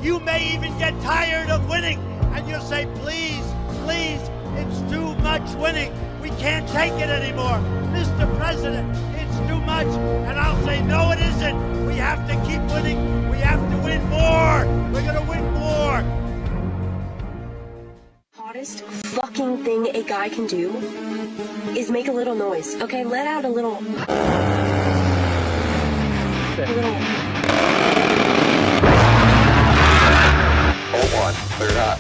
You may even get tired of winning, and you'll say, please, please, it's too much winning. We can't take it anymore. Mr. President, it's too much. And I'll say, no, it isn't. We have to keep winning. We have to win more. We're going to win more. Hottest fucking thing a guy can do is make a little noise. Okay, let out a little. Hold on, clear it up.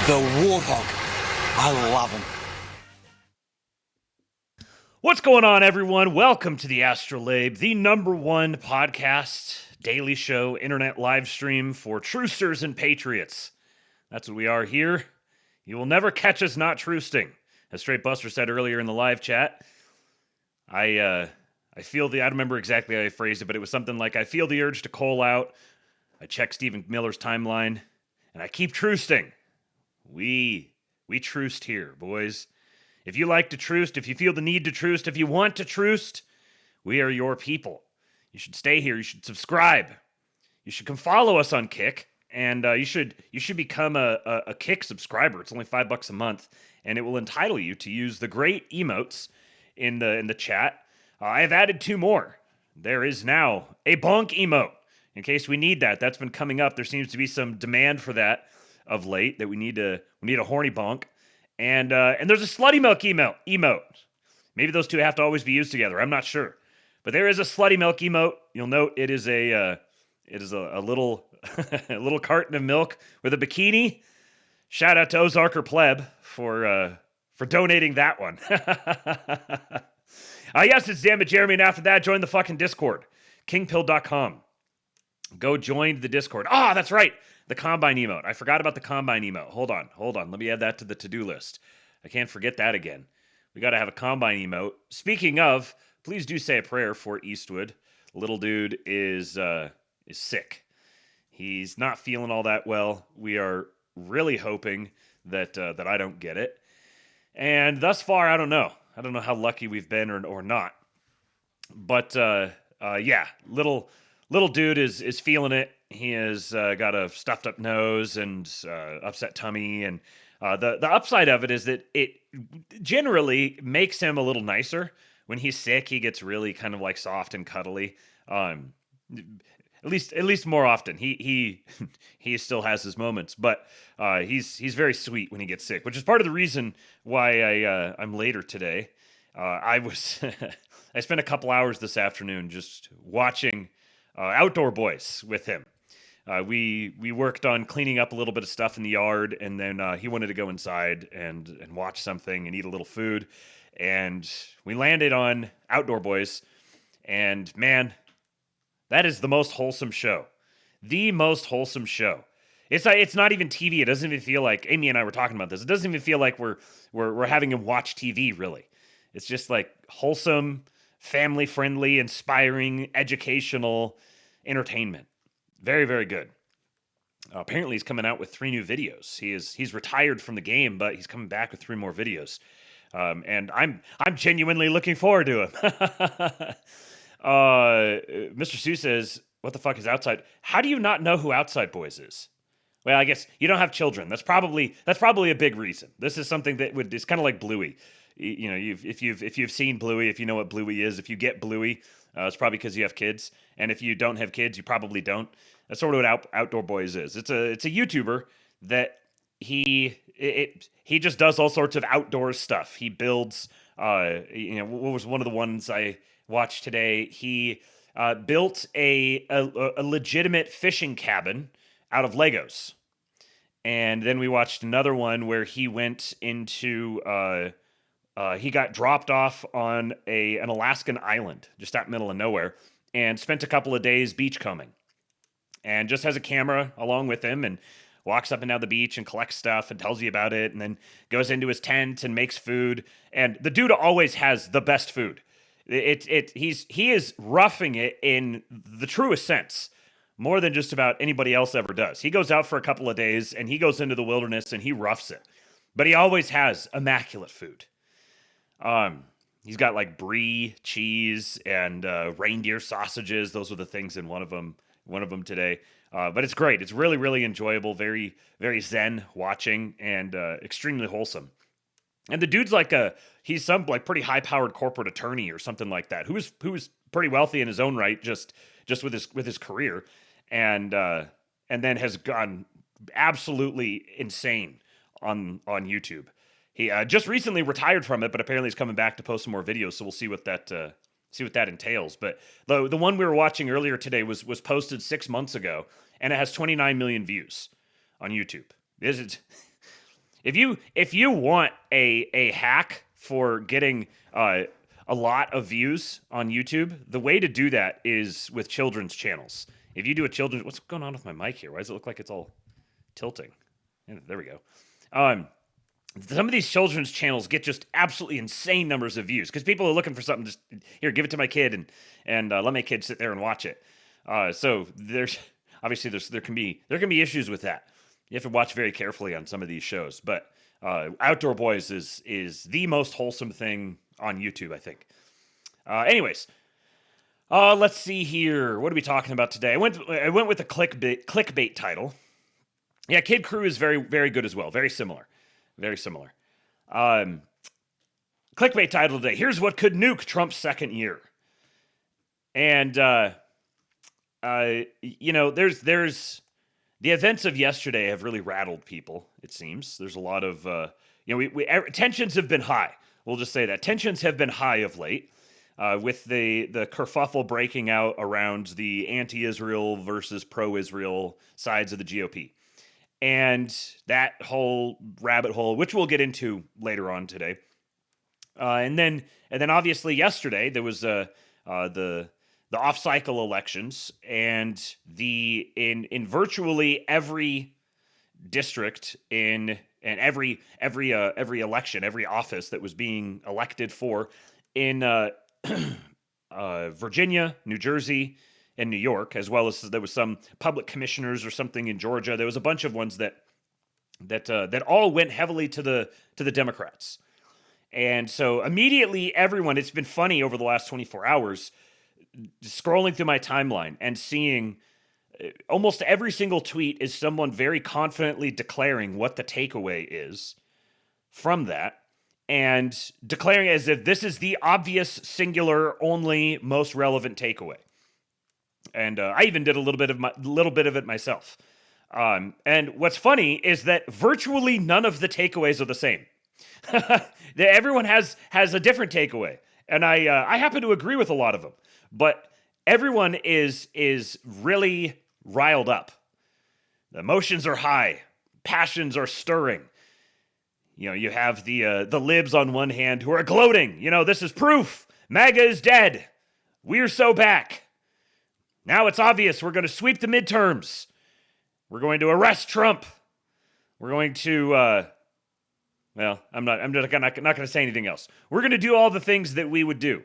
The Warthog. I love him. What's going on, everyone? Welcome to the ASTROLABE, the #1 podcast, daily show, internet live stream for trucers and patriots. That's what we are here. You will never catch us not trusting. As Straight Buster said earlier in the live chat, I feel I don't remember exactly how I phrased it, but it was something like, I feel the urge to call out. I check Stephen Miller's timeline, and I keep trusting. We truced here, boys. If you like to trust, if you feel the need to trust, if you want to trust, we are your people. You should stay here. You should subscribe. You should come follow us on Kick, and you should become a Kick subscriber. It's only $5 a month, and it will entitle you to use the great emotes in the chat. I have added 2 more. There is now a bonk emote in case we need that. That's been coming up. There seems to be some demand for that of late, that we need a horny bonk, and there's a slutty milk emote. Maybe those two have to always be used together. I'm not sure, but there is a slutty milk emote. You'll note it is a little a little carton of milk with a bikini. Shout out to Ozarker Pleb for donating that one. Yes, it's Damn It Jeremy, and after that, join the fucking Discord, kingpill.com. Go join the Discord. Ah, that's right. The Combine emote. I forgot about the Combine emote. Hold on. Let me add that to the to-do list. I can't forget that again. We got to have a Combine emote. Speaking of, please do say a prayer for Eastwood. Little dude is sick. He's not feeling all that well. We are really hoping that I don't get it. And thus far, I don't know. I don't know how lucky we've been or not. But yeah, little dude is feeling it. He has got a stuffed up nose and upset tummy, and the upside of it is that it generally makes him a little nicer. When he's sick, he gets really kind of like soft and cuddly. At least more often. He he still has his moments, but he's very sweet when he gets sick, which is part of the reason why I'm later today. I spent a couple hours this afternoon just watching Outdoor Boys with him. We worked on cleaning up a little bit of stuff in the yard, and then he wanted to go inside and watch something and eat a little food. And we landed on Outdoor Boys, and man, that is the most wholesome show. The most wholesome show. It's not even TV. It doesn't even feel like, Amy and I were talking about this. It doesn't even feel like we're having him watch TV, really. It's just like wholesome, family-friendly, inspiring, educational entertainment. Very, very good. Apparently, he's coming out with 3 new videos. He's retired from the game, but he's coming back with 3 more videos. And I'm genuinely looking forward to him. Mr. Sue says, "What the fuck is Outside? How do you not know who Outside Boys is?" Well, I guess you don't have children. That's probably a big reason. This is something that it's kind of like Bluey. You know, if you've seen Bluey, if you know what Bluey is, if you get Bluey, it's probably because you have kids. And if you don't have kids, you probably don't. That's sort of what Outdoor Boys is. It's a YouTuber that he just does all sorts of outdoor stuff. He builds. What was one of the ones I watched today? He built a legitimate fishing cabin out of Legos. And then we watched another one where he went into he got dropped off on an Alaskan island just out in the middle of nowhere and spent a couple of days beachcombing, and just has a camera along with him and walks up and down the beach and collects stuff and tells you about it, and then goes into his tent and makes food. And the dude always has the best food. He is roughing it in the truest sense, more than just about anybody else ever does. He goes out for a couple of days and he goes into the wilderness and he roughs it, but he always has immaculate food. He's got like brie cheese and reindeer sausages. Those were the things in one of them today. But it's great. It's really, really enjoyable. Very, very zen watching, and extremely wholesome. And the dude's he's some like pretty high-powered corporate attorney or something like that, who's pretty wealthy in his own right, just with his career, and then has gone absolutely insane on YouTube. He just recently retired from it, but apparently he's coming back to post some more videos. So we'll see what that entails. But the one we were watching earlier today was posted 6 months ago, and it has 29 million views on YouTube. If you want a hack for getting a lot of views on YouTube, the way to do that is with children's channels. If you do what's going on with my mic here? Why does it look like it's all tilting? Yeah, there we go. Some of these children's channels get just absolutely insane numbers of views because people are looking for something. Just here, give it to my kid and let my kid sit there and watch it. So there's obviously there can be issues with that. You have to watch very carefully on some of these shows. But Outdoor Boys is the most wholesome thing on YouTube, I think. Anyways, let's see here. What are we talking about today? I went with a clickbait title. Yeah, Kid Crew is very, very good as well. Very similar. Very similar. Clickbait title today. Here's what could nuke Trump's second year. And, there's the events of yesterday have really rattled people, it seems. There's a lot of, tensions have been high. We'll just say that. Tensions have been high of late, with the kerfuffle breaking out around the anti-Israel versus pro-Israel sides of the GOP. And that whole rabbit hole, which we'll get into later on today, and then obviously yesterday there was the off-cycle elections, and in virtually every district and every election, every office that was being elected for in Virginia, New Jersey, and New York, as well as there was some public commissioners or something in Georgia. There was a bunch of ones that all went heavily to the Democrats. And so immediately everyone, it's been funny over the last 24 hours, scrolling through my timeline and seeing almost every single tweet is someone very confidently declaring what the takeaway is from that, and declaring as if this is the obvious, singular, only, most relevant takeaway. And I even did a little bit of it myself. And what's funny is that virtually none of the takeaways are the same. Everyone has a different takeaway, and I happen to agree with a lot of them. But everyone is really riled up. The emotions are high, passions are stirring. You have the libs on one hand who are gloating. This is proof. MAGA is dead. We're so back. Now it's obvious we're going to sweep the midterms. We're going to arrest Trump. We're going to, I'm not going to say anything else. We're going to do all the things that we would do.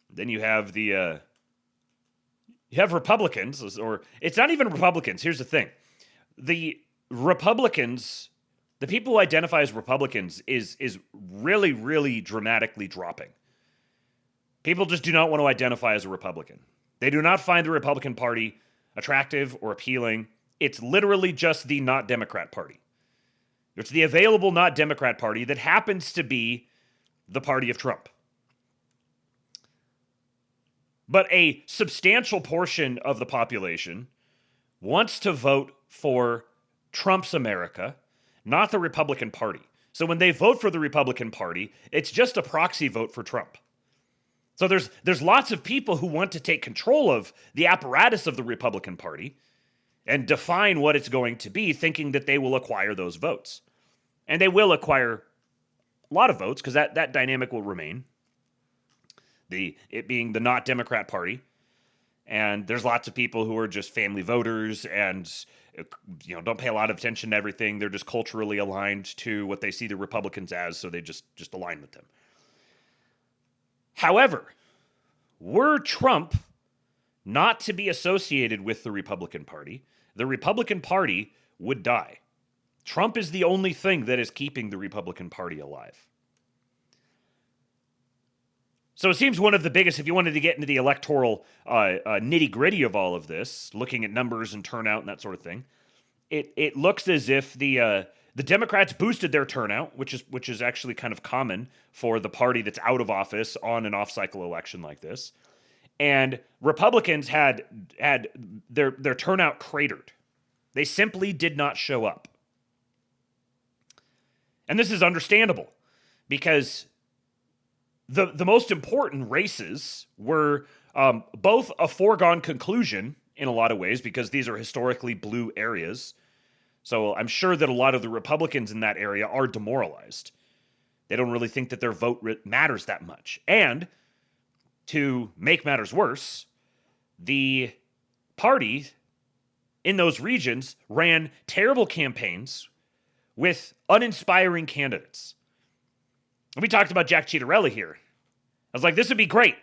Then you have you have Republicans, or it's not even Republicans. Here's the thing. The Republicans, the people who identify as Republicans is really, really dramatically dropping. People just do not want to identify as a Republican. They do not find the Republican Party attractive or appealing. It's literally just the not Democrat Party. It's the available not Democrat Party that happens to be the party of Trump. But a substantial portion of the population wants to vote for Trump's America, not the Republican Party. So when they vote for the Republican Party, it's just a proxy vote for Trump. So there's lots of people who want to take control of the apparatus of the Republican Party and define what it's going to be, thinking that they will acquire those votes. And they will acquire a lot of votes because that dynamic will remain. It being the not Democrat Party. And there's lots of people who are just family voters and don't pay a lot of attention to everything. They're just culturally aligned to what they see the Republicans as, so they just align with them. However, were Trump not to be associated with the Republican Party, the Republican Party would die. Trump is the only thing that is keeping the Republican Party alive. So it seems one of the biggest, if you wanted to get into the electoral nitty-gritty of all of this, looking at numbers and turnout and that sort of thing, it looks as if the Democrats boosted their turnout, which is actually kind of common for the party that's out of office on an off-cycle election like this. And Republicans had their turnout cratered. They simply did not show up. And this is understandable because the most important races were both a foregone conclusion in a lot of ways because these are historically blue areas. So I'm sure that a lot of the Republicans in that area are demoralized. They don't really think that their vote matters that much. And to make matters worse, the party in those regions ran terrible campaigns with uninspiring candidates. And we talked about Jack Ciattarelli here. I was like, this would be great.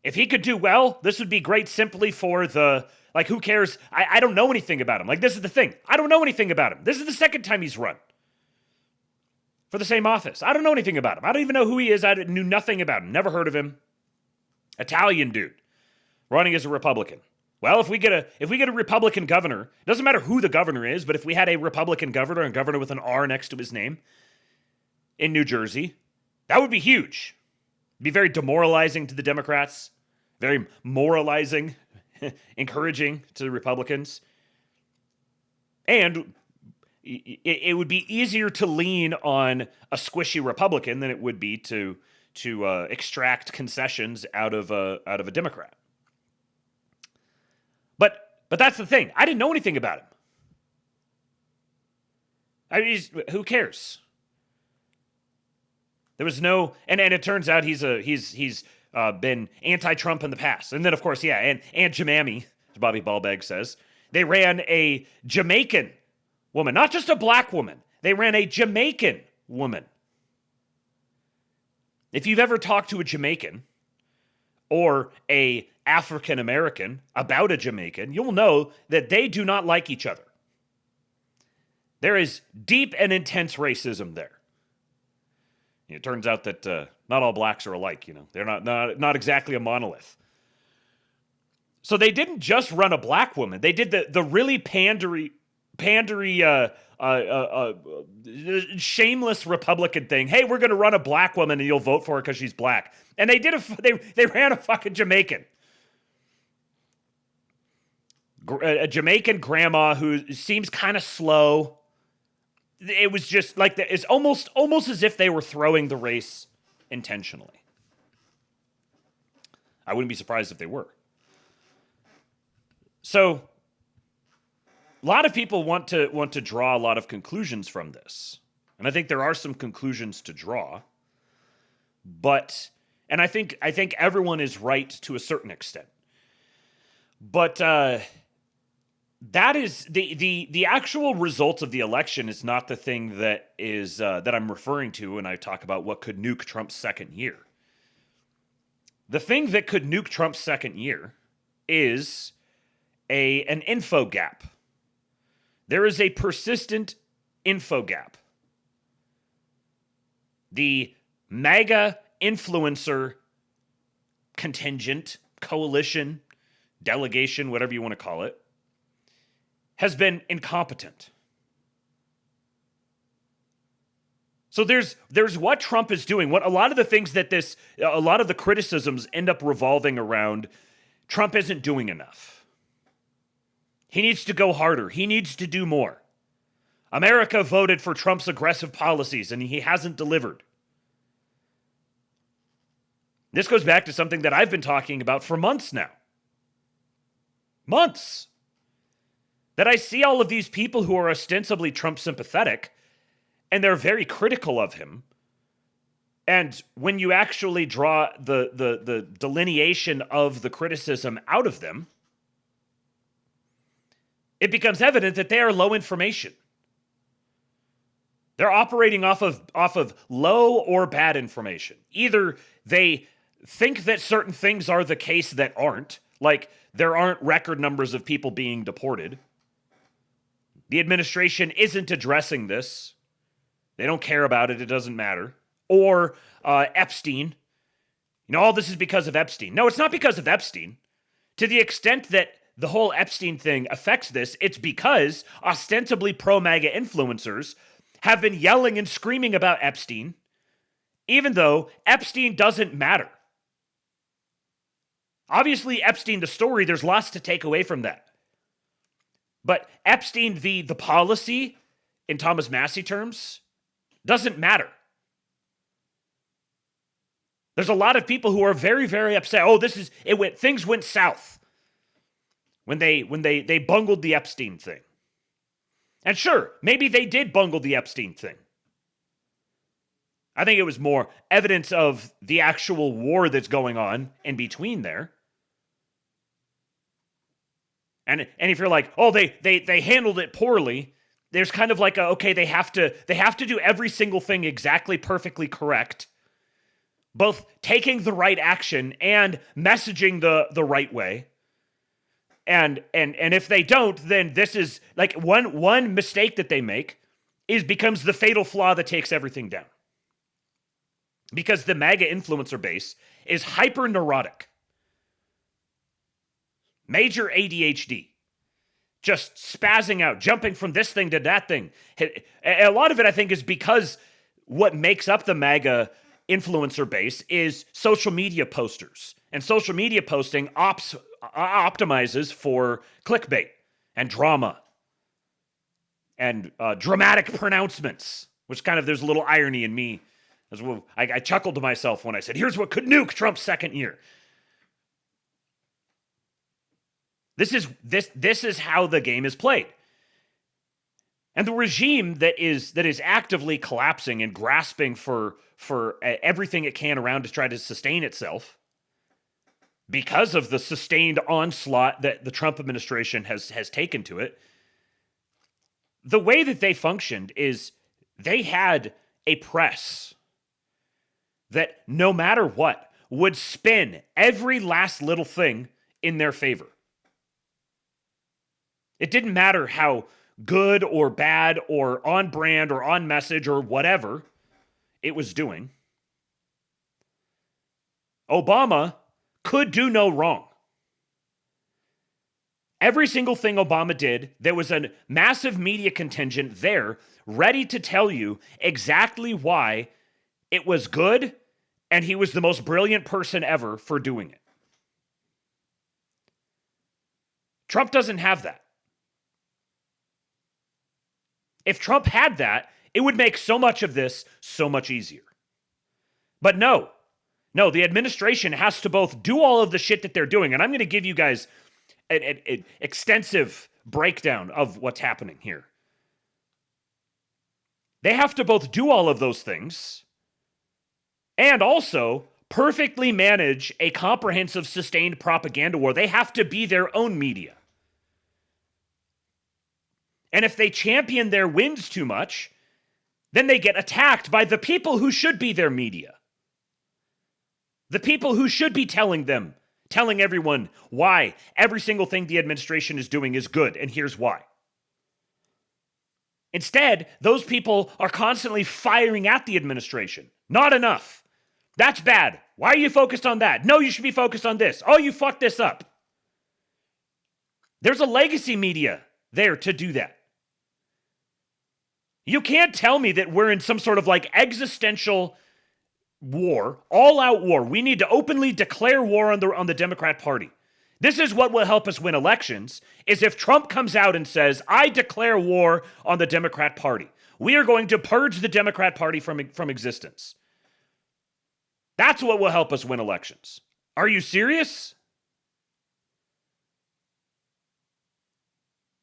If he could do well, this would be great simply for who cares? I don't know anything about him. Like, this is the thing. I don't know anything about him. This is the second time he's run for the same office. I don't know anything about him. I don't even know who he is. I knew nothing about him. Never heard of him. Italian dude running as a Republican. Well, if we get a Republican governor, it doesn't matter who the governor is, but if we had a Republican governor, a governor with an R next to his name in New Jersey, that would be huge. It'd be very demoralizing to the Democrats, very moralizing, encouraging to the Republicans. And it would be easier to lean on a squishy Republican than it would be to extract concessions out of a Democrat. But that's the thing. I didn't know anything about him. I mean, who cares? There was no, and it turns out he's been anti-Trump in the past, and then of course, and Jamami, as Bobby Ballbag says, they ran a Jamaican woman, not just a black woman. They ran a Jamaican woman. If you've ever talked to a Jamaican or a African American about a Jamaican, you'll know that they do not like each other. There is deep and intense racism there. It turns out that not all blacks are alike. They're not exactly a monolith. So they didn't just run a black woman. They did the really pandery, shameless Republican thing. Hey, we're going to run a black woman and you'll vote for her because she's black. And they ran a fucking Jamaican. A Jamaican grandma who seems kind of slow. It was just like it's almost as if they were throwing the race intentionally. I wouldn't be surprised if they were. So a lot of people want to draw a lot of conclusions from this. And I think there are some conclusions to draw. And I think everyone is right to a certain extent. But that is the actual results of the election is not the thing that is that I'm referring to when I talk about what could nuke Trump's second year. The thing that could nuke Trump's second year is an info gap. There is a persistent info gap. The MAGA influencer contingent, coalition, delegation, whatever you want to call it, has been incompetent. So there's what Trump is doing. What a lot of the things that a lot of the criticisms end up revolving around, Trump isn't doing enough. He needs to go harder. He needs to do more. America voted for Trump's aggressive policies, and he hasn't delivered. This goes back to something that I've been talking about for months now. Months. That I see all of these people who are ostensibly Trump sympathetic, and they're very critical of him. And when you actually draw the delineation of the criticism out of them, it becomes evident that they are low information. They're operating off of low or bad information. Either they think that certain things are the case that aren't, like there aren't record numbers of people being deported. The administration isn't addressing this. They don't care about it. It doesn't matter. Or Epstein. All this is because of Epstein. No, it's not because of Epstein. To the extent that the whole Epstein thing affects this, it's because ostensibly pro-MAGA influencers have been yelling and screaming about Epstein, even though Epstein doesn't matter. Obviously, Epstein, the story, there's lots to take away from that. But Epstein, the policy, in Thomas Massey terms, doesn't matter. There's a lot of people who are very, very upset. Oh, things went south when they bungled the Epstein thing. And sure, maybe they did bungle the Epstein thing. I think it was more evidence of the actual war that's going on in between there. And if you're like, oh, they handled it poorly, there's kind of like they have to do every single thing exactly perfectly correct, both taking the right action and messaging the right way. And if they don't, then this is like one mistake that they make becomes the fatal flaw that takes everything down. Because the MAGA influencer base is hyper neurotic. Major ADHD. Just spazzing out, jumping from this thing to that thing. A lot of it, I think, is because what makes up the MAGA influencer base is social media posters. And social media posting optimizes for clickbait and drama and dramatic pronouncements, which kind of, there's a little irony in me. I chuckled to myself when I said, here's what could nuke Trump's second year. This is how the game is played. And the regime that is actively collapsing and grasping for everything it can around to try to sustain itself, because of the sustained onslaught that the Trump administration has taken to it, the way that they functioned is they had a press that no matter what would spin every last little thing in their favor. It didn't matter how good or bad or on brand or on message or whatever it was doing. Obama could do no wrong. Every single thing Obama did, there was a massive media contingent there ready to tell you exactly why it was good and he was the most brilliant person ever for doing it. Trump doesn't have that. If Trump had that, it would make so much of this so much easier. But no, the administration has to both do all of the shit that they're doing, and I'm going to give you guys an extensive breakdown of what's happening here. They have to both do all of those things and also perfectly manage a comprehensive, sustained propaganda war. They have to be their own media. And if they champion their wins too much, then they get attacked by the people who should be their media. The people who should be telling everyone why every single thing the administration is doing is good, and here's why. Instead, those people are constantly firing at the administration. Not enough. That's bad. Why are you focused on that? No, you should be focused on this. Oh, you fucked this up. There's a legacy media there to do that. You can't tell me that we're in some sort of like existential war, all-out war. We need to openly declare war on the Democrat Party. This is what will help us win elections, is if Trump comes out and says, I declare war on the Democrat Party. We are going to purge the Democrat Party from existence. That's what will help us win elections. Are you serious?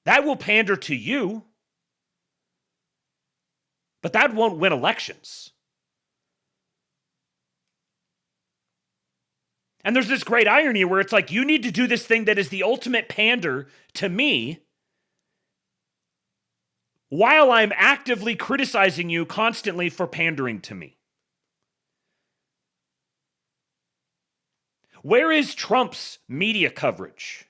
That will pander to you, but that won't win elections. And there's this great irony where it's like, you need to do this thing that is the ultimate pander to me while I'm actively criticizing you constantly for pandering to me. Where is Trump's media coverage?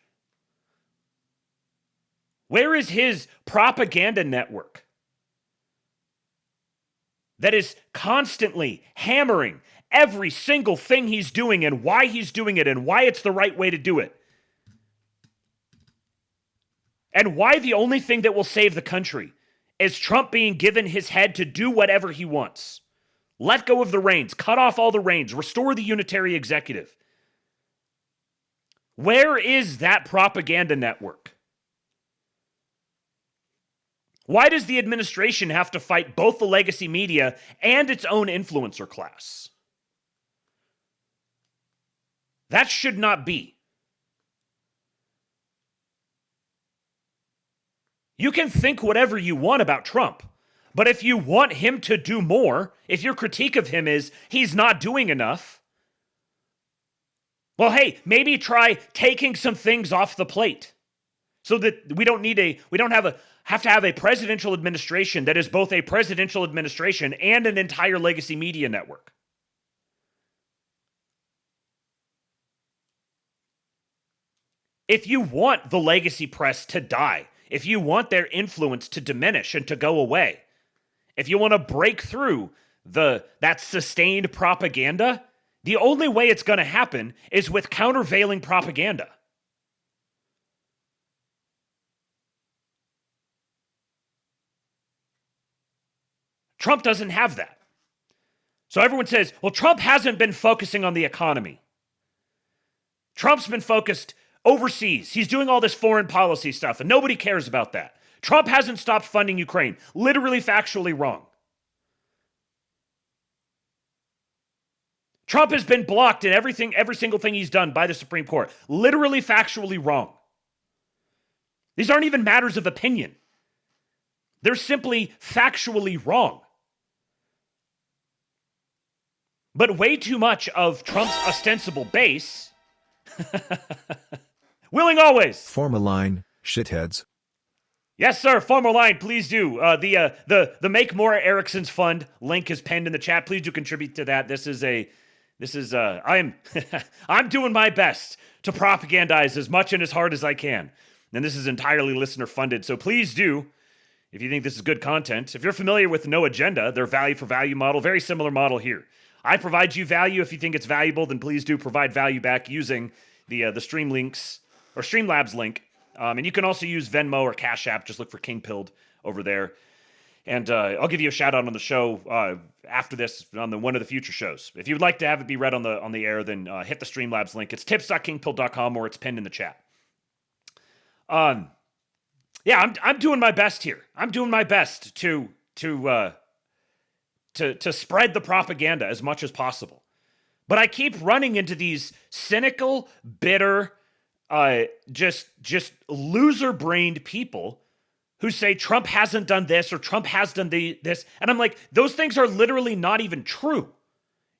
Where is his propaganda network that is constantly hammering every single thing he's doing and why he's doing it and why it's the right way to do it? And why the only thing that will save the country is Trump being given his head to do whatever he wants. Let go of the reins, cut off all the reins, restore the unitary executive. Where is that propaganda network? Why does the administration have to fight both the legacy media and its own influencer class? That should not be. You can think whatever you want about Trump, but if you want him to do more, if your critique of him is he's not doing enough, well, hey, maybe try taking some things off the plate so that we don't have to have a presidential administration that is both a presidential administration and an entire legacy media network. If you want the legacy press to die, if you want their influence to diminish and to go away, if you want to break through that sustained propaganda, the only way it's going to happen is with countervailing propaganda. Trump doesn't have that. So everyone says, well, Trump hasn't been focusing on the economy. Trump's been focused overseas. He's doing all this foreign policy stuff, and nobody cares about that. Trump hasn't stopped funding Ukraine. Literally, factually wrong. Trump has been blocked in every single thing he's done by the Supreme Court. Literally, factually wrong. These aren't even matters of opinion. They're simply factually wrong. But way too much of Trump's ostensible base, willing always. Form a line, shitheads. Yes, sir. Form a line, please do. The Make More Ericsson's Fund link is pinned in the chat. Please do contribute to that. I'm doing my best to propagandize as much and as hard as I can. And this is entirely listener funded. So please do, if you think this is good content. If you're familiar with No Agenda, their value for value model, very similar model here. I provide you value. If you think it's valuable, then please do provide value back using the Stream links or Streamlabs link. And you can also use Venmo or Cash App. Just look for King Pilled over there. And I'll give you a shout out on the show after this on one of the future shows. If you would like to have it be read on the air, then hit the Streamlabs link. It's tips.kingpilled.com or it's pinned in the chat. Yeah, I'm doing my best here. I'm doing my best to spread the propaganda as much as possible. But I keep running into these cynical, bitter, just loser-brained people who say Trump hasn't done this or Trump has done this. And I'm like, those things are literally not even true.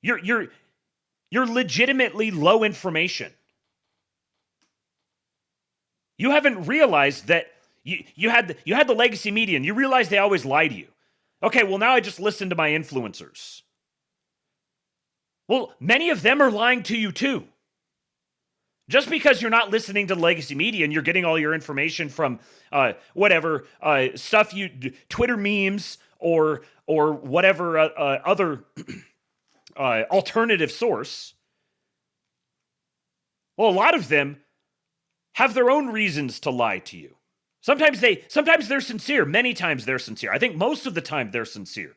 You're legitimately low information. You haven't realized that you had the legacy media and you realize they always lie to you. Okay, well now I just listen to my influencers. Well, many of them are lying to you too. Just because you're not listening to the legacy media and you're getting all your information from stuff Twitter memes or whatever other alternative source, well, a lot of them have their own reasons to lie to you. Sometimes they're sincere. Many times they're sincere. I think most of the time they're sincere.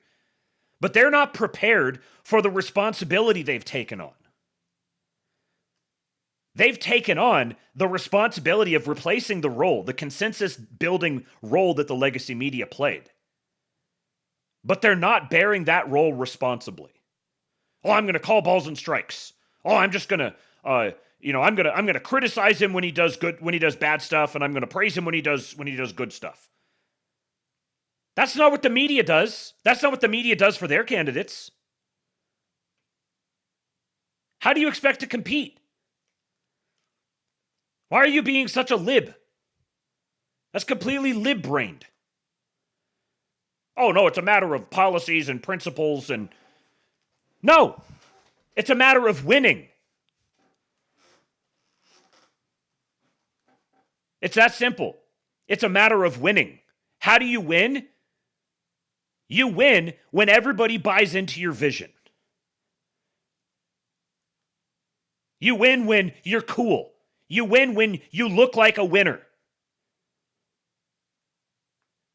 But they're not prepared for the responsibility they've taken on. They've taken on the responsibility of replacing the role, the consensus building role that the legacy media played. But they're not bearing that role responsibly. Oh, I'm going to call balls and strikes. Oh, I'm just going to I'm gonna criticize him when he does bad stuff, and I'm gonna praise him when he does good stuff. That's not what the media does. That's not what the media does for their candidates. How do you expect to compete? Why are you being such a lib? That's completely lib-brained. Oh no, it's a matter of policies and principles and... No! It's a matter of winning. It's that simple. It's a matter of winning. How do you win? You win when everybody buys into your vision. You win when you're cool. You win when you look like a winner.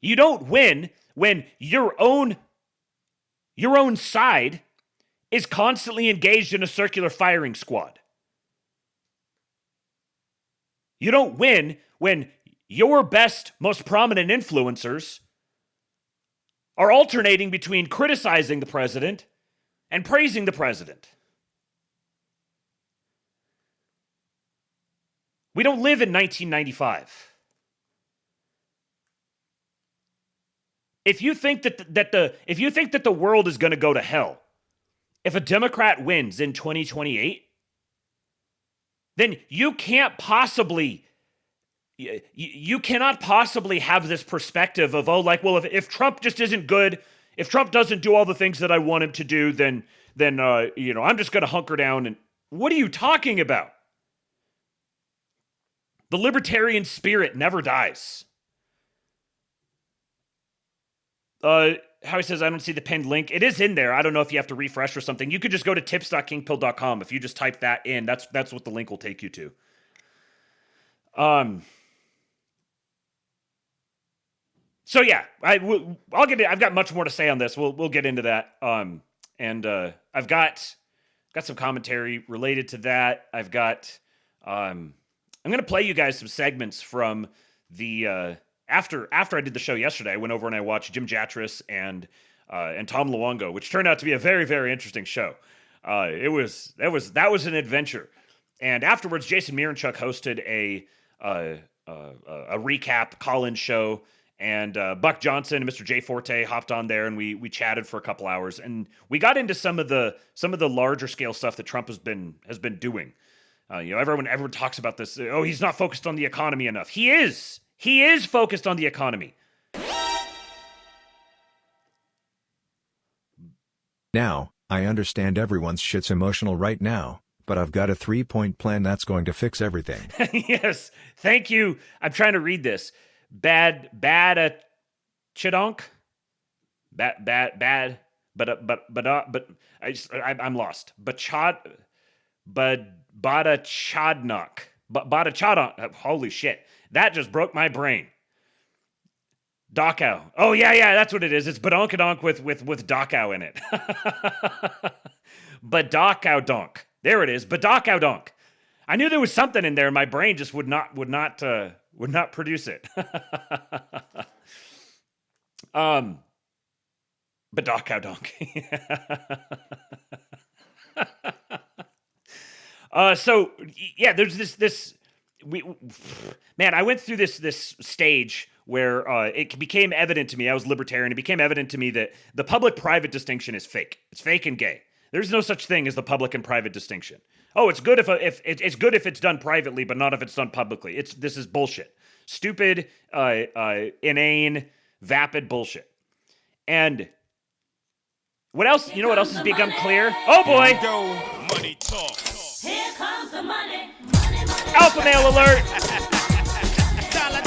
You don't win when your own side is constantly engaged in a circular firing squad. You don't win when your best, most prominent influencers are alternating between criticizing the president and praising the president. We don't live in 1995. If you think that the world is going to go to hell, if a Democrat wins in 2028, then you cannot possibly have this perspective of, if Trump just isn't good, if Trump doesn't do all the things that I want him to do, then I'm just going to hunker down. And what are you talking about? The libertarian spirit never dies. Howie says, I don't see the pinned link. It is in there. I don't know if you have to refresh or something. You could just go to tips.kingpill.com. If you just type that in, that's what the link will take you to. So yeah, I've got much more to say on this. We'll get into that. I've got some commentary related to that. I'm going to play you guys some segments from the after I did the show yesterday. I went over and I watched Jim Jatras and Tom Luongo, which turned out to be a very, very interesting show. That was an adventure. And afterwards, Jason Miranchuk hosted a recap call-in show, and Buck Johnson and Mr. Jay Forte hopped on there, and we chatted for a couple hours, and we got into some of the larger scale stuff that Trump has been doing. Everyone talks about this. Oh, he's not focused on the economy enough. He is focused on the economy. Now, I understand everyone's shit's emotional right now, but I've got a 3-point plan that's going to fix everything. Yes, thank you. I'm trying to read this. Bad chidonk. Bad. But I'm lost. Bada Chodonk. Holy shit. That just broke my brain. Dachau. Oh, yeah, that's what it is. It's badonkadonk with Dachau in it. Badachau donk. There it is. Badachau donk. I knew there was something in there. My brain just would not produce it. Badachau donk. So yeah, there's this. I went through this stage where it became evident to me. I was libertarian. It became evident to me that the public-private distinction is fake. It's fake and gay. There's no such thing as the public and private distinction. Oh, it's good if it's good if it's done privately, but not if it's done publicly. This is bullshit. Stupid, inane, vapid bullshit. And what else? You know what else has become clear? Oh boy! Money talk. Here comes the money. Alpha male alert! Dollar,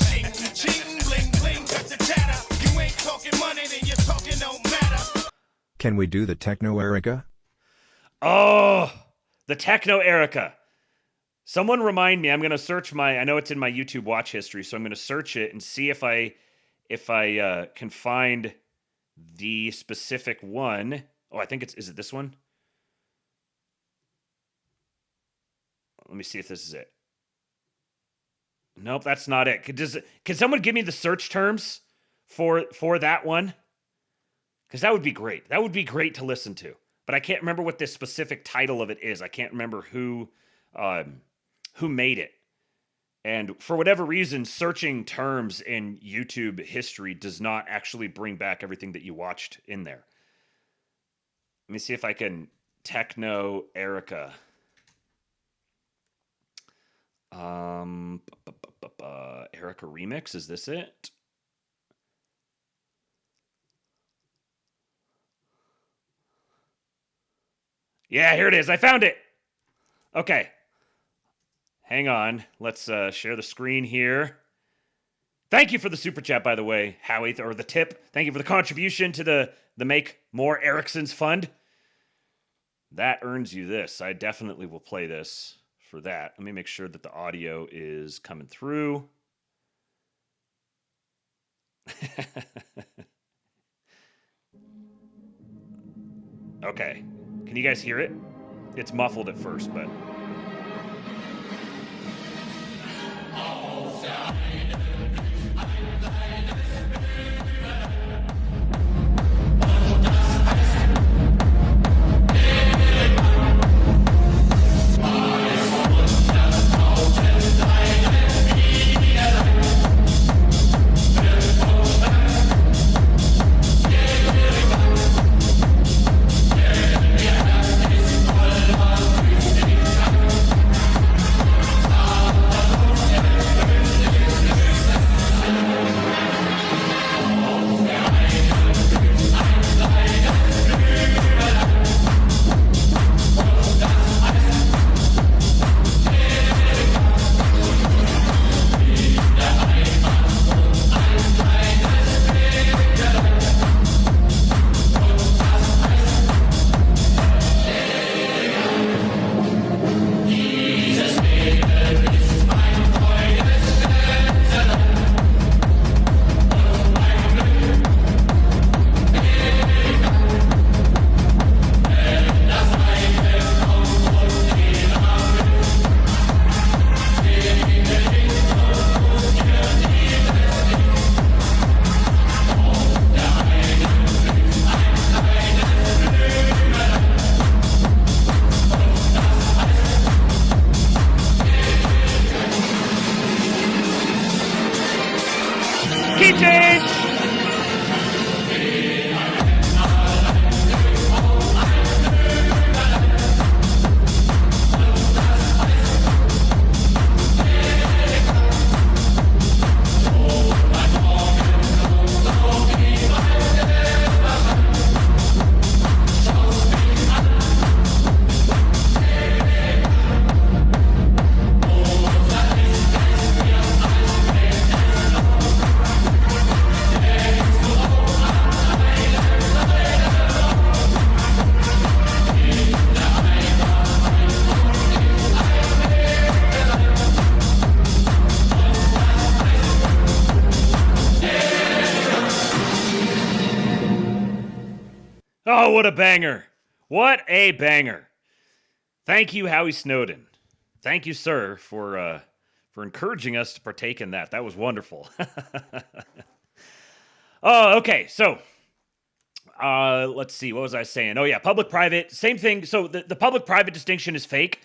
ching, ching, bling, bling, cut the chatter. You ain't talking money, then you're talking no matter. Can we do the Techno Erica? Oh, the Techno Erica. Someone remind me. I'm going to search I know it's in my YouTube watch history, so I'm going to search it and see if I can find the specific one. Oh, I think is it this one? Let me see if this is it. Nope, that's not it. Can someone give me the search terms for that one? Because that would be great. That would be great to listen to. But I can't remember what the specific title of it is. I can't remember who made it. And for whatever reason, searching terms in YouTube history does not actually bring back everything that you watched in there. Let me see if I can Techno Erica. Erica Remix, is this it? Yeah, here it is. I found it. Okay. Hang on. Let's share the screen here. Thank you for the super chat, by the way, Howie, or the tip. Thank you for the contribution to the Make More Ericksons Fund. That earns you this. I definitely will play this for that. Let me make sure that the audio is coming through. Okay. Can you guys hear it? It's muffled at first, but... Oh, what a banger. What a banger. Thank you, Howie Snowden. Thank you, sir, for encouraging us to partake in that. That was wonderful. Oh, okay. So, let's see. What was I saying? Oh, yeah. Public-private. Same thing. So, the public-private distinction is fake.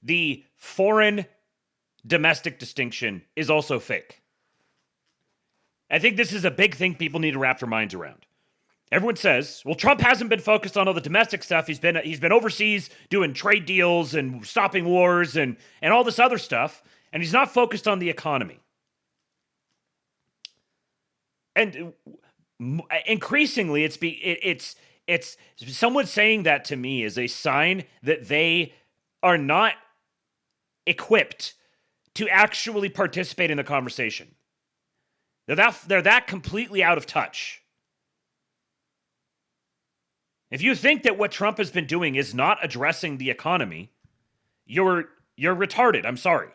The foreign-domestic distinction is also fake. I think this is a big thing people need to wrap their minds around. Everyone says, well, Trump hasn't been focused on all the domestic stuff. He's been overseas doing trade deals and stopping wars and all this other stuff, and he's not focused on the economy. And increasingly, it's someone saying that to me is a sign that they are not equipped to actually participate in the conversation. They're that completely out of touch. If you think that what Trump has been doing is not addressing the economy, you're retarded. I'm sorry.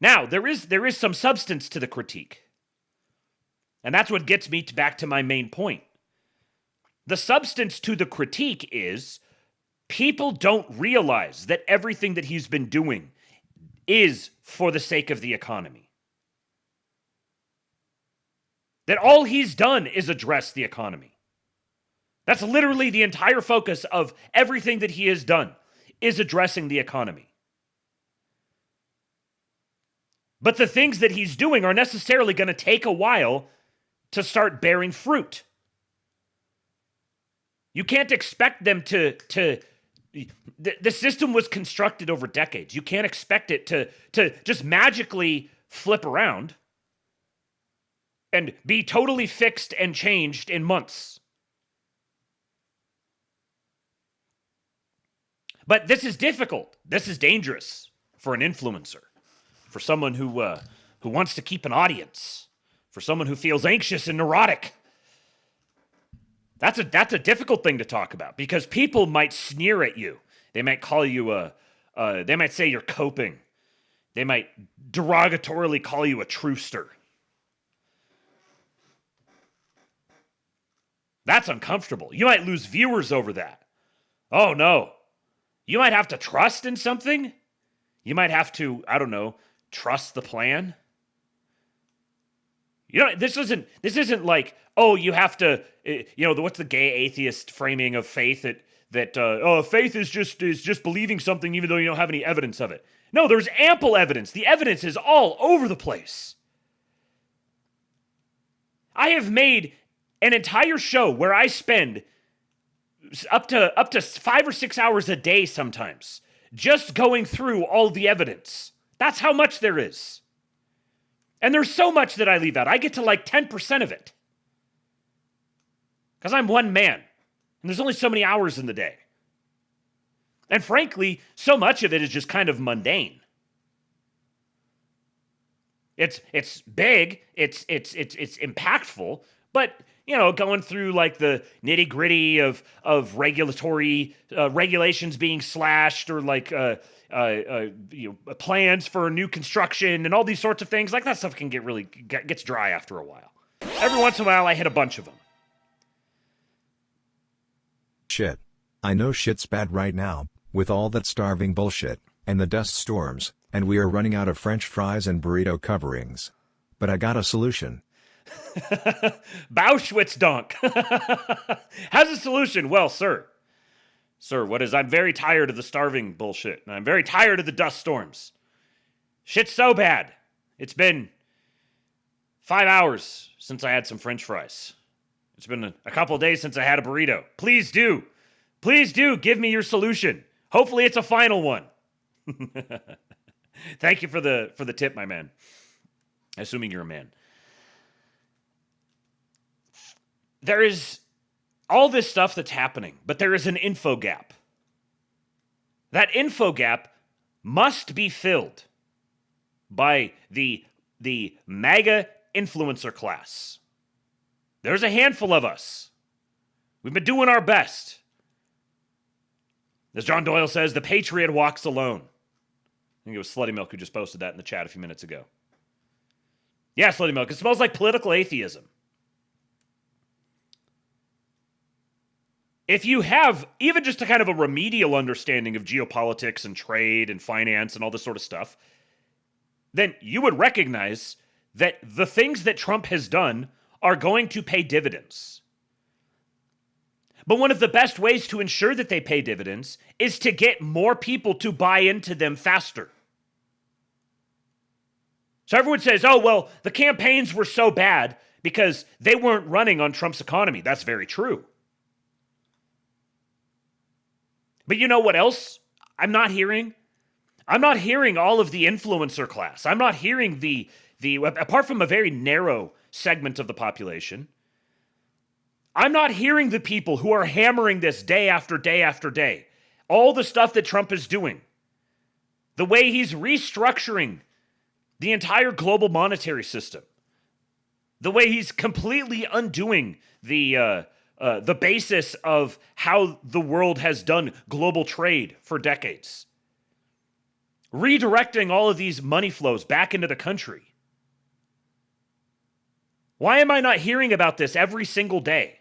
Now, there is some substance to the critique. And that's what gets me back to my main point. The substance to the critique is people don't realize that everything that he's been doing is for the sake of the economy. That all he's done is address the economy. That's literally the entire focus of everything that he has done, is addressing the economy. But the things that he's doing are necessarily going to take a while to start bearing fruit. You can't expect them to the system was constructed over decades. You can't expect it to just magically flip around and be totally fixed and changed in months. But this is difficult. This is dangerous for an influencer, for someone who wants to keep an audience, for someone who feels anxious and neurotic. That's a difficult thing to talk about because people might sneer at you. They might call you they might say you're coping. They might derogatorily call you a truthster. That's uncomfortable. You might lose viewers over that. Oh no. You might have to trust in something. You might have to, I don't know, trust the plan. You know, this isn't like, oh, you have to, what's the gay atheist framing of faith that faith is just believing something even though you don't have any evidence of it. No, there's ample evidence. The evidence is all over the place. I have made an entire show where I spend up to 5 or 6 hours a day sometimes just going through all the evidence. That's how much there is. And there's so much that I leave out. I get to like 10% of it. Because I'm one man. And there's only so many hours in the day. And frankly, so much of it is just kind of mundane. It's big, it's impactful, but going through like the nitty-gritty of regulatory regulations being slashed or like plans for new construction and all these sorts of things, like that stuff can gets dry after a while. Every once in a while, I hit a bunch of them. Shit. I know shit's bad right now, with all that starving bullshit, and the dust storms, and we are running out of French fries and burrito coverings. But I got a solution. Bauschwitz donk has a solution. Well, sir, what is? I'm very tired of the starving bullshit, and I'm very tired of the dust storms. Shit's so bad. It's been 5 hours since I had some French fries. It's been a couple of days since I had a burrito. Please do give me your solution. Hopefully it's a final one. Thank you for the tip, my man. Assuming you're a man. There is all this stuff that's happening, but there is an info gap. That info gap must be filled by the MAGA influencer class. There's a handful of us. We've been doing our best. As John Doyle says, the patriot walks alone. I think it was Slutty Milk who just posted that in the chat a few minutes ago. Yeah, Slutty Milk, it smells like political atheism. If you have even just a kind of a remedial understanding of geopolitics and trade and finance and all this sort of stuff, then you would recognize that the things that Trump has done are going to pay dividends. But one of the best ways to ensure that they pay dividends is to get more people to buy into them faster. So everyone says, oh, well, the campaigns were so bad because they weren't running on Trump's economy. That's very true. But you know what else I'm not hearing? I'm not hearing all of the influencer class. I'm not hearing the apart from a very narrow segment of the population, I'm not hearing the people who are hammering this day after day after day. All the stuff that Trump is doing. The way he's restructuring the entire global monetary system. The way he's completely undoing the the basis of how the world has done global trade for decades. Redirecting all of these money flows back into the country. Why am I not hearing about this every single day?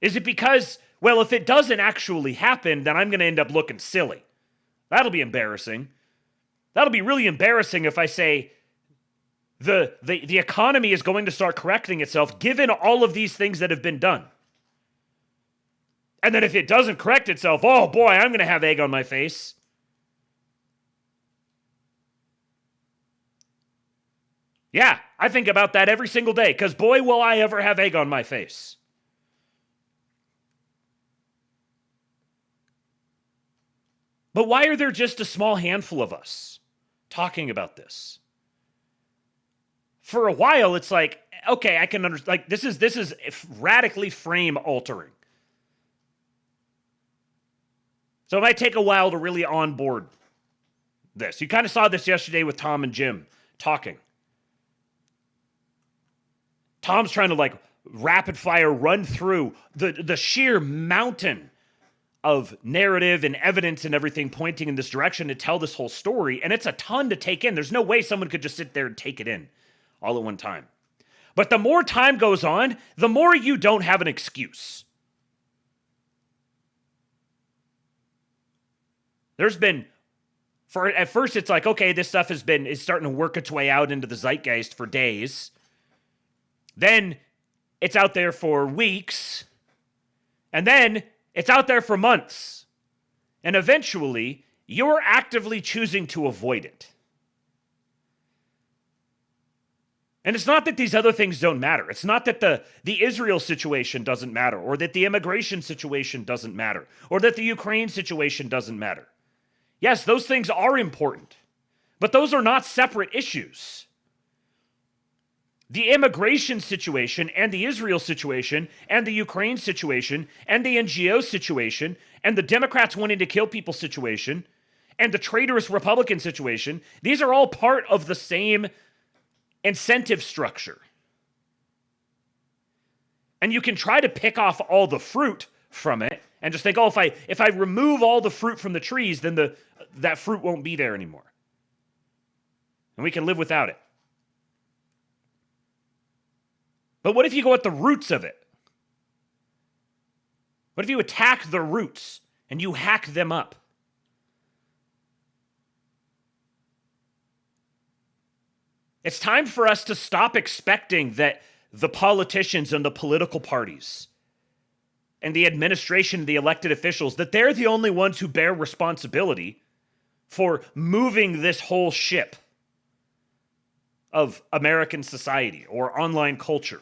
Is it because, well, if it doesn't actually happen, then I'm going to end up looking silly? That'll be embarrassing. That'll be really embarrassing if I say the economy is going to start correcting itself given all of these things that have been done. And then if it doesn't correct itself, oh boy, I'm going to have egg on my face. Yeah, I think about that every single day, because boy, will I ever have egg on my face. But why are there just a small handful of us talking about this? For a while, it's like, okay, I can understand. Like, this is radically frame altering. So it might take a while to really onboard this. You kind of saw this yesterday with Tom and Jim talking. Tom's trying to like rapid fire run through the sheer mountain of narrative and evidence and everything pointing in this direction to tell this whole story. And it's a ton to take in. There's no way someone could just sit there and take it in all at one time. But the more time goes on, the more you don't have an excuse. There's been, at first it's like, okay, this stuff is starting to work its way out into the zeitgeist for days. Then it's out there for weeks. And then it's out there for months. And eventually, you're actively choosing to avoid it. And it's not that these other things don't matter. It's not that the Israel situation doesn't matter, or that the immigration situation doesn't matter, or that the Ukraine situation doesn't matter. Yes, those things are important, but those are not separate issues. The immigration situation and the Israel situation and the Ukraine situation and the NGO situation and the Democrats wanting to kill people situation and the traitorous Republican situation, these are all part of the same incentive structure. And you can try to pick off all the fruit from it and just think, oh, if I remove all the fruit from the trees, then that fruit won't be there anymore. And we can live without it. But what if you go at the roots of it? What if you attack the roots and you hack them up? It's time for us to stop expecting that the politicians and the political parties and the administration and the elected officials, that they're the only ones who bear responsibility for moving this whole ship of American society or online culture.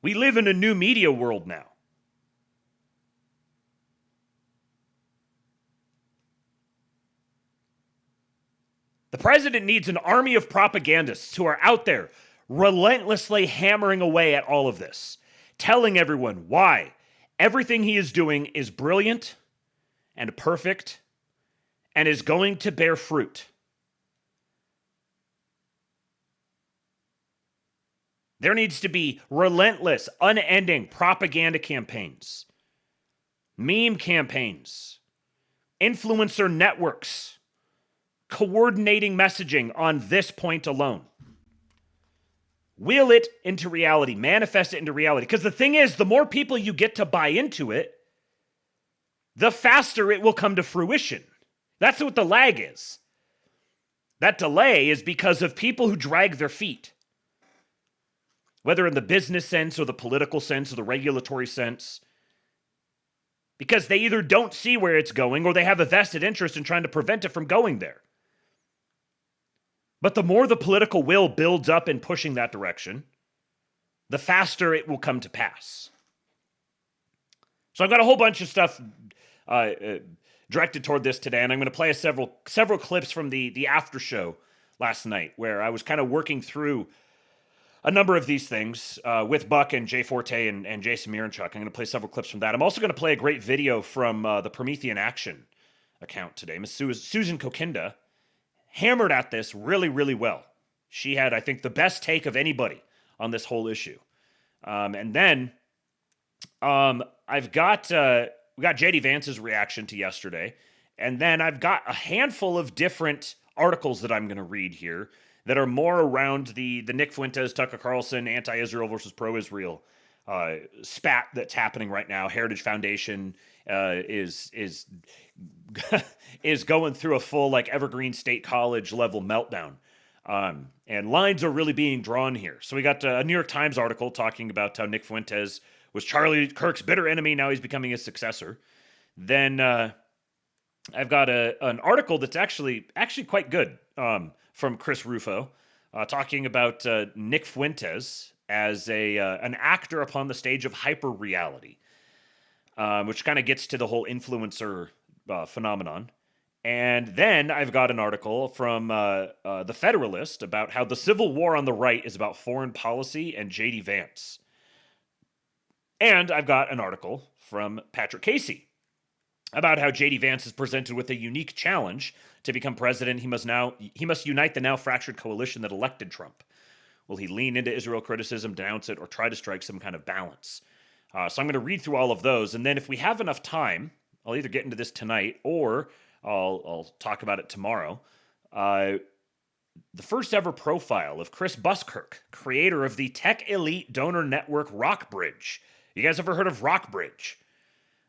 We live in a new media world now. The president needs an army of propagandists who are out there relentlessly hammering away at all of this, telling everyone why everything he is doing is brilliant and perfect and is going to bear fruit. There needs to be relentless, unending propaganda campaigns, meme campaigns, influencer networks, coordinating messaging on this point alone. Will it into reality, manifest it into reality. Because the thing is, the more people you get to buy into it, the faster it will come to fruition. That's what the lag is. That delay is because of people who drag their feet. Whether in the business sense or the political sense or the regulatory sense. Because they either don't see where it's going or they have a vested interest in trying to prevent it from going there. But the more the political will builds up in pushing that direction, the faster it will come to pass. So I've got a whole bunch of stuff directed toward this today, and I'm going to play several clips from the after show last night, where I was kind of working through a number of these things with Buck and Jay Forte and Jason Miranchuk. I'm going to play several clips from that. I'm also going to play a great video from the Promethean Action account today. Miss Susan Kokinda hammered at this really, really well. She had, I think, the best take of anybody on this whole issue. And then I've got we got JD Vance's reaction to yesterday, and then I've got a handful of different articles that I'm going to read here that are more around the Nick Fuentes, Tucker Carlson, anti-Israel versus pro-Israel spat that's happening right now. Heritage Foundation is is going through a full like Evergreen State College level meltdown. And lines are really being drawn here. So we got a New York Times article talking about how Nick Fuentes was Charlie Kirk's bitter enemy. Now he's becoming his successor. Then I've got an article that's actually quite good from Chris Rufo talking about Nick Fuentes as an actor upon the stage of hyper-reality, which kind of gets to the whole influencer phenomenon. And then I've got an article from The Federalist about how the Civil War on the right is about foreign policy and J.D. Vance. And I've got an article from Patrick Casey about how J.D. Vance is presented with a unique challenge to become president. He must unite the now fractured coalition that elected Trump. Will he lean into Israel criticism, denounce it, or try to strike some kind of balance? So I'm going to read through all of those, and then if we have enough time, I'll either get into this tonight or I'll talk about it tomorrow. The first ever profile of Chris Buskirk, creator of the tech elite donor network Rockbridge. You guys ever heard of Rockbridge?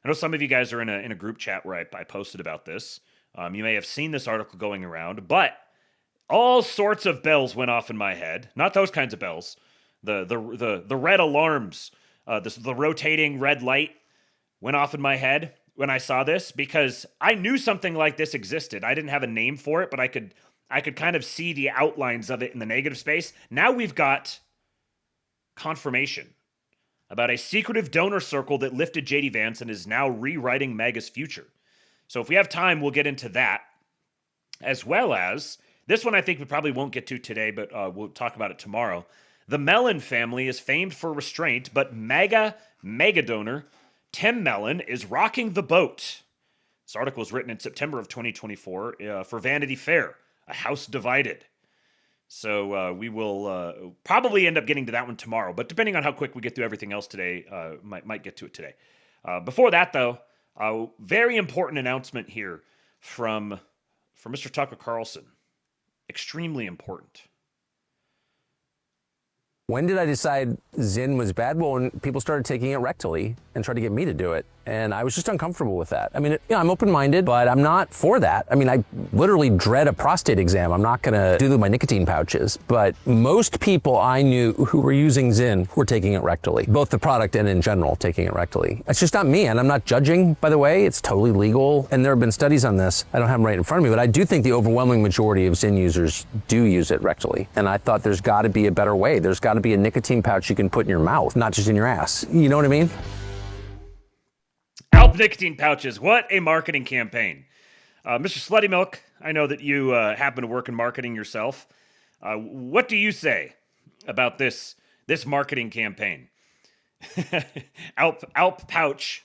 I know some of you guys are in a group chat where I posted about this. You may have seen this article going around, but all sorts of bells went off in my head. Not those kinds of bells. The red alarms, the rotating red light went off in my head when I saw this, because I knew something like this existed. I didn't have a name for it, but I could kind of see the outlines of it in the negative space. Now we've got confirmation about a secretive donor circle that lifted J.D. Vance and is now rewriting MAGA's future. So if we have time, we'll get into that, as well as this one I think we probably won't get to today, but we'll talk about it tomorrow. The Mellon family is famed for restraint, but mega donor Tim Mellon is rocking the boat. This article was written in September of 2024 for Vanity Fair, A House Divided. So we will probably end up getting to that one tomorrow, but depending on how quick we get through everything else today, might get to it today. Before that, though, a very important announcement here from Mr. Tucker Carlson. Extremely important. When did I decide Zyn was bad? Well, when people started taking it rectally and tried to get me to do it. And I was just uncomfortable with that. I mean, I'm open-minded, but I'm not for that. I mean, I literally dread a prostate exam. I'm not going to do my nicotine pouches. But most people I knew who were using Zyn were taking it rectally, both the product and in general taking it rectally. It's just not me, and I'm not judging, by the way. It's totally legal, and there have been studies on this. I don't have them right in front of me, but I do think the overwhelming majority of Zyn users do use it rectally. And I thought there's got to be a better way. There's got to be a nicotine pouch you can put in your mouth, not just in your ass. You know what I mean? Alp nicotine pouches. What a marketing campaign. Mr. Slutty Milk, I know that you happen to work in marketing yourself. What do you say about this marketing campaign? Alp Pouch,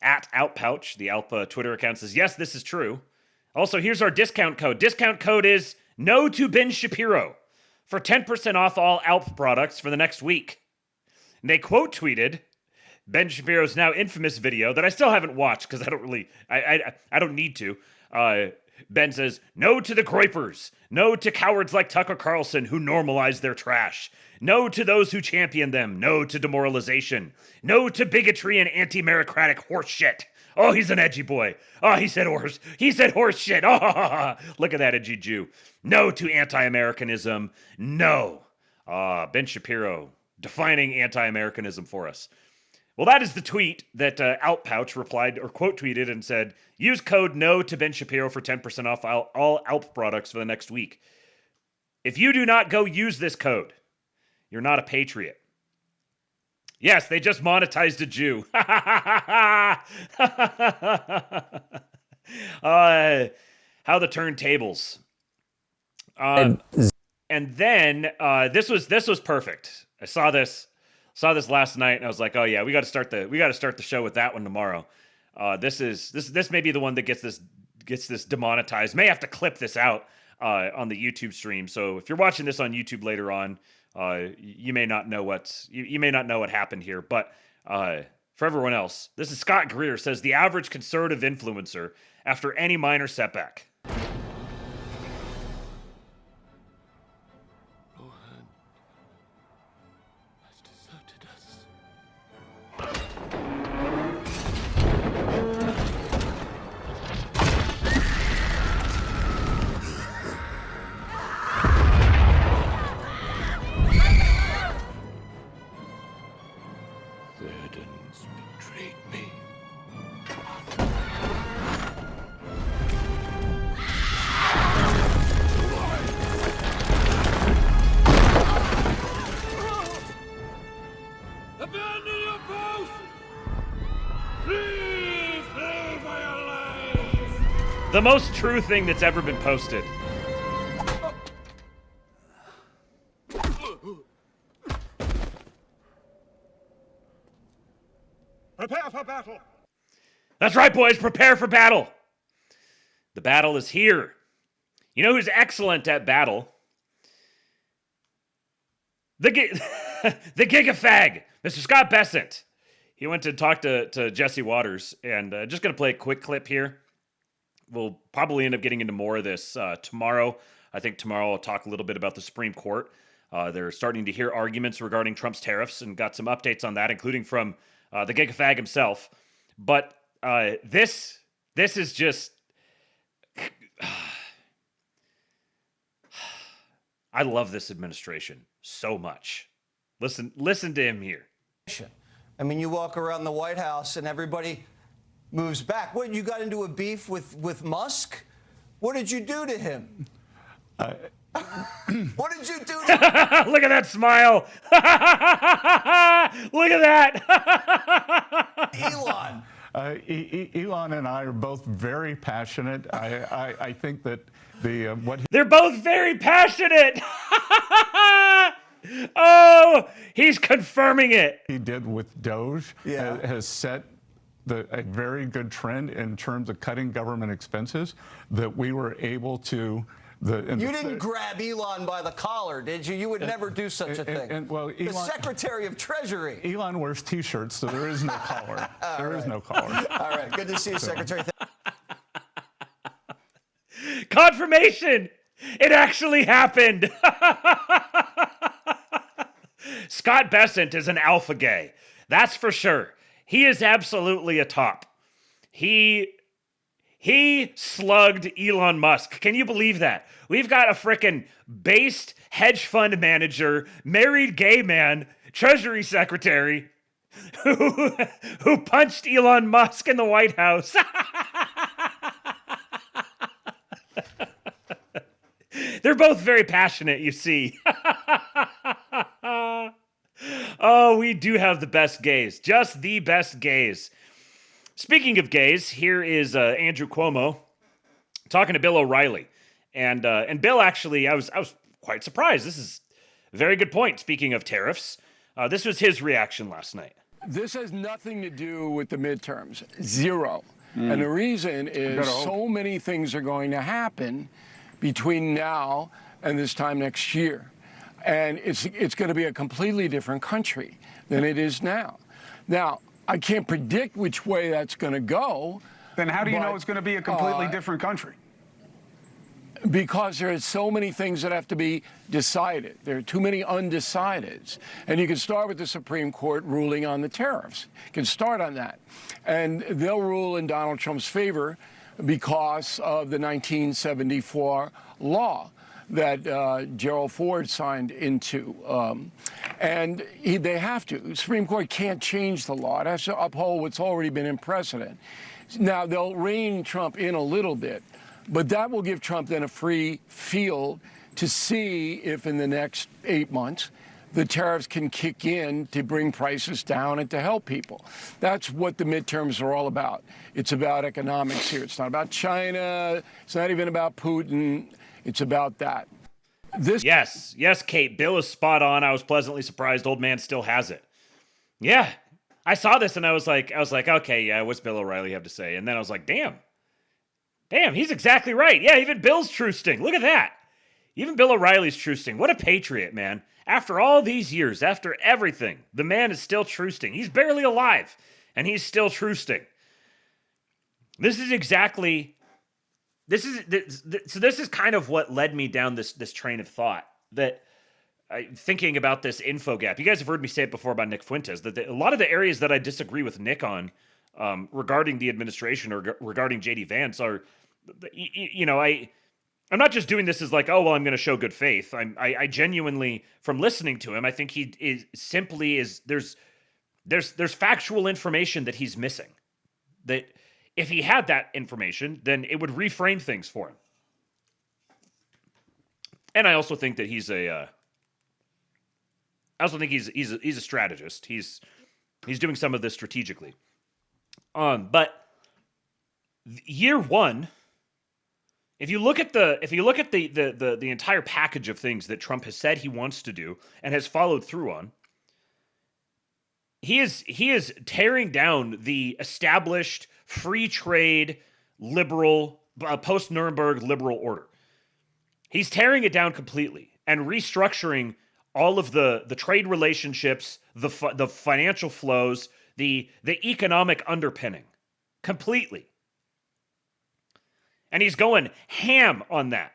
at Alp Pouch, the Alp Twitter account says, yes, this is true. Also, here's our discount code. Discount code is no to Ben Shapiro for 10% off all Alp products for the next week. And they quote tweeted Ben Shapiro's now infamous video that I still haven't watched because I don't really, I don't need to. Ben says, no to the groypers. No to cowards like Tucker Carlson who normalize their trash. No to those who champion them. No to demoralization. No to bigotry and anti-meritocratic horse shit. Oh, he's an edgy boy. Oh, he said horse shit. Oh, look at that edgy Jew. No to anti-Americanism. No. Ben Shapiro defining anti-Americanism for us. Well, that is the tweet that Outpouch replied or quote tweeted and said, use code NO to Ben Shapiro for 10% off all Alp products for the next week. If you do not go use this code, you're not a patriot. Yes, they just monetized a Jew. How the turntables. And then this was perfect. I saw this last night and I was like, oh yeah, we got to start the show with that one tomorrow. This may be the one that gets this demonetized. May have to clip this out. on the YouTube stream. So if you're watching this on YouTube later on, you may not know you may not know what happened here. But for everyone else, this is Scott Greer says the average conservative influencer after any minor setback. The most true thing that's ever been posted. Prepare for battle. That's right, boys. Prepare for battle. The battle is here. You know who's excellent at battle? The Gigafag, Mr. Scott Bessent. He went to talk to Jesse Waters, and just going to play a quick clip here. We'll probably end up getting into more of this tomorrow. I think tomorrow I'll talk a little bit about the Supreme Court. They're starting to hear arguments regarding Trump's tariffs and got some updates on that, including from the Gigafag himself. But this is just... I love this administration so much. Listen to him here. I mean, you walk around the White House and everybody moves back. What, you got into a beef with Musk? What did you do to him? What did you do to him? Look at that smile. Look at that. Elon. Elon and I are both very passionate. I think that they're both very passionate. Oh, he's confirming it. He did with Doge has set a very good trend in terms of cutting government expenses, that we were able to... You didn't grab Elon by the collar, did you? You would never do such a thing. Well, the Secretary of Treasury. Elon wears T-shirts, so there is no collar. There is no collar. All right, good to see you, Secretary. Confirmation! It actually happened! Scott Bessent is an alpha gay. That's for sure. He is absolutely a top. He slugged Elon Musk. Can you believe that? We've got a frickin' based hedge fund manager, married gay man, Treasury Secretary, who punched Elon Musk in the White House. They're both very passionate, you see. Oh, we do have the best gays. Just the best gays. Speaking of gays, here is Andrew Cuomo talking to Bill O'Reilly. And Bill, actually, I was quite surprised. This is a very good point. Speaking of tariffs, this was his reaction last night. This has nothing to do with the midterms. Zero. And the reason is so many things are going to happen between now and this time next year. And it's going to be a completely different country than it is now. Now, I can't predict which way that's going to go. Then how do you know it's going to be a completely different country? Because there are so many things that have to be decided. There are too many undecideds. And you can start with the Supreme Court ruling on the tariffs. You can start on that. And they'll rule in Donald Trump's favor because of the 1974 law that Gerald Ford signed into. And they have to. The Supreme Court can't change the law. It has to uphold what's already been in precedent. Now, they'll rein Trump in a little bit, but that will give Trump then a free field to see if in the next 8 months the tariffs can kick in to bring prices down and to help people. That's what the midterms are all about. It's about economics here. It's not about China. It's not even about Putin. It's about that. Yes, Kate. Bill is spot on. I was pleasantly surprised. Old man still has it. Yeah, I saw this and I was like, okay, yeah, what's Bill O'Reilly have to say? And then I was like, damn, Damn, he's exactly right. Yeah, even Bill's trusting. Look at that. Even Bill O'Reilly's trusting. What a patriot, man. After all these years, after everything, the man is still trusting. He's barely alive, and he's still trusting. This is kind of what led me down this train of thought, that thinking about this info gap. You guys have heard me say it before about Nick Fuentes, that a lot of the areas that I disagree with Nick on regarding the administration or regarding JD Vance are, I'm not just doing this as like, oh, well, I'm going to show good faith. I genuinely, from listening to him, I think he is simply there's factual information that he's missing. That if he had that information, then it would reframe things for him. And I also think that he's a strategist. He's doing some of this strategically. But year one, if you look at the entire package of things that Trump has said he wants to do and has followed through on, he is tearing down the established free trade liberal post-Nuremberg liberal order. He's tearing it down completely and restructuring all of the trade relationships, the financial flows, the economic underpinning completely. And he's going ham on that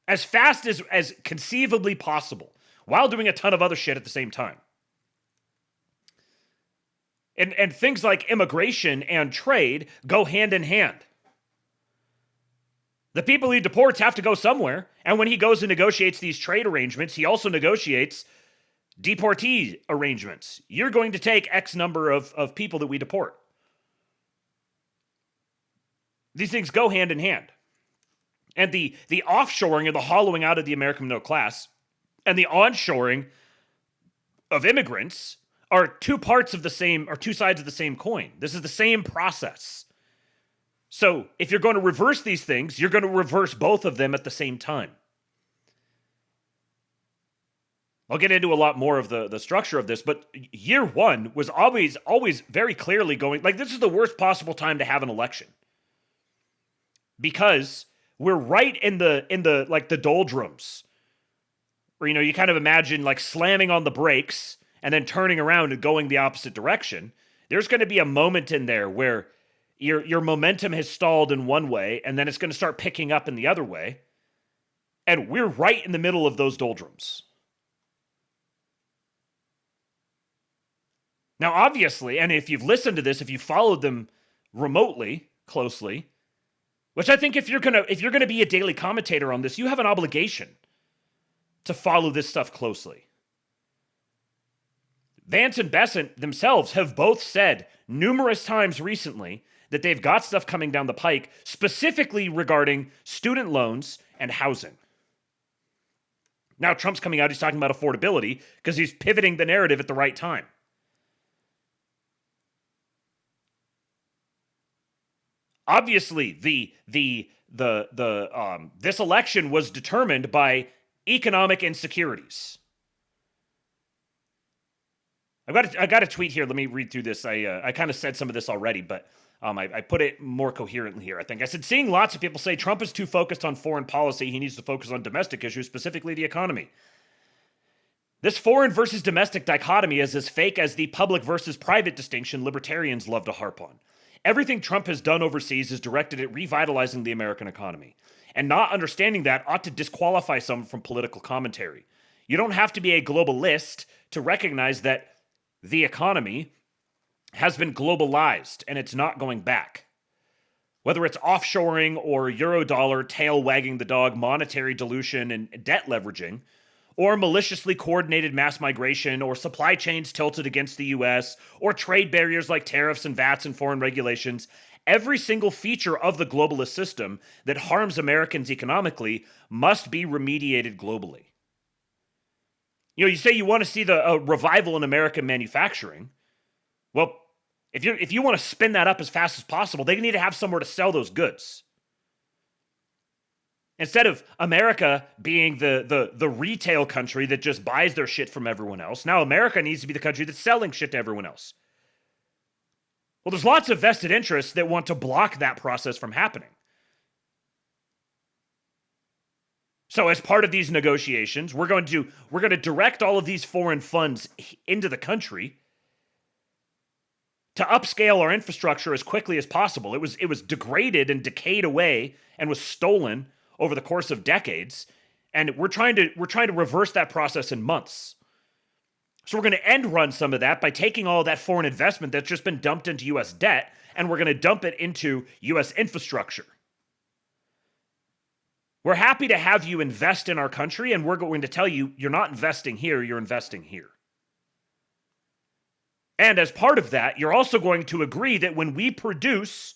as fast as conceivably possible while doing a ton of other shit at the same time. And things like immigration and trade go hand in hand. The people he deports have to go somewhere. And when he goes and negotiates these trade arrangements, he also negotiates deportee arrangements. You're going to take X number of people that we deport. These things go hand in hand. And the offshoring and the hollowing out of the American middle class and the onshoring of immigrants are two sides of the same coin. This is the same process. So if you're going to reverse these things, you're going to reverse both of them at the same time. I'll get into a lot more of the structure of this, but year one was always very clearly going, like, this is the worst possible time to have an election. Because we're right in the like the doldrums. Where, you kind of imagine like slamming on the brakes and then turning around and going the opposite direction. There's going to be a moment in there where your momentum has stalled in one way, and then it's going to start picking up in the other way. And we're right in the middle of those doldrums. Now, obviously, and if you've listened to this, if you followed them remotely, closely, which I think if you're gonna be a daily commentator on this, you have an obligation to follow this stuff closely. Vance and Bessent themselves have both said numerous times recently that they've got stuff coming down the pike, specifically regarding student loans and housing. Now Trump's coming out, he's talking about affordability because he's pivoting the narrative at the right time. Obviously, this election was determined by economic insecurities. I got a tweet here. Let me read through this. I kind of said some of this already, but I put it more coherently here. I think I said, seeing lots of people say Trump is too focused on foreign policy, he needs to focus on domestic issues, specifically the economy. This foreign versus domestic dichotomy is as fake as the public versus private distinction libertarians love to harp on. Everything Trump has done overseas is directed at revitalizing the American economy. And not understanding that ought to disqualify someone from political commentary. You don't have to be a globalist to recognize that the economy has been globalized and it's not going back. Whether it's offshoring or Eurodollar tail wagging the dog monetary dilution and debt leveraging, or maliciously coordinated mass migration, or supply chains tilted against the US, or trade barriers like tariffs and VATs and foreign regulations, every single feature of the globalist system that harms Americans economically must be remediated globally. You say you want to see a revival in American manufacturing. Well, if you want to spin that up as fast as possible, they need to have somewhere to sell those goods. Instead of America being the retail country that just buys their shit from everyone else, now America needs to be the country that's selling shit to everyone else. Well, there's lots of vested interests that want to block that process from happening. So as part of these negotiations, we're going to direct all of these foreign funds into the country to upscale our infrastructure as quickly as possible. It was degraded and decayed away and was stolen over the course of decades, and we're trying to reverse that process in months. So we're going to end run some of that by taking all of that foreign investment that's just been dumped into US debt, and we're going to dump it into US infrastructure. We're happy to have you invest in our country, and we're going to tell you, you're not investing here, you're investing here. And as part of that, you're also going to agree that when we produce,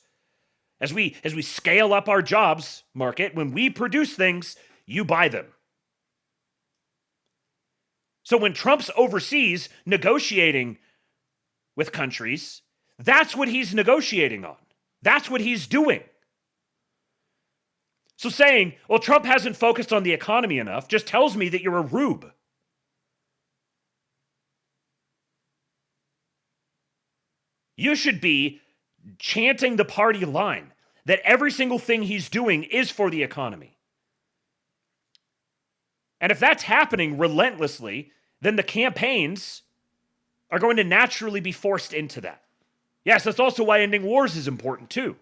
as we scale up our jobs market, when we produce things, you buy them. So when Trump's overseas negotiating with countries, that's what he's negotiating on. That's what he's doing. So saying, well, Trump hasn't focused on the economy enough just tells me that you're a rube. You should be chanting the party line that every single thing he's doing is for the economy. And if that's happening relentlessly, then the campaigns are going to naturally be forced into that. Yes, that's also why ending wars is important too.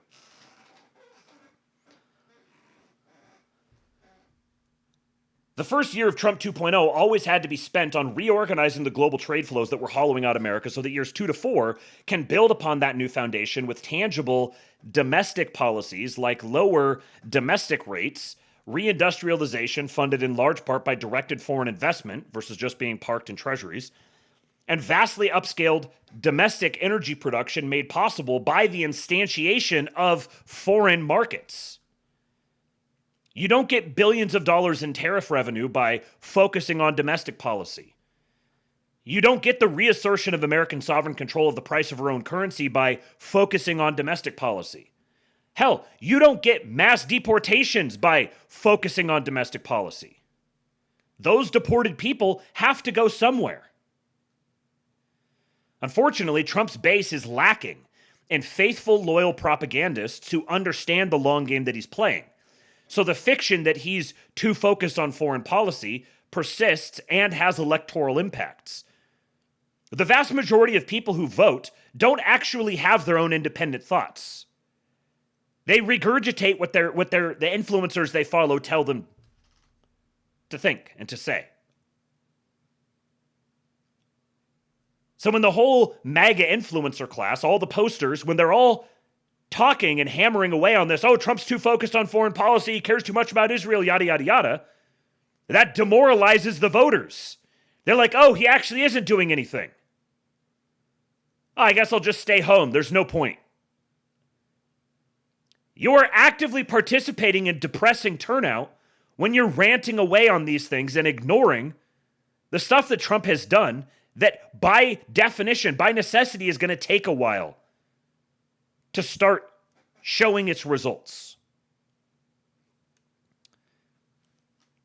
The first year of Trump 2.0 always had to be spent on reorganizing the global trade flows that were hollowing out America so that years 2 to 4 can build upon that new foundation with tangible domestic policies like lower domestic rates, reindustrialization funded in large part by directed foreign investment versus just being parked in treasuries, and vastly upscaled domestic energy production made possible by the instantiation of foreign markets. You don't get billions of dollars in tariff revenue by focusing on domestic policy. You don't get the reassertion of American sovereign control of the price of our own currency by focusing on domestic policy. Hell, you don't get mass deportations by focusing on domestic policy. Those deported people have to go somewhere. Unfortunately, Trump's base is lacking in faithful, loyal propagandists who understand the long game that he's playing. So the fiction that he's too focused on foreign policy persists and has electoral impacts. The vast majority of people who vote don't actually have their own independent thoughts. They regurgitate what the influencers they follow tell them to think and to say. So when the whole MAGA influencer class, all the posters, when they're all talking and hammering away on this, oh, Trump's too focused on foreign policy, he cares too much about Israel, yada, yada, yada, that demoralizes the voters. They're like, oh, he actually isn't doing anything. Oh, I guess I'll just stay home. There's no point. You're actively participating in depressing turnout when you're ranting away on these things and ignoring the stuff that Trump has done that by definition, by necessity, is going to take a while to start showing its results.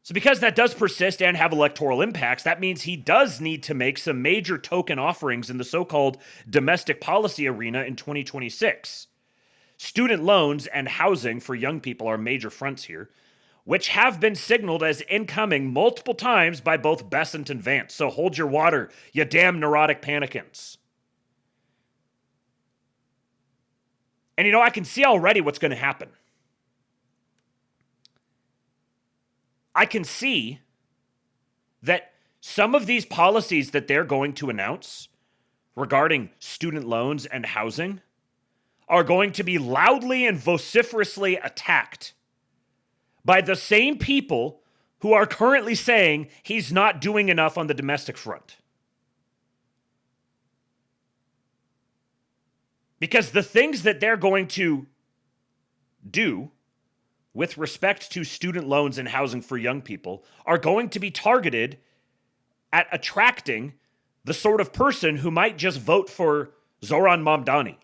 So because that does persist and have electoral impacts, that means he does need to make some major token offerings in the so-called domestic policy arena in 2026. Student loans and housing for young people are major fronts here, which have been signaled as incoming multiple times by both Bessent and Vance. So hold your water, you damn neurotic panicants. And I can see already what's going to happen. I can see that some of these policies that they're going to announce regarding student loans and housing are going to be loudly and vociferously attacked by the same people who are currently saying he's not doing enough on the domestic front. Because the things that they're going to do with respect to student loans and housing for young people are going to be targeted at attracting the sort of person who might just vote for Zoran Mamdani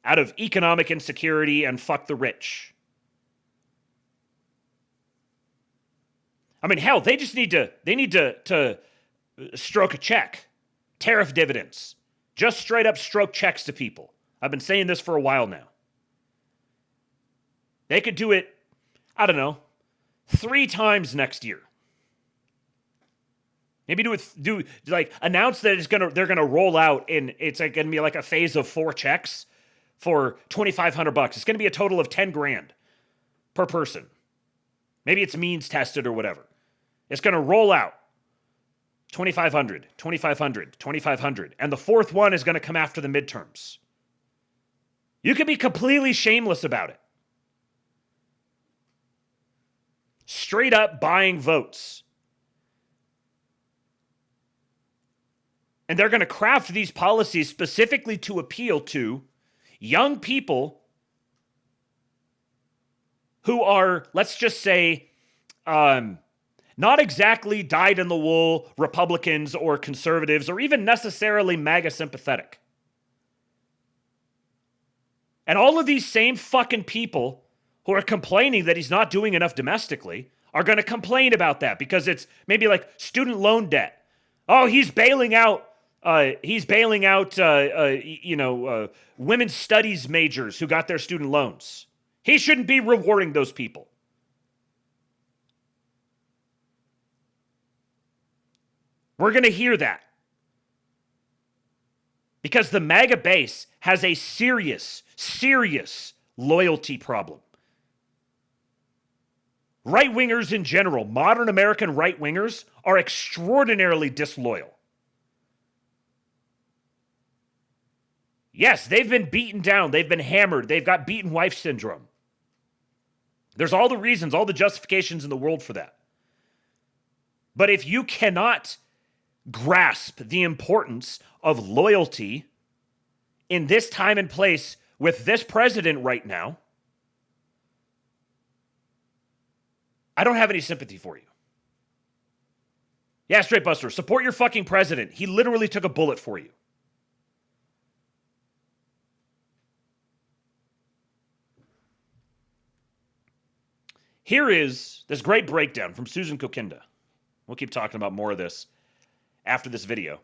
out of economic insecurity and fuck the rich. I mean, hell, they need to stroke a check. Tariff dividends. Just straight up stroke checks to people. I've been saying this for a while now. They could do it, I don't know, 3 times next year. Maybe announce that they're gonna roll out and it's like gonna be like a phase of 4 checks for $2,500. It's gonna be a total of 10 grand per person. Maybe it's means tested or whatever. It's gonna roll out 2,500, 2,500, 2,500, and the 4th one is gonna come after the midterms. You can be completely shameless about it. Straight up buying votes. And they're going to craft these policies specifically to appeal to young people who are, let's just say, not exactly dyed-in-the-wool Republicans or conservatives or even necessarily MAGA sympathetic. And all of these same fucking people who are complaining that he's not doing enough domestically are going to complain about that because it's maybe like student loan debt. Oh, he's bailing out women's studies majors who got their student loans. He shouldn't be rewarding those people. We're going to hear that. Because the MAGA base has a serious, serious loyalty problem. Right-wingers in general, modern American right-wingers, are extraordinarily disloyal. Yes, they've been beaten down. They've been hammered. They've got beaten wife syndrome. There's all the reasons, all the justifications in the world for that. But if you cannot grasp the importance of loyalty in this time and place with this president right now, I don't have any sympathy for you. Yeah, Straight Buster, support your fucking president. He literally took a bullet for you. Here is this great breakdown from Susan Kokinda. We'll keep talking about more of this after this video.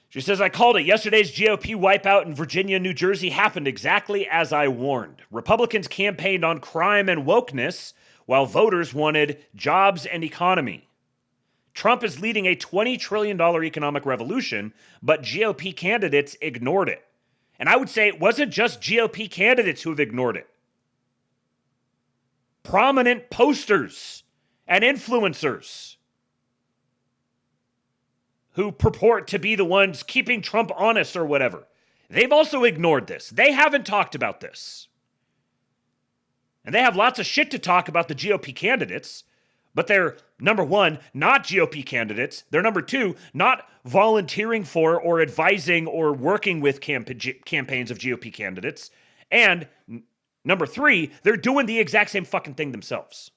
She says, I called it. Yesterday's GOP wipeout in Virginia, New Jersey happened exactly as I warned. Republicans campaigned on crime and wokeness, while voters wanted jobs and economy. Trump is leading a $20 trillion economic revolution, but GOP candidates ignored it. And I would say it wasn't just GOP candidates who have ignored it. Prominent posters and influencers who purport to be the ones keeping Trump honest or whatever. They've also ignored this. They haven't talked about this. And they have lots of shit to talk about the GOP candidates, but they're, number one, not GOP candidates. They're, number two, not volunteering for or advising or working with campaigns of GOP candidates. And number three, they're doing the exact same fucking thing themselves.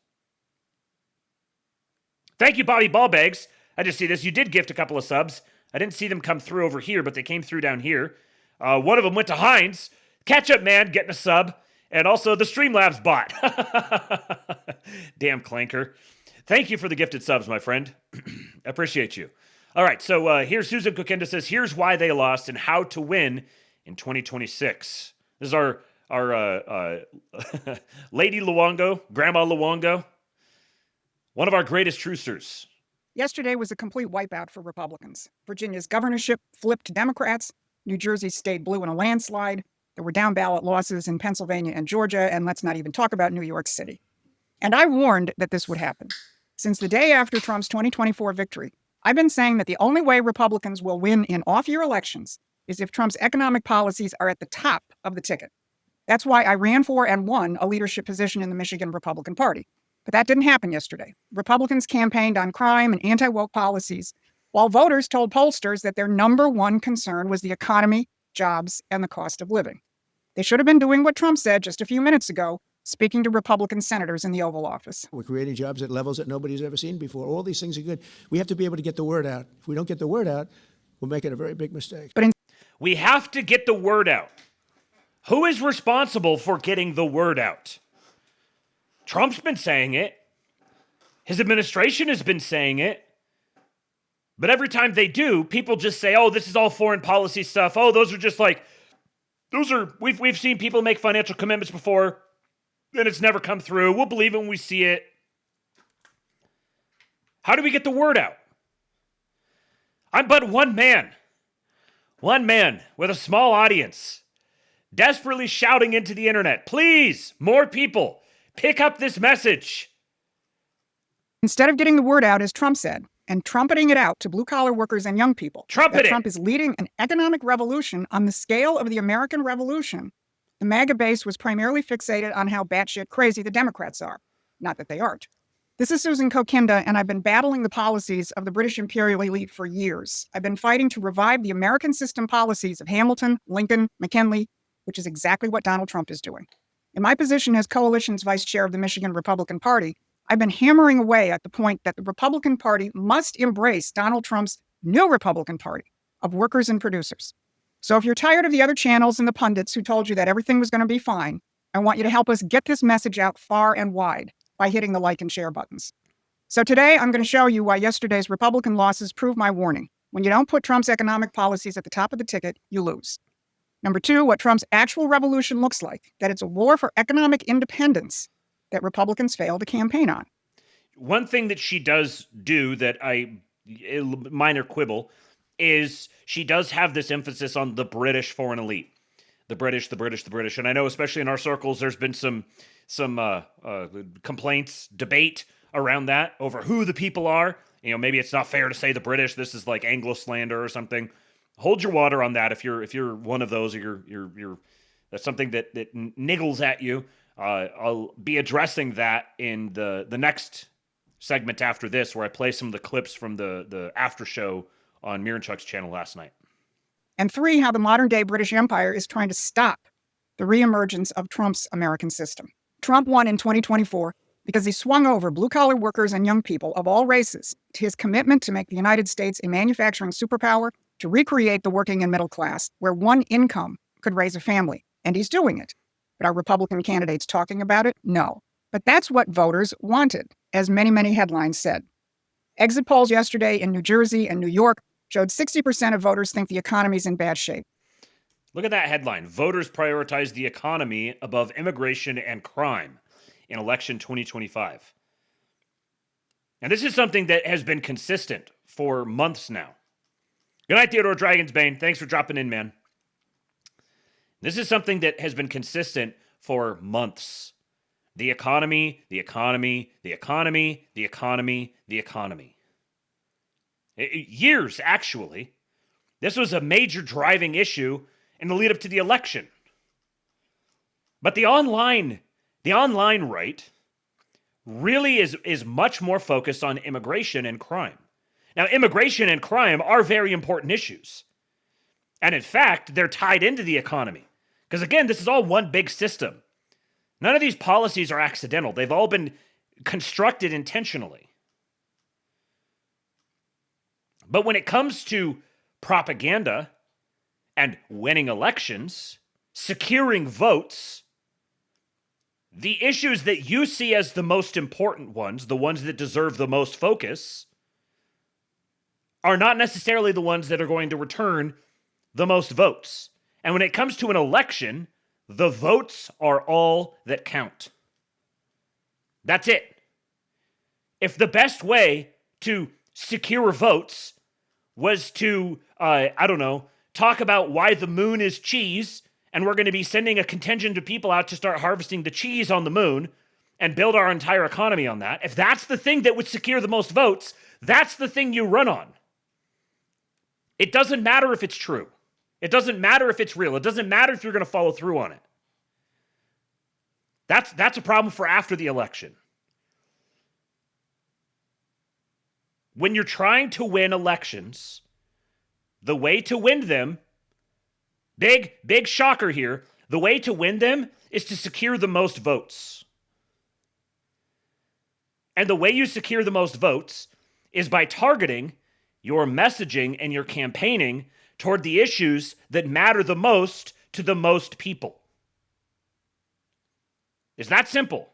Thank you, Bobby Ballbags. I just see this. You did gift a couple of subs. I didn't see them come through over here, but they came through down here. One of them went to Heinz. Ketchup Man getting a sub. And also the Streamlabs bot. Damn clanker. Thank you for the gifted subs, my friend. I appreciate you. All right, so here's Susan Kokinda says, here's why they lost and how to win in 2026. This is our Lady Luongo, Grandma Luongo, one of our greatest trucers. Yesterday was a complete wipeout for Republicans. Virginia's governorship flipped to Democrats. New Jersey stayed blue in a landslide. There were down ballot losses in Pennsylvania and Georgia, and let's not even talk about New York City. And I warned that this would happen. Since the day after Trump's 2024 victory, I've been saying that the only way Republicans will win in off-year elections is if Trump's economic policies are at the top of the ticket. That's why I ran for and won a leadership position in the Michigan Republican Party. But that didn't happen yesterday. Republicans campaigned on crime and anti-woke policies, while voters told pollsters that their number one concern was the economy, jobs, and the cost of living. They should have been doing what Trump said just a few minutes ago, speaking to Republican senators in the Oval Office. We're creating jobs at levels that nobody's ever seen before. All these things are good. We have to be able to get the word out. If we don't get the word out, we're making a very big mistake. We have to get the word out. Who is responsible for getting the word out? Trump's been saying it. His administration has been saying it. But every time they do, people just say, oh, this is all foreign policy stuff. Oh, those are just like, we've seen people make financial commitments before, and it's never come through. We'll believe it when we see it. How do we get the word out? I'm but one man with a small audience, desperately shouting into the internet, please, more people, pick up this message. Instead of getting the word out, as Trump said, and trumpeting it out to blue-collar workers and young people, that Trump is leading an economic revolution on the scale of the American Revolution, the MAGA base was primarily fixated on how batshit crazy the Democrats are. Not that they aren't. This is Susan Kokinda, and I've been battling the policies of the British imperial elite for years. I've been fighting to revive the American system policies of Hamilton, Lincoln, McKinley, which is exactly what Donald Trump is doing. In my position as coalition's vice chair of the Michigan Republican Party, I've been hammering away at the point that the Republican Party must embrace Donald Trump's new Republican Party of workers and producers. So if you're tired of the other channels and the pundits who told you that everything was going to be fine, I want you to help us get this message out far and wide by hitting the like and share buttons. So today, I'm going to show you why yesterday's Republican losses prove my warning. When you don't put Trump's economic policies at the top of the ticket, you lose. Number two, what Trump's actual revolution looks like, that it's a war for economic independence that Republicans fail to campaign on. One thing that she does do that minor quibble, is she does have this emphasis on the British foreign elite. The British. And I know especially in our circles, there's been some complaints, debate around that over who the people are. You know, maybe it's not fair to say the British. This is like Anglo slander or something. Hold your water on that if you're one of those, or you're that's something that niggles at you. I'll be addressing that in the next segment after this, where I play some of the clips from the after show on Miranchuk's channel last night. And three, how the modern-day British Empire is trying to stop the reemergence of Trump's American system. Trump won in 2024 because he swung over blue-collar workers and young people of all races to his commitment to make the United States a manufacturing superpower, to recreate the working and middle class, where one income could raise a family. And he's doing it. But are Republican candidates talking about it? No. But that's what voters wanted, as many, many headlines said. Exit polls yesterday in New Jersey and New York showed 60% of voters think the economy's in bad shape. Look at that headline. Voters prioritize the economy above immigration and crime in election 2025. And this is something that has been consistent for months now. Good night, Theodore Dragonsbane. Thanks for dropping in, man. This is something that has been consistent for months. The economy, the economy, the economy, the economy, the economy. Years, actually. This was a major driving issue in the lead up to the election. But the online right really is much more focused on immigration and crime. Now, immigration and crime are very important issues. And in fact, they're tied into the economy. Because again, this is all one big system. None of these policies are accidental. They've all been constructed intentionally. But when it comes to propaganda and winning elections, securing votes, the issues that you see as the most important ones, the ones that deserve the most focus, are not necessarily the ones that are going to return the most votes. And when it comes to an election, the votes are all that count. That's it. If the best way to secure votes was to, talk about why the moon is cheese, and we're going to be sending a contingent of people out to start harvesting the cheese on the moon and build our entire economy on that, if that's the thing that would secure the most votes, that's the thing you run on. It doesn't matter if it's true. It doesn't matter if it's real. It doesn't matter if you're going to follow through on it. That's a problem for after the election. When you're trying to win elections, the way to win them, big shocker here, the way to win them is to secure the most votes. And the way you secure the most votes is by targeting your messaging and your campaigning toward the issues that matter the most to the most people. It's that simple.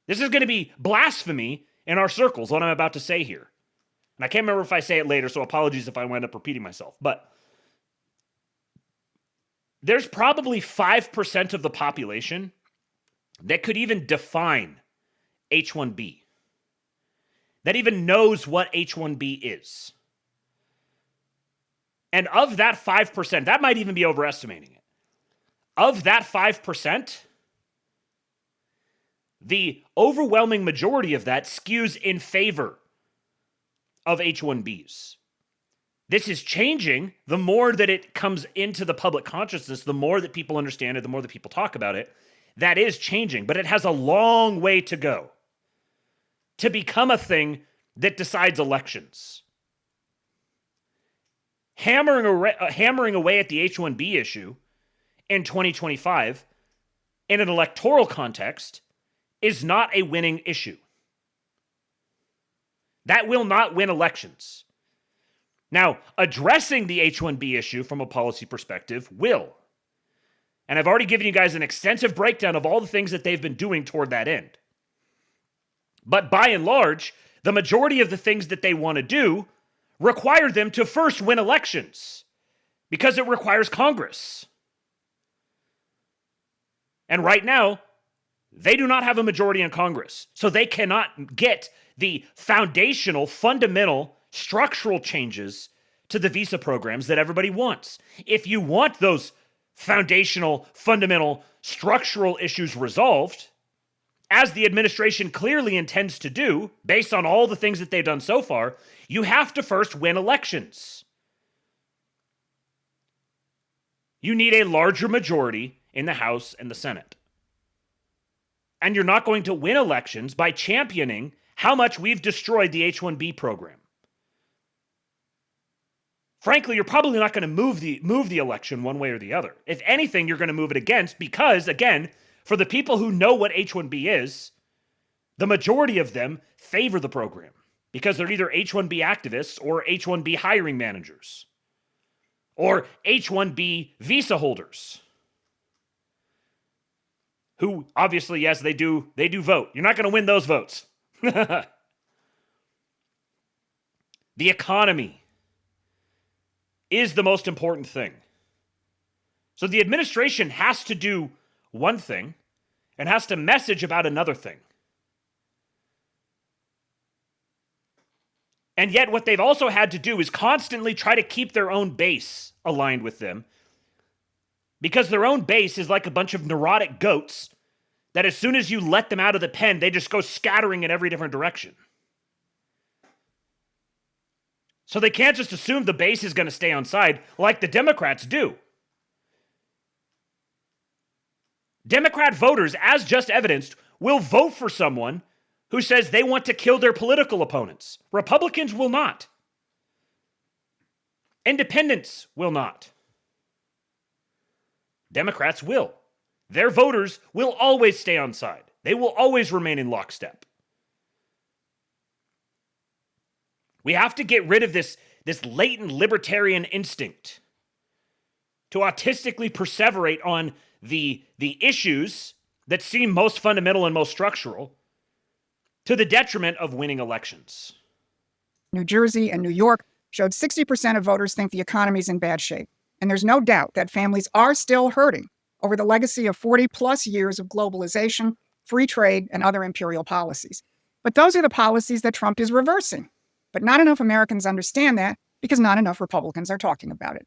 This is going to be blasphemy in our circles, what I'm about to say here. And I can't remember if I say it later, so apologies if I wind up repeating myself. But there's probably 5% of the population that could even define H-1B, that even knows what H-1B is. And of that 5%, that might even be overestimating it. Of that 5%, the overwhelming majority of that skews in favor of H-1Bs. This is changing. The more that it comes into the public consciousness, the more that people understand it, the more that people talk about it. That is changing, but it has a long way to go to become a thing that decides elections. Hammering away at the H-1B issue in 2025 in an electoral context is not a winning issue. That will not win elections. Now, addressing the H-1B issue from a policy perspective will. And I've already given you guys an extensive breakdown of all the things that they've been doing toward that end. But by and large, the majority of the things that they want to do require them to first win elections because it requires Congress. And right now, they do not have a majority in Congress, so they cannot get the foundational, fundamental, structural changes to the visa programs that everybody wants. If you want those foundational, fundamental, structural issues resolved, as the administration clearly intends to do, based on all the things that they've done so far, you have to first win elections. You need a larger majority in the House and the Senate. And you're not going to win elections by championing how much we've destroyed the H-1B program. Frankly, you're probably not going to move the election one way or the other. If anything, you're going to move it against because, again, for the people who know what H-1B is, the majority of them favor the program because they're either H-1B activists or H-1B hiring managers or H-1B visa holders who obviously, yes, they do vote. You're not going to win those votes. The economy is the most important thing. So the administration has to do one thing and has to message about another thing. And yet what they've also had to do is constantly try to keep their own base aligned with them because their own base is like a bunch of neurotic goats that as soon as you let them out of the pen, they just go scattering in every different direction. So they can't just assume the base is going to stay on side like the Democrats do. Democrat voters, as just evidenced, will vote for someone who says they want to kill their political opponents. Republicans will not. Independents will not. Democrats will. Their voters will always stay on side. They will always remain in lockstep. We have to get rid of this latent libertarian instinct to autistically perseverate on the issues that seem most fundamental and most structural to the detriment of winning elections. New Jersey and New York showed 60% of voters think the economy's in bad shape. And there's no doubt that families are still hurting over the legacy of 40 plus years of globalization, free trade, and other imperial policies. But those are the policies that Trump is reversing. But not enough Americans understand that because not enough Republicans are talking about it.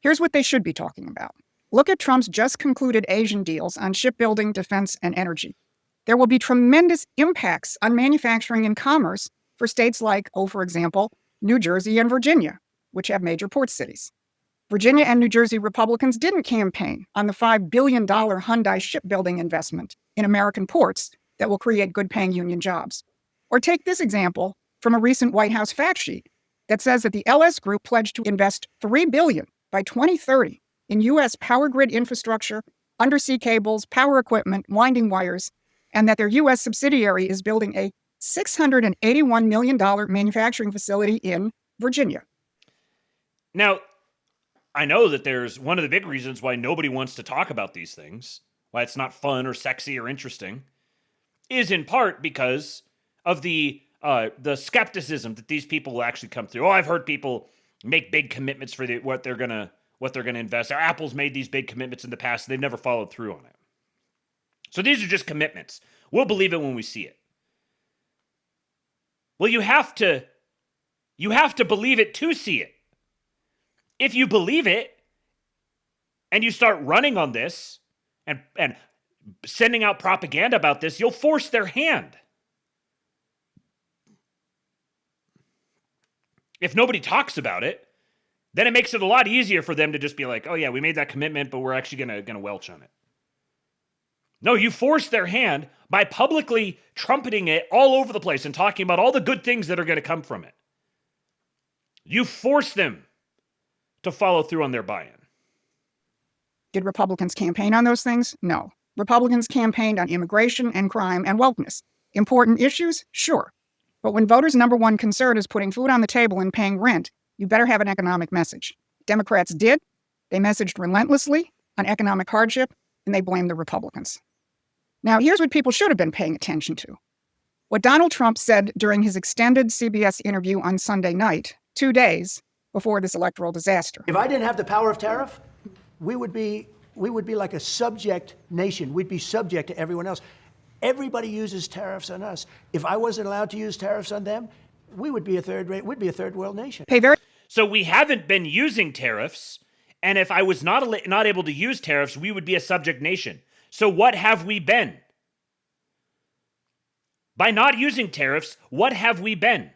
Here's what they should be talking about. Look at Trump's just concluded Asian deals on shipbuilding, defense, and energy. There will be tremendous impacts on manufacturing and commerce for states like, for example, New Jersey and Virginia, which have major port cities. Virginia and New Jersey Republicans didn't campaign on the $5 billion Hyundai shipbuilding investment in American ports that will create good-paying union jobs. Or take this example from a recent White House fact sheet that says that the LS Group pledged to invest $3 billion by 2030 in U.S. power grid infrastructure, undersea cables, power equipment, winding wires, and that their U.S. subsidiary is building a $681 million manufacturing facility in Virginia. Now, I know that there's one of the big reasons why nobody wants to talk about these things, why it's not fun or sexy or interesting, is in part because of the skepticism that these people will actually come through. Oh, I've heard people make big commitments for what they're gonna invest. Apple's made these big commitments in the past, and they've never followed through on it. So these are just commitments. We'll believe it when we see it. Well, you have to believe it to see it. If you believe it and you start running on this and sending out propaganda about this, you'll force their hand. If nobody talks about it, then it makes it a lot easier for them to just be like, oh yeah, we made that commitment, but we're actually gonna welch on it. No, you force their hand by publicly trumpeting it all over the place and talking about all the good things that are going to come from it. You force them to follow through on their buy-in. Did Republicans campaign on those things? No. Republicans campaigned on immigration and crime and wokeness. Important issues? Sure. But when voters' number one concern is putting food on the table and paying rent, you better have an economic message. Democrats did. They messaged relentlessly on economic hardship, and they blamed the Republicans. Now, here's what people should have been paying attention to. What Donald Trump said during his extended CBS interview on Sunday night, 2 days before this electoral disaster. If I didn't have the power of tariff, we would be like a subject nation. We'd be subject to everyone else. Everybody uses tariffs on us. If I wasn't allowed to use tariffs on them, we'd be a third world nation. So we haven't been using tariffs, and if I was not able to use tariffs, we would be a subject nation. So what have we been? By not using tariffs, what have we been?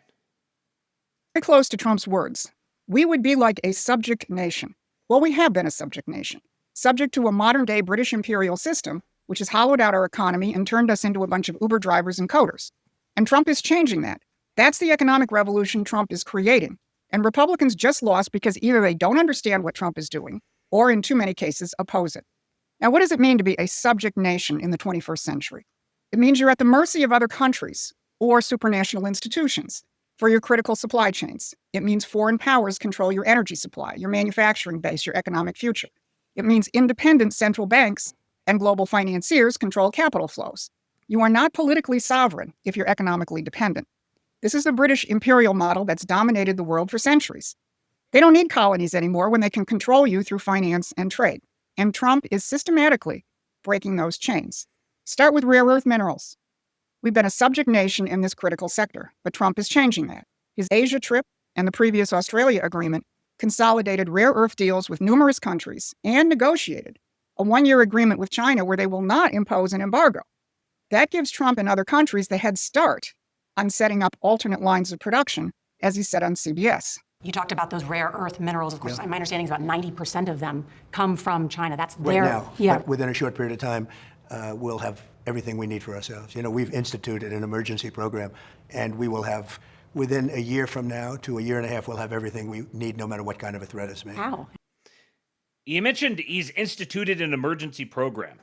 Very close to Trump's words. We would be like a subject nation. Well, we have been a subject nation, subject to a modern-day British imperial system, which has hollowed out our economy and turned us into a bunch of Uber drivers and coders. And Trump is changing that. That's the economic revolution Trump is creating. And Republicans just lost because either they don't understand what Trump is doing, or in too many cases, oppose it. Now, what does it mean to be a subject nation in the 21st century? It means you're at the mercy of other countries or supranational institutions for your critical supply chains. It means foreign powers control your energy supply, your manufacturing base, your economic future. It means independent central banks and global financiers control capital flows. You are not politically sovereign if you're economically dependent. This is the British imperial model that's dominated the world for centuries. They don't need colonies anymore when they can control you through finance and trade. And Trump is systematically breaking those chains. Start with rare earth minerals. We've been a subject nation in this critical sector, but Trump is changing that. His Asia trip and the previous Australia agreement consolidated rare earth deals with numerous countries and negotiated a one-year agreement with China where they will not impose an embargo. That gives Trump and other countries the head start on setting up alternate lines of production, as he said on CBS. You talked about those rare earth minerals. Of course, my understanding is about 90% of them come from China. That's right their... now. Yeah. But within a short period of time, we'll have everything we need for ourselves. You know, we've instituted an emergency program, and we will have, within a year from now to a year and a half, we'll have everything we need, no matter what kind of a threat is made. How? You mentioned he's instituted an emergency program.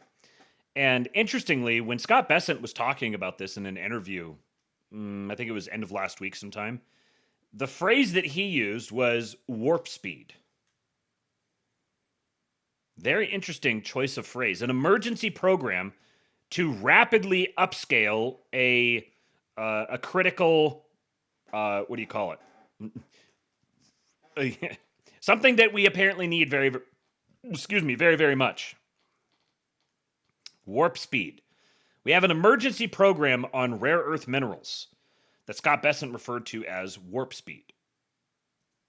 And interestingly, when Scott Bessent was talking about this in an interview, I think it was end of last week sometime, the phrase that he used was warp speed. Very interesting choice of phrase. An emergency program to rapidly upscale a critical, what do you call it? Something that we apparently need very, very much. Warp speed. We have an emergency program on rare earth minerals that Scott Bessent referred to as warp speed.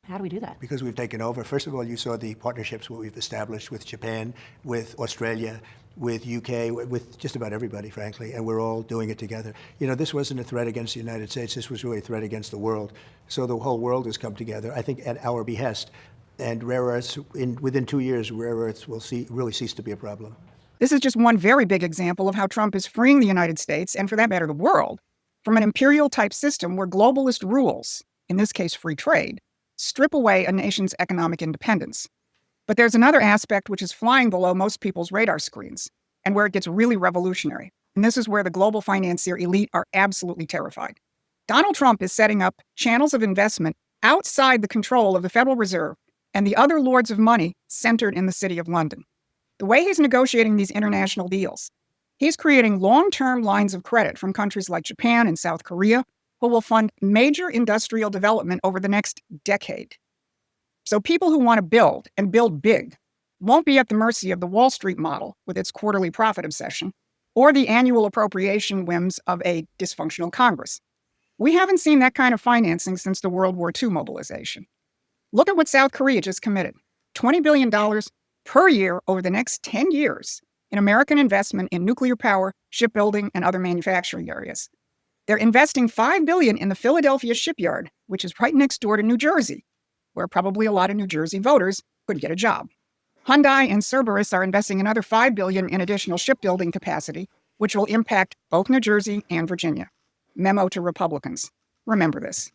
How do we do that? Because we've taken over. First of all, you saw the partnerships what we've established with Japan, with Australia, with UK, with just about everybody, frankly, and we're all doing it together. You know, this wasn't a threat against the United States. This was really a threat against the world. So the whole world has come together, I think, at our behest. And rare earths, within 2 years, rare earths will really cease to be a problem. This is just one very big example of how Trump is freeing the United States, and for that matter, the world, from an imperial-type system where globalist rules, in this case free trade, strip away a nation's economic independence. But there's another aspect which is flying below most people's radar screens, and where it gets really revolutionary. And this is where the global financier elite are absolutely terrified. Donald Trump is setting up channels of investment outside the control of the Federal Reserve and the other lords of money centered in the City of London. The way he's negotiating these international deals, he's creating long-term lines of credit from countries like Japan and South Korea, who will fund major industrial development over the next decade. So people who want to build, and build big, won't be at the mercy of the Wall Street model with its quarterly profit obsession, or the annual appropriation whims of a dysfunctional Congress. We haven't seen that kind of financing since the World War II mobilization. Look at what South Korea just committed. $20 billion per year over the next 10 years in American investment in nuclear power, shipbuilding, and other manufacturing areas. They're investing $5 billion in the Philadelphia shipyard, which is right next door to New Jersey, where probably a lot of New Jersey voters could get a job. Hyundai and Cerberus are investing another $5 billion in additional shipbuilding capacity, which will impact both New Jersey and Virginia. Memo to Republicans. Remember this.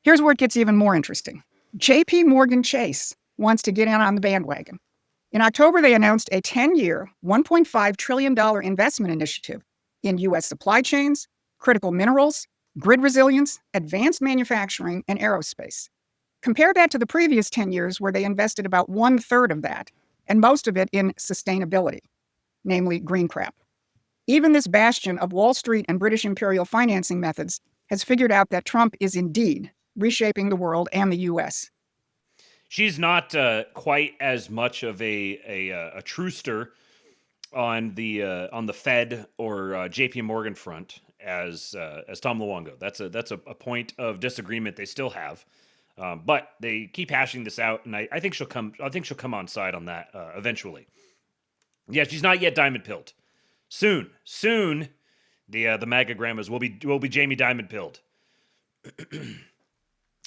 Here's where it gets even more interesting. J.P. Morgan Chase wants to get in on the bandwagon. In October, they announced a 10-year, $1.5 trillion investment initiative in U.S. supply chains, critical minerals, grid resilience, advanced manufacturing, and aerospace. Compare that to the previous 10 years where they invested about 1/3 of that, and most of it in sustainability, namely green crap. Even this bastion of Wall Street and British imperial financing methods has figured out that Trump is indeed reshaping the world and the U.S. She's not quite as much of a truster on the Fed or J.P. Morgan front as Tom Luongo. That's a point of disagreement they still have, but they keep hashing this out, and I think she'll come. I think she'll come on side on that eventually. Yeah, she's not yet diamond pilled. Soon, the MAGA grandmas will be Jamie Diamond pilled.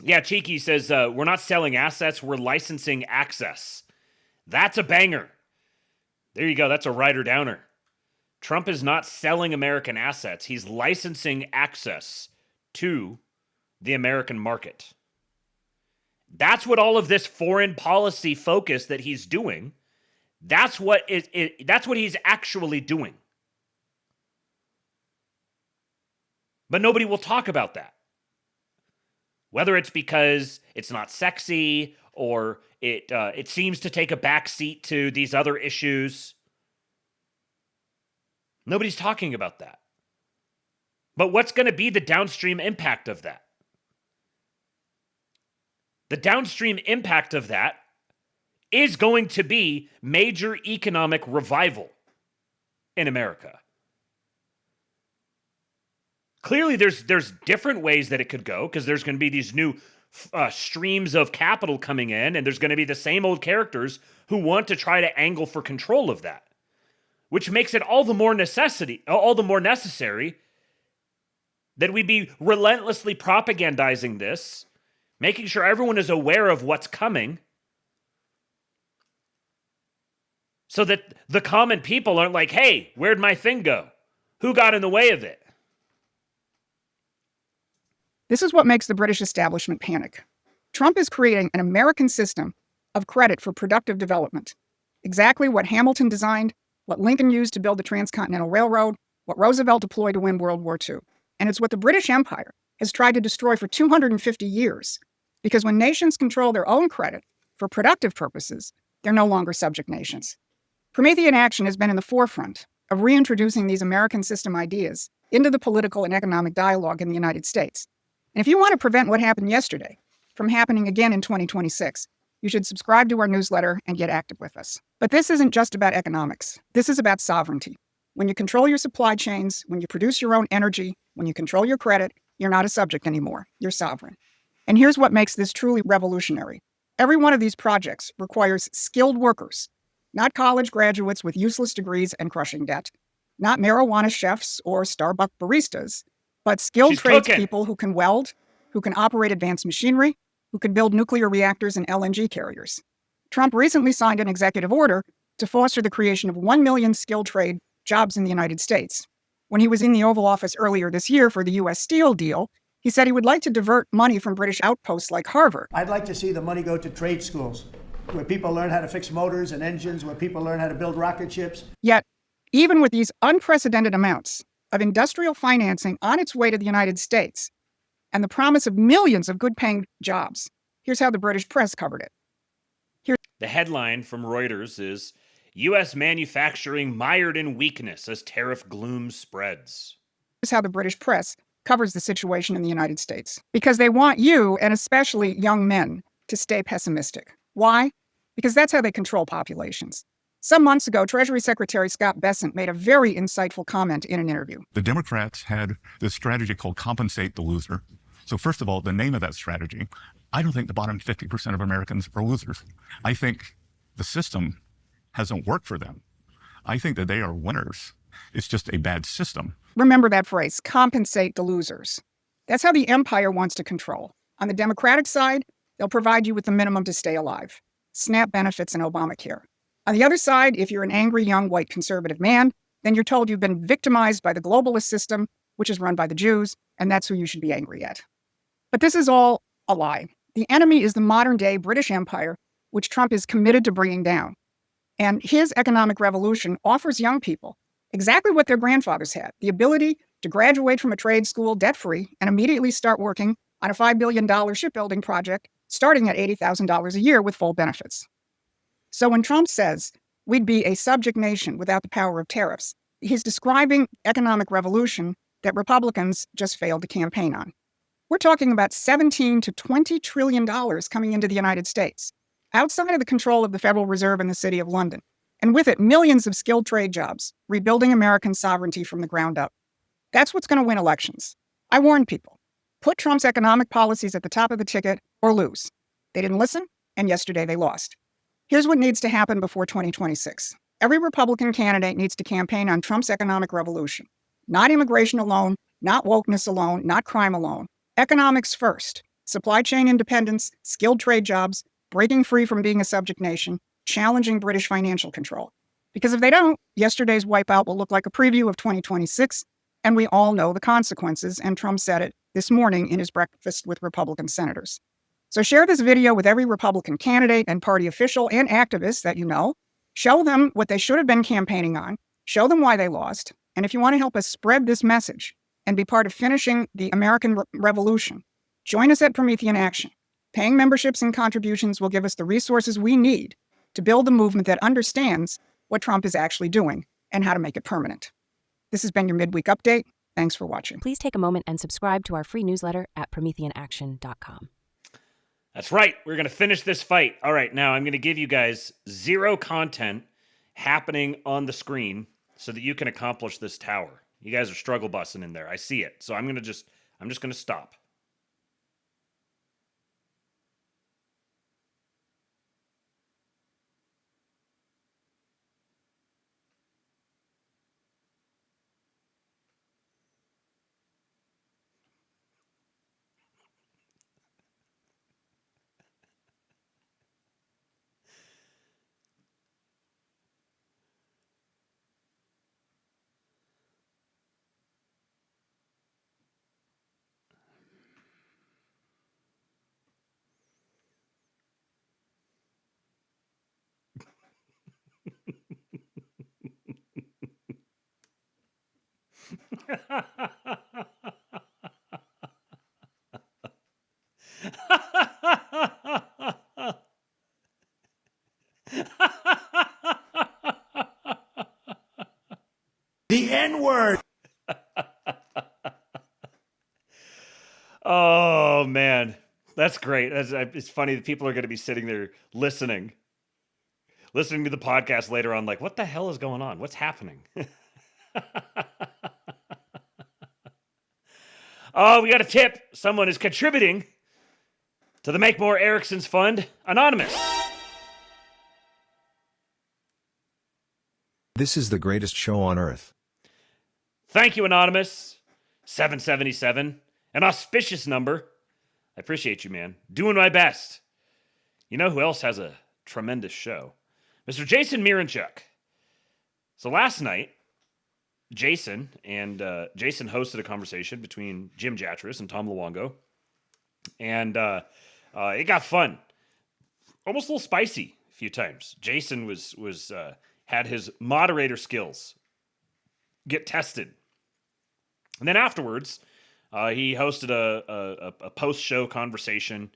Yeah, Cheeky says, we're not selling assets, we're licensing access. That's a banger. There you go, that's a writer-downer. Trump is not selling American assets, he's licensing access to the American market. That's what all of this foreign policy focus that he's doing, that's what he's actually doing. But nobody will talk about that. Whether it's because it's not sexy or it seems to take a backseat to these other issues. Nobody's talking about that. But what's going to be the downstream impact of that? The downstream impact of that is going to be major economic revival in America. Clearly, there's different ways that it could go because there's going to be these new streams of capital coming in, and there's going to be the same old characters who want to try to angle for control of that, which makes it all the more necessary that we be relentlessly propagandizing this, making sure everyone is aware of what's coming, so that the common people aren't like, hey, where'd my thing go? Who got in the way of it? This is what makes the British establishment panic. Trump is creating an American system of credit for productive development. Exactly what Hamilton designed, what Lincoln used to build the Transcontinental Railroad, what Roosevelt deployed to win World War II. And it's what the British Empire has tried to destroy for 250 years. Because when nations control their own credit for productive purposes, they're no longer subject nations. Promethean action has been in the forefront of reintroducing these American system ideas into the political and economic dialogue in the United States. And if you want to prevent what happened yesterday from happening again in 2026, you should subscribe to our newsletter and get active with us. But this isn't just about economics. This is about sovereignty. When you control your supply chains, when you produce your own energy, when you control your credit, you're not a subject anymore. You're sovereign. And here's what makes this truly revolutionary. Every one of these projects requires skilled workers, not college graduates with useless degrees and crushing debt, not marijuana chefs or Starbucks baristas, but skilled tradespeople who can weld, who can operate advanced machinery, who can build nuclear reactors and LNG carriers. Trump recently signed an executive order to foster the creation of 1 million skilled trade jobs in the United States. When he was in the Oval Office earlier this year for the U.S. Steel deal, he said he would like to divert money from British outposts like Harvard. I'd like to see the money go to trade schools, where people learn how to fix motors and engines, where people learn how to build rocket ships. Yet, even with these unprecedented amounts of industrial financing on its way to the United States, and the promise of millions of good-paying jobs, here's how the British press covered it. The headline from Reuters is, U.S. manufacturing mired in weakness as tariff gloom spreads. Here's how the British press covers the situation in the United States. Because they want you, and especially young men, to stay pessimistic. Why? Because that's how they control populations. Some months ago, Treasury Secretary Scott Bessent made a very insightful comment in an interview. The Democrats had this strategy called compensate the loser. So first of all, the name of that strategy, I don't think the bottom 50% of Americans are losers. I think the system hasn't worked for them. I think that they are winners. It's just a bad system. Remember that phrase, compensate the losers. That's how the empire wants to control. On the Democratic side, they'll provide you with the minimum to stay alive, SNAP benefits and Obamacare. On the other side, if you're an angry young white conservative man, then you're told you've been victimized by the globalist system, which is run by the Jews, and that's who you should be angry at. But this is all a lie. The enemy is the modern-day British Empire, which Trump is committed to bringing down. And his economic revolution offers young people exactly what their grandfathers had, the ability to graduate from a trade school debt-free and immediately start working on a $5 billion shipbuilding project starting at $80,000 a year with full benefits. So when Trump says we'd be a subject nation without the power of tariffs, he's describing economic revolution that Republicans just failed to campaign on. We're talking about $17 to $20 trillion coming into the United States, outside of the control of the Federal Reserve and the City of London, and with it, millions of skilled trade jobs, rebuilding American sovereignty from the ground up. That's what's going to win elections. I warned people. Put Trump's economic policies at the top of the ticket or lose. They didn't listen, and yesterday they lost. Here's what needs to happen before 2026. Every Republican candidate needs to campaign on Trump's economic revolution. Not immigration alone, not wokeness alone, not crime alone. Economics first. Supply chain independence, skilled trade jobs, breaking free from being a subject nation, challenging British financial control. Because if they don't, yesterday's wipeout will look like a preview of 2026, and we all know the consequences, and Trump said it this morning in his breakfast with Republican senators. So share this video with every Republican candidate and party official and activist that you know. Show them what they should have been campaigning on. Show them why they lost. And if you want to help us spread this message and be part of finishing the American Revolution, join us at Promethean Action. Paying memberships and contributions will give us the resources we need to build a movement that understands what Trump is actually doing and how to make it permanent. This has been your midweek update. Thanks for watching. Please take a moment and subscribe to our free newsletter at PrometheanAction.com. That's right. We're going to finish this fight. All right, now I'm going to give you guys zero content happening on the screen so that you can accomplish this tower. You guys are struggle busting in there. I see it. So I'm just going to stop. The N-word. Oh, man. That's great. It's funny that people are going to be sitting there listening to the podcast later on like, what the hell is going on? What's happening? Oh, we got a tip. Someone is contributing to the Make More Ericksons Fund. Anonymous. This is the greatest show on earth. Thank you, Anonymous. 777. An auspicious number. I appreciate you, man. Doing my best. You know who else has a tremendous show? Mr. Jason Miranchuk. So last night, Jason hosted a conversation between Jim Jatras and Tom Luongo. And it got fun. Almost a little spicy a few times. Jason had his moderator skills get tested. And then afterwards, he hosted a post-show conversation.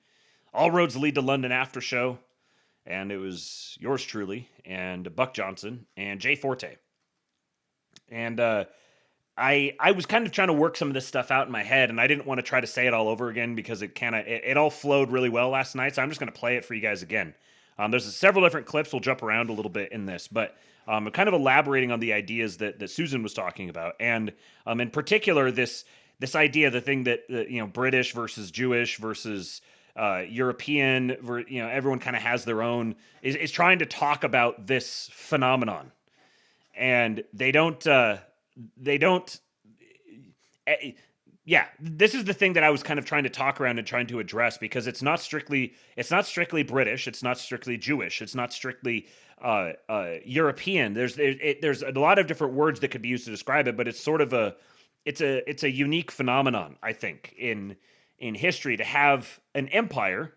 All roads lead to London after show. And it was yours truly, and Buck Johnson, and Jay Forte. And I was kind of trying to work some of this stuff out in my head, and I didn't want to try to say it all over again because it all flowed really well last night. So I'm just going to play it for you guys again. There's several different clips. We'll jump around a little bit in this, but kind of elaborating on the ideas that Susan was talking about, and in particular this idea, the thing that British versus Jewish versus European, everyone kind of has their own, is trying to talk about this phenomenon, and they don't. Yeah, this is the thing that I was kind of trying to talk around and trying to address, because it's not strictly British, it's not strictly Jewish, it's not strictly European. There's a lot of different words that could be used to describe it, but it's sort of it's a unique phenomenon, I think, in history, to have an empire.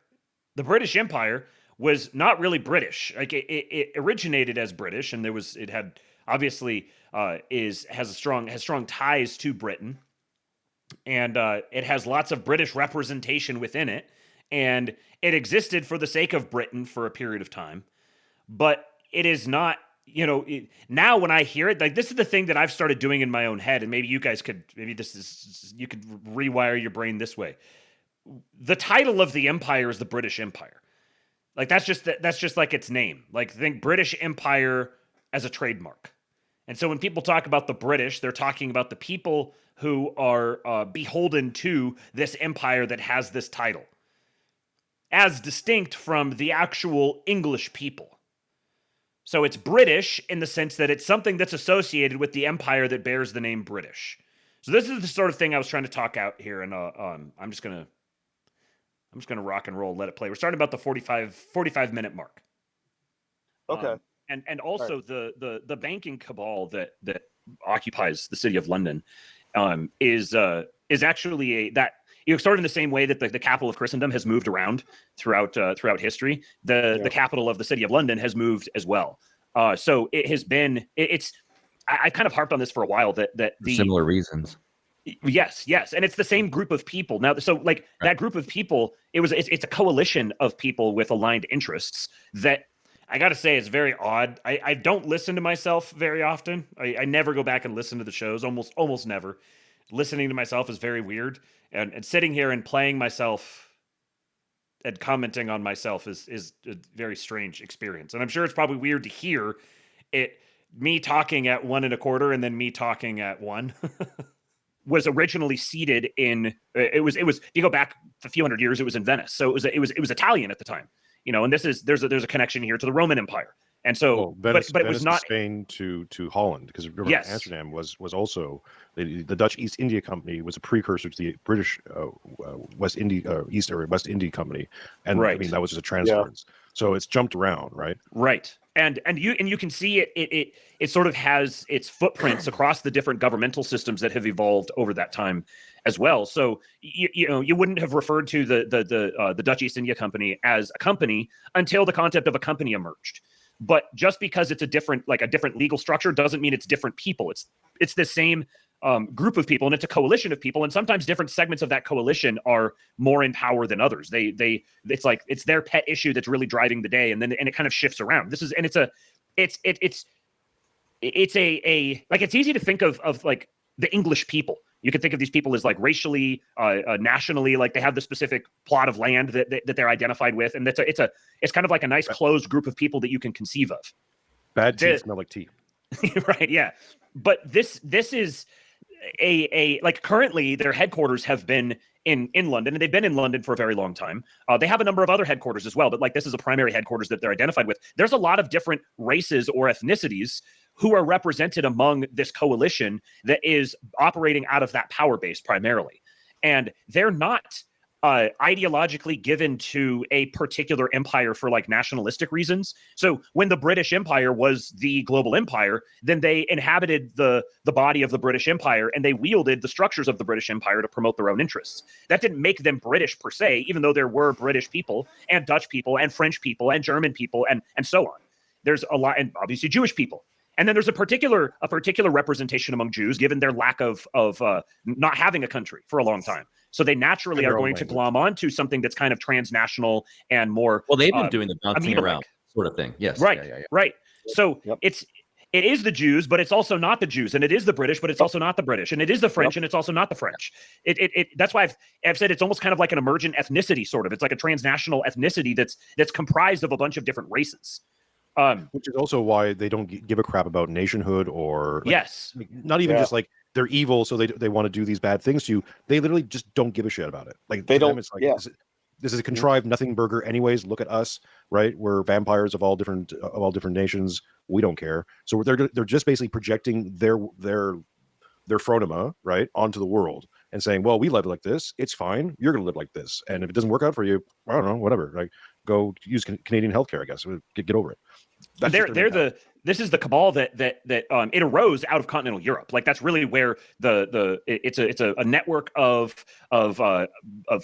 The British Empire was not really British. Like it originated as British, and has strong ties to Britain. And it has lots of British representation within it, and it existed for the sake of Britain for a period of time. But it is not, now when I hear it, like, this is the thing that I've started doing in my own head, and maybe you guys could, you could rewire your brain this way. The title of the empire is the British Empire. Like, that's just like its name. Like, think British Empire as a trademark. And so when people talk about the British, they're talking about the people who are beholden to this empire that has this title, as distinct from the actual English people. So it's British in the sense that it's something that's associated with the empire that bears the name British. So this is the sort of thing I was trying to talk out here, and I'm just gonna rock and roll, let it play. We're starting about the 45 minute mark. Okay. And also right. the banking cabal that occupies the city of London is actually that started in the same way that the capital of Christendom has moved around throughout history. The capital of the city of London has moved as well. So it has been. I kind of harped on this for a while, that the similar reasons. Yes, and it's the same group of people now. So like that group of people, it's a coalition of people with aligned interests that. I got to say, it's very odd. I don't listen to myself very often. I never go back and listen to the shows, almost never. Listening to myself is very weird. And sitting here and playing myself and commenting on myself is a very strange experience. And I'm sure it's probably weird to hear me talking at 1 1/4 and then me talking at 1. Was originally seated in, it was, if you go back a few hundred years, it was in Venice. So it was Italian at the time. And there's a connection here to the Roman Empire, and so, Venice, but it was not Spain to Holland, because remember, yes. Amsterdam was also the Dutch East India Company was a precursor to the British West India Company, and right. I mean that was just a transference. Yeah. So it's jumped around, right? Right, and you can see it sort of has its footprints across the different governmental systems that have evolved over that time as well. So you wouldn't have referred to the Dutch East India Company as a company until the concept of a company emerged. But just because it's a different legal structure doesn't mean it's different people. It's the same group of people, and it's a coalition of people, and sometimes different segments of that coalition are more in power than others. It's their pet issue that's really driving the day, and it kind of shifts around. It's easy to think of like the English people. You can think of these people as like racially, nationally, like they have the specific plot of land that they're identified with, and it's kind of like a nice closed group of people that you can conceive of. Bad tea smell like tea, right? Yeah, but this is like currently their headquarters have been in London, and they've been in London for a very long time. They have a number of other headquarters as well, but like this is a primary headquarters that they're identified with. There's a lot of different races or ethnicities who are represented among this coalition that is operating out of that power base primarily. And they're not ideologically given to a particular empire for like nationalistic reasons. So when the British Empire was the global empire, then they inhabited the body of the British Empire, and they wielded the structures of the British Empire to promote their own interests. That didn't make them British per se, even though there were British people and Dutch people and French people and German people and so on. There's a lot, and obviously Jewish people. And then there's a particular representation among Jews, given their lack of not having a country for a long time. So they naturally are going to glom onto something that's kind of transnational and more. Well, they've been doing the bouncing around sort of thing. Yes. Right. Right. So it is the Jews, but it's also not the Jews, and it is the British, but it's also not the British, and it is the French, and it's also not the French. That's why I've said it's almost kind of like an emergent ethnicity, sort of. It's like a transnational ethnicity that's comprised of a bunch of different races. Which is also why they don't give a crap about nationhood or yes, not even just like they're evil, so they want to do these bad things to you. They literally just don't give a shit about it. Like they don't. Them, it's like, this is a contrived nothing burger. Anyways, look at us, right? We're vampires of all different nations. We don't care. So they're just basically projecting their phronema, right, onto the world and saying, well, we live like this. It's fine. You're going to live like this. And if it doesn't work out for you, I don't know, whatever. Like, go use Canadian healthcare, I guess. Get over it. This is the cabal that it arose out of continental Europe. Like, that's really where it's a network of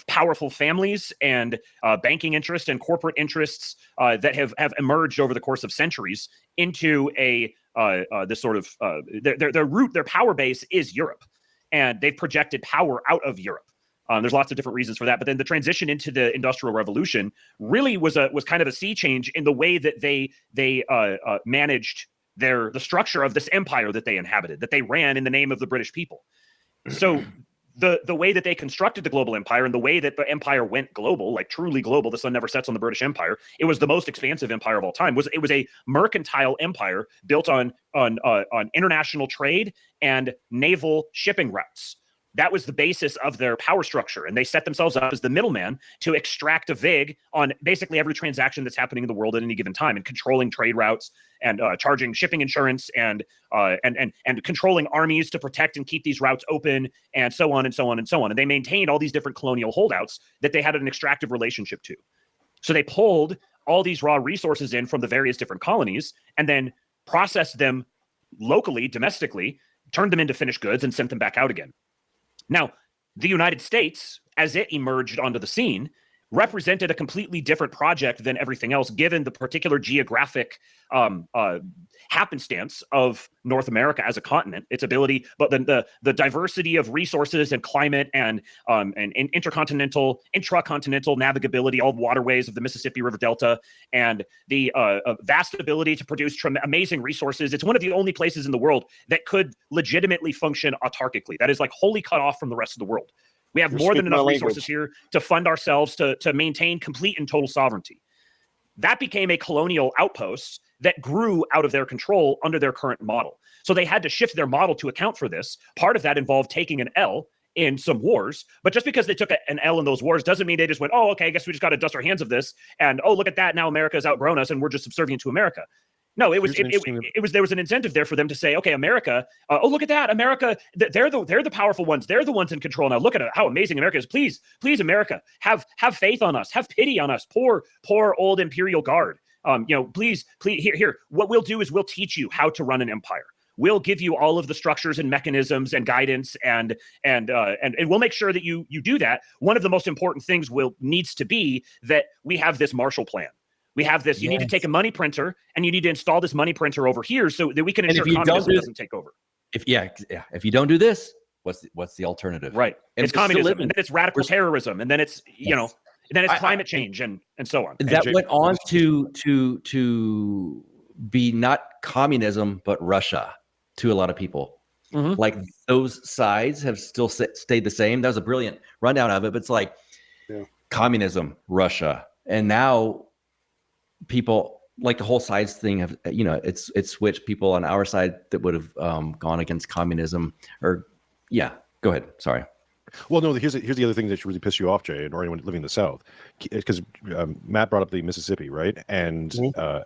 powerful families and banking interests and corporate interests that have emerged over the course of centuries into this sort of their power base is Europe, and they've projected power out of Europe. There's lots of different reasons for that, but then the transition into the Industrial Revolution really was kind of a sea change in the way that they managed the structure of this empire that they inhabited, that they ran in the name of the British people. So the way that they constructed the global empire and the way that the empire went global, like truly global, the sun never sets on the British Empire. It was the most expansive empire of all time. It was a mercantile empire built on international trade and naval shipping routes. That was the basis of their power structure, and they set themselves up as the middleman to extract a vig on basically every transaction that's happening in the world at any given time, and controlling trade routes and charging shipping insurance and controlling armies to protect and keep these routes open, and so on and so on and so on. And they maintained all these different colonial holdouts that they had an extractive relationship to. So they pulled all these raw resources in from the various different colonies and then processed them locally, domestically, turned them into finished goods, and sent them back out again. Now, the United States, as it emerged onto the scene, represented a completely different project than everything else, given the particular geographic happenstance of North America as a continent, its ability, but then the diversity of resources and climate and intercontinental, intracontinental navigability, all waterways of the Mississippi River Delta, and the vast ability to produce amazing resources. It's one of the only places in the world that could legitimately function autarkically. That is like wholly cut off from the rest of the world. We have more than enough resources here to fund ourselves to maintain complete and total sovereignty. That became a colonial outpost that grew out of their control under their current model. So they had to shift their model to account for this. Part of that involved taking an L in some wars, but just because they took an L in those wars doesn't mean they just went, oh, okay, I guess we just got to dust our hands of this. And, oh, look at that. Now America's outgrown us and we're just subservient to America. No, there was an incentive there for them to say, okay, America, oh, look at that. America, they're the powerful ones. They're the ones in control now. Look at how amazing America is. Please, America, have faith on us. Have pity on us. Poor old imperial guard. Please, here. What we'll do is we'll teach you how to run an empire. We'll give you all of the structures and mechanisms and guidance, and we'll make sure that you do that. One of the most important things needs to be that we have this Marshall Plan. We have this. You need to take a money printer and you need to install this money printer over here so that we can ensure communism doesn't take over. If you don't do this, what's the alternative? Right. And it's communism, and then it's radical terrorism, and then it's and then it's climate change and so on. That went on to be not communism but Russia to a lot of people. Mm-hmm. Like those sides have still stayed the same. That was a brilliant rundown of it, but it's like communism, Russia, and now people like the whole sides thing have, it's switched. People on our side that would have gone against communism go ahead. Sorry. Well, no, here's the other thing that should really piss you off, Jay, or anyone living in the South, because Matt brought up the Mississippi, right? And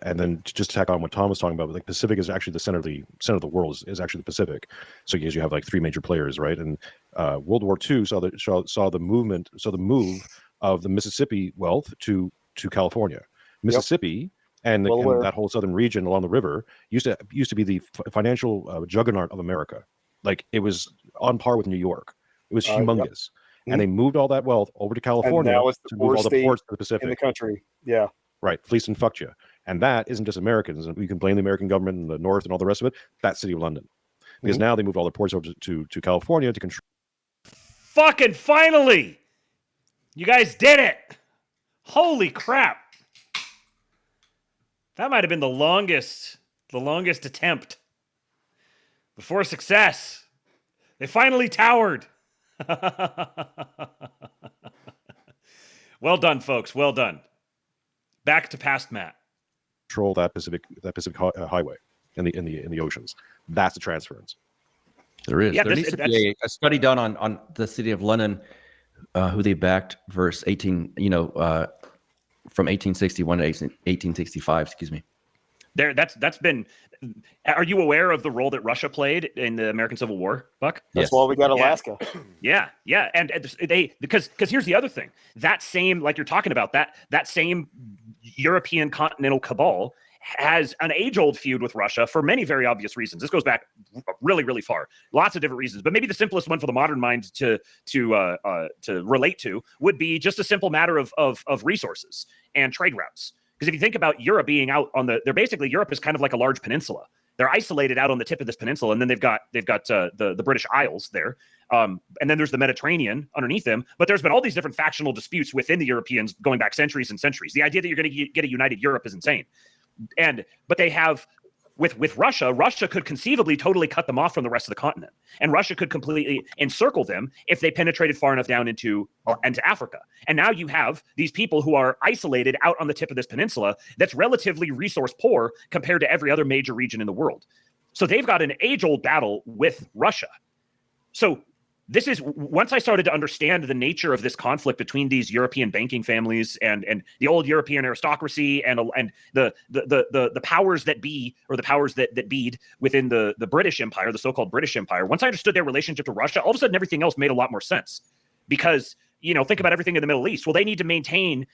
and then just to tack on what Tom was talking about, like Pacific is actually the center of the world is actually the Pacific. So you have like three major players, right? And World War II saw the move of the Mississippi wealth to California. Mississippi and that whole southern region along the river used to be the financial juggernaut of America. Like it was on par with New York. It was humongous, and they moved all that wealth over to California and now it's to move all the ports to the Pacific in the country. Yeah, right. Fleeced and fucked you, and that isn't just Americans. You can blame the American government and the North and all the rest of it. That's City of London, because now they moved all the ports over to California to control. Fucking finally, you guys did it! Holy crap! That might have been the longest attempt Before success, they finally towered. Well done, folks. Well done. Back to past Matt. Control that Pacific highway in the oceans. That's the transference. There is. Yeah, There needs to be a study done on the city of London, who they backed versus 18. From 1861 to 1865. Excuse me. That's been. Are you aware of the role that Russia played in the American Civil War, Buck? That's why we got Alaska. Yeah. And because here's the other thing. That same, like you're talking about, that same European continental cabal has an age-old feud with Russia for many very obvious reasons. This goes back really, really far. Lots of different reasons, but maybe the simplest one for the modern mind to relate to would be just a simple matter of resources and trade routes. Because if you think about Europe being out on Europe is kind of like a large peninsula. They're isolated out on the tip of this peninsula, and then they've got the British Isles there, and then there's the Mediterranean underneath them. But there's been all these different factional disputes within the Europeans going back centuries and centuries. The idea that you're going to get a united Europe is insane. But they have with Russia could conceivably totally cut them off from the rest of the continent, and Russia could completely encircle them if they penetrated far enough down into Africa. And now you have these people who are isolated out on the tip of this peninsula that's relatively resource poor compared to every other major region in the world. So they've got an age-old battle with Russia. So this is, once I started to understand the nature of this conflict between these European banking families and the old European aristocracy and the powers that be, or the powers that beed within the British Empire, the so-called British Empire. Once I understood their relationship to Russia, all of a sudden everything else made a lot more sense. Because, think about everything in the Middle East. Well, they need to maintain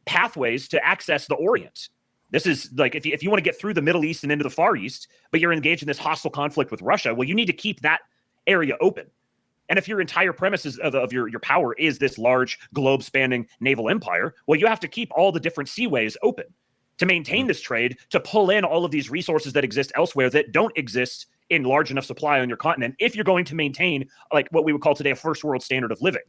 pathways to access the Orient. This is like, if you want to get through the Middle East and into the Far East, but you're engaged in this hostile conflict with Russia, well, you need to keep that area open. And if your entire premises of your power is this large globe-spanning naval empire, well, you have to keep all the different seaways open to maintain this trade, to pull in all of these resources that exist elsewhere that don't exist in large enough supply on your continent, if you're going to maintain like what we would call today a first world standard of living.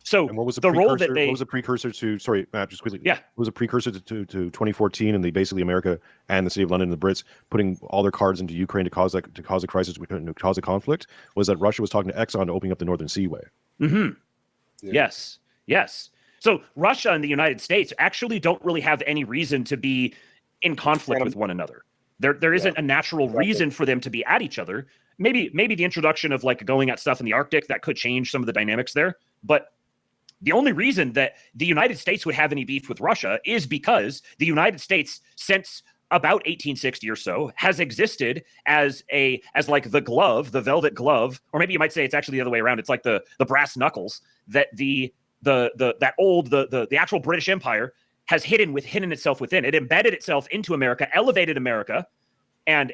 So and what was the role that what was the precursor to, sorry, Matt, just quickly. Yeah. What was a precursor to 2014 and basically America and the city of London and the Brits putting all their cards into Ukraine to cause a crisis, to cause a conflict, was that Russia was talking to Exxon to opening up the Northern Seaway. Mm-hmm. Yeah. Yes. So Russia and the United States actually don't really have any reason to be in conflict with one another. There isn't a natural reason for them to be at each other. Maybe the introduction of like going at stuff in the Arctic that could change some of the dynamics there, but the only reason that the United States would have any beef with Russia is because the United States, since about 1860 or so, has existed as like the glove, the velvet glove, or maybe you might say it's actually the other way around. It's like the brass knuckles that the actual British Empire has hidden itself within. It embedded itself into America, elevated America, and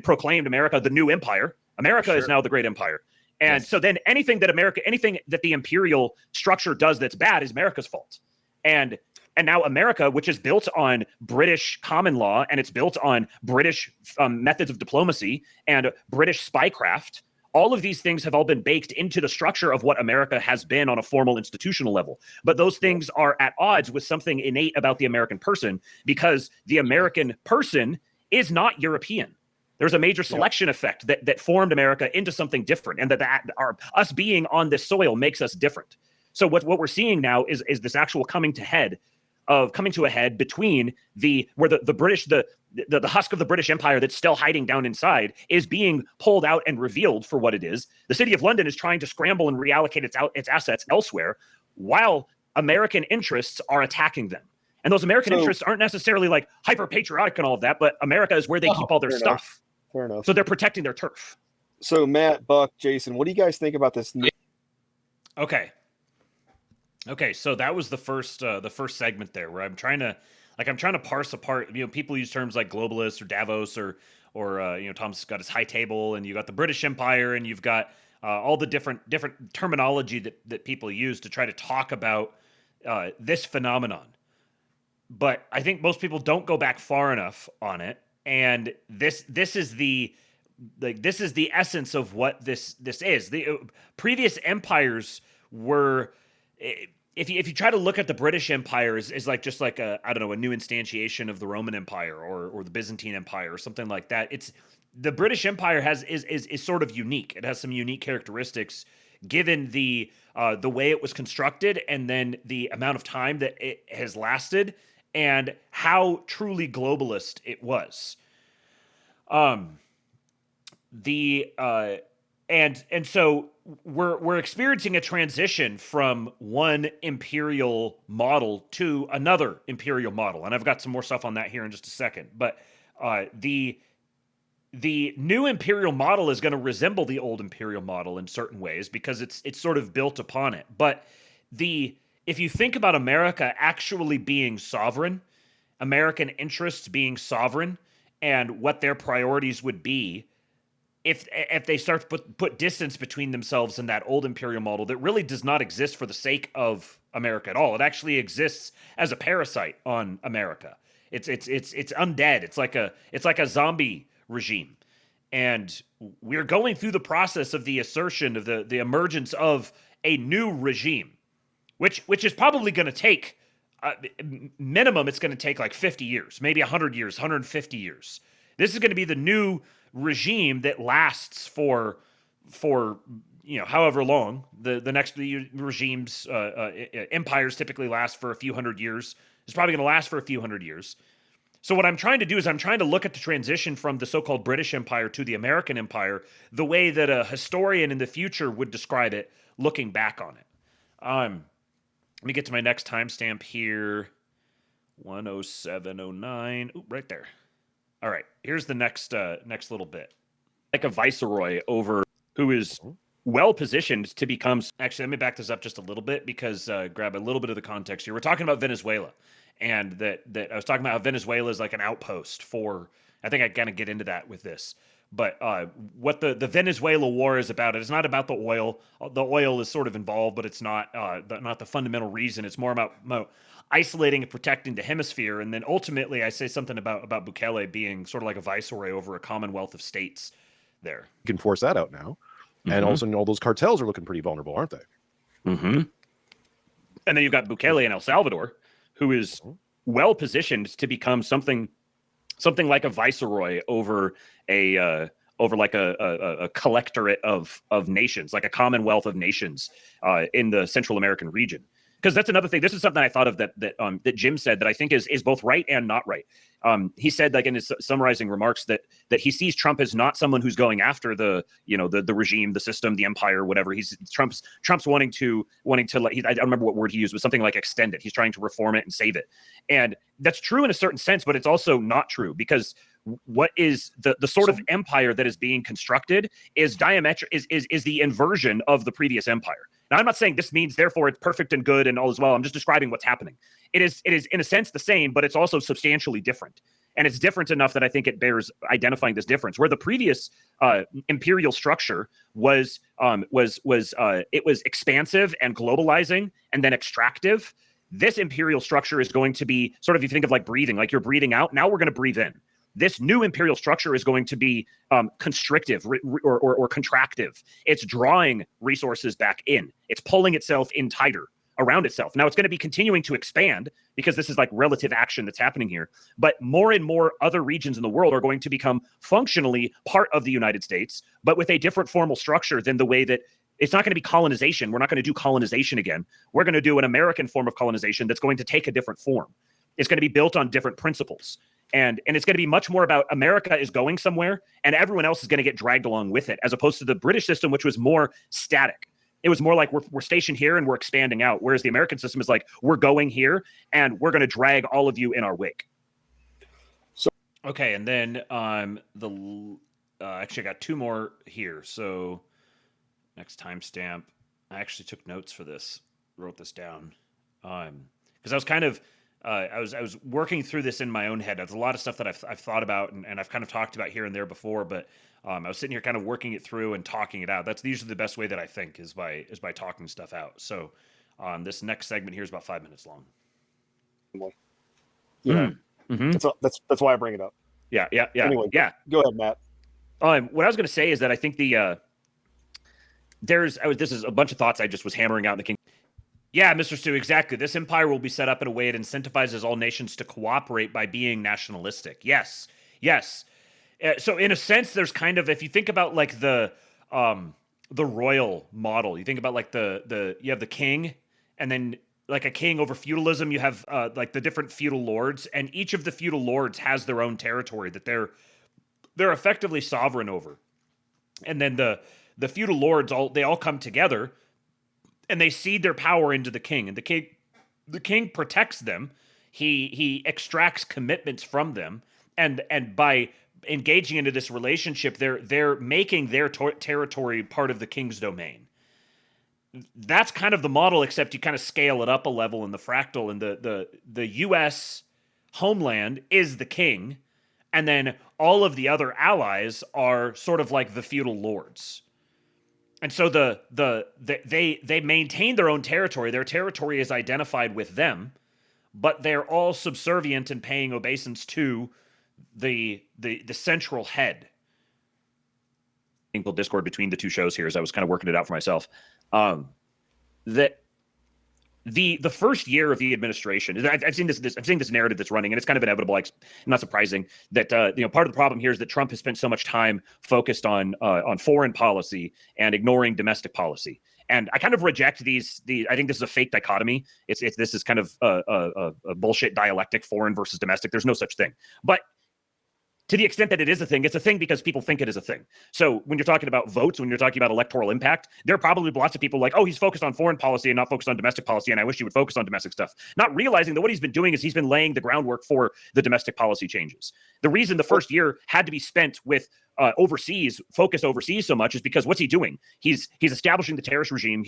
proclaimed America the new empire. America is now the great empire. And so then anything that the imperial structure does that's bad is America's fault. And now America, which is built on British common law and it's built on British methods of diplomacy and British spycraft, all of these things have all been baked into the structure of what America has been on a formal institutional level. But those things are at odds with something innate about the American person, because the American person is not European. There's a major selection effect that formed America into something different, and that us being on this soil makes us different. So what we're seeing now is this actual coming to a head between where the British, the husk of the British Empire that's still hiding down inside is being pulled out and revealed for what it is. The city of London is trying to scramble and reallocate its assets elsewhere, while American interests are attacking them. And those American interests aren't necessarily like hyper patriotic and all of that, but America is where they keep all their stuff. Fair enough. So they're protecting their turf. So Matt, Buck, Jason, what do you guys think about this? Okay, so that was the first segment there, where I'm trying to parse apart. People use terms like globalist or Davos or Tom's got his high table, and you got the British Empire, and you've got all the different terminology that people use to try to talk about this phenomenon. But I think most people don't go back far enough on it. And this is the essence of what this is. The previous empires were if you try to look at the British Empire as like just like a, I don't know, a new instantiation of the Roman Empire or the Byzantine Empire or something like that, it's the British Empire is sort of unique. It has some unique characteristics given the way it was constructed and then the amount of time that it has lasted and how truly globalist it was. And so we're experiencing a transition from one imperial model to another imperial model, and I've got some more stuff on that here in just a second. But the new imperial model is going to resemble the old imperial model in certain ways because it's sort of built upon it. But if you think about America actually being sovereign, American interests being sovereign, and what their priorities would be, if they start to put distance between themselves and that old imperial model that really does not exist for the sake of America at all. It actually exists as a parasite on America. It's undead. It's like a zombie regime. And we're going through the process of the assertion of the emergence of a new regime, which is probably going to take minimum. It's going to take like 50 years, maybe 100 years, 150 years. This is going to be the new regime that lasts for however long. The next regimes, empires typically last for a few hundred years. It's probably going to last for a few hundred years. So what I'm trying to do is I'm trying to look at the transition from the so-called British Empire to the American Empire the way that a historian in the future would describe it, looking back on it. Let me get to my next timestamp here. 10709. Ooh, right there. All right, here's the next little bit. Like a viceroy over who is well positioned to become. Actually, let me back this up just a little bit because grab a little bit of the context here. We're talking about Venezuela, and that I was talking about how Venezuela is like an outpost for. I think I kind of get into that with this. But what the Venezuela war is about, it is not about the oil. The oil is sort of involved, but it's not the fundamental reason. It's more about isolating and protecting the hemisphere. And then ultimately, I say something about Bukele being sort of like a viceroy over a commonwealth of states there. You can force that out now. And also, all those cartels are looking pretty vulnerable, aren't they? Mm-hmm. And then you've got Bukele in El Salvador, who is well positioned to become something like a viceroy over a collectorate of nations, like a commonwealth of nations in the Central American region. Because that's another thing. This is something I thought of that Jim said that I think is both right and not right. He said, like in his summarizing remarks, that he sees Trump as not someone who's going after the regime, the system, the empire, whatever. Trump's wanting to I don't remember what word he used, but something like extend it. He's trying to reform it and save it, and that's true in a certain sense, but it's also not true because what is the sort of empire that is being constructed is the inversion of the previous empire. Now, I'm not saying this means therefore it's perfect and good and all is well. I'm just describing what's happening. It is in a sense the same, but it's also substantially different. And it's different enough that I think it bears identifying this difference. Where the previous imperial structure was expansive and globalizing and then extractive, this imperial structure is going to be sort of, if you think of like breathing, like you're breathing out, now we're going to breathe in. This new imperial structure is going to be constrictive or contractive. It's drawing resources back in. It's pulling itself in tighter around itself. Now it's going to be continuing to expand because this is like relative action that's happening here. But more and more other regions in the world are going to become functionally part of the United States, but with a different formal structure than the way that it's not going to be colonization. We're not going to do colonization again. We're going to do an American form of colonization that's going to take a different form. It's going to be built on different principles. And it's going to be much more about America is going somewhere and everyone else is going to get dragged along with it, as opposed to the British system, which was more static. It was more like we're stationed here and we're expanding out, whereas the American system is like we're going here and we're going to drag all of you in our wake. So okay, and then actually I got two more here. So next timestamp, I actually took notes for this, wrote this down, because I was kind of. I was working through this in my own head. There's a lot of stuff that I've thought about and I've kind of talked about here and there before, but I was sitting here kind of working it through and talking it out. That's usually the best way that I think is by talking stuff out. So this next segment here is about 5 minutes long. Yeah, mm-hmm. That's why I bring it up. Yeah. Anyway, yeah. Go ahead, Matt. What I was going to say is that I think this is a bunch of thoughts I just was hammering out in the King. Yeah, Mr. Stu, exactly. This empire will be set up in a way it incentivizes all nations to cooperate by being nationalistic. Yes, yes. So in a sense, there's kind of, if you think about like the royal model, you think about like you have the king, and then like a king over feudalism, you have like the different feudal lords, and each of the feudal lords has their own territory that they're effectively sovereign over. And then the feudal lords they all come together and they cede their power into the king, and the king protects them. He extracts commitments from them, and by engaging into this relationship, they're making their territory part of the king's domain. That's kind of the model, except you kind of scale it up a level in the fractal, and the U.S. homeland is the king, and then all of the other allies are sort of like the feudal lords. And so they maintain their own territory. Their territory is identified with them, but they're all subservient and paying obeisance to the central head. Discord between the two shows here as I was kind of working it out for myself. That the first year of the administration, I've seen this narrative that's running, and it's kind of inevitable. Not surprising that part of the problem here is that Trump has spent so much time focused on foreign policy and ignoring domestic policy. And I kind of reject I think this is a fake dichotomy. This is kind of a bullshit dialectic, foreign versus domestic. There's no such thing. But to the extent that it is a thing, it's a thing because people think it is a thing. So when you're talking about votes, when you're talking about electoral impact, there are probably lots of people like, oh, he's focused on foreign policy and not focused on domestic policy, and I wish he would focus on domestic stuff. Not realizing that what he's been doing is he's been laying the groundwork for the domestic policy changes. The reason the first year had to be spent with focused overseas so much is because what's he doing? He's establishing the tariff regime.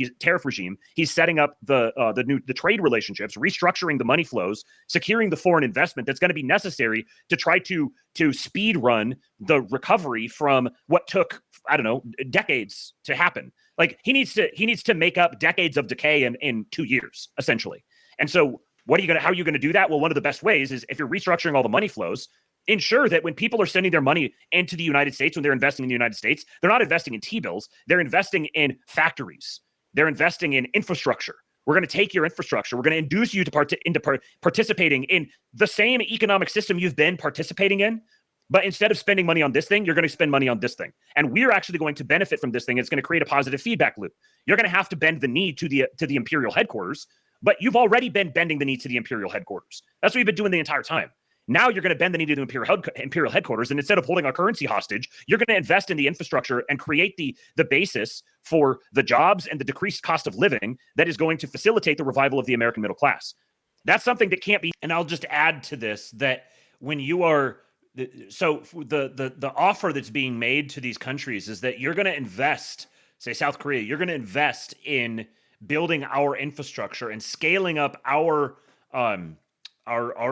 He's setting up the trade relationships, restructuring the money flows, securing the foreign investment that's going to be necessary to try to speed run the recovery from what took, I don't know, decades to happen. Like he needs to make up decades of decay in 2 years, essentially. And so how are you going to do that? Well, one of the best ways is if you're restructuring all the money flows, ensure that when people are sending their money into the United States, when they're investing in the United States, they're not investing in T-bills. They're investing in factories. They're investing in infrastructure. We're going to take your infrastructure. We're going to induce you to participating in the same economic system you've been participating in. But instead of spending money on this thing, you're going to spend money on this thing. And we're actually going to benefit from this thing. It's going to create a positive feedback loop. You're going to have to bend the knee to the imperial headquarters, but you've already been bending the knee to the imperial headquarters. That's what you've been doing the entire time. Now you're going to bend the knee to the imperial headquarters, and instead of holding our currency hostage, you're going to invest in the infrastructure and create the basis for the jobs and the decreased cost of living that is going to facilitate the revival of the American middle class. That's something that can't be. And I'll just add to this that when you are the offer that's being made to these countries is that you're going to invest, say South Korea, you're going to invest in building our infrastructure and scaling up our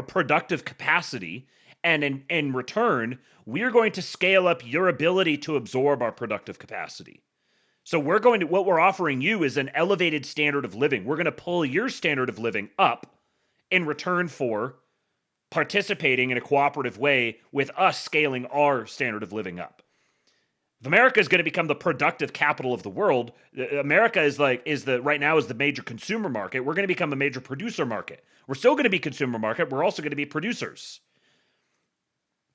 productive capacity, and in return, we're going to scale up your ability to absorb our productive capacity. So what we're offering you is an elevated standard of living. We're going to pull your standard of living up in return for participating in a cooperative way with us scaling our standard of living up. If America is going to become the productive capital of the world, America is right now the major consumer market. We're going to become a major producer market. We're still going to be consumer market. We're also going to be producers.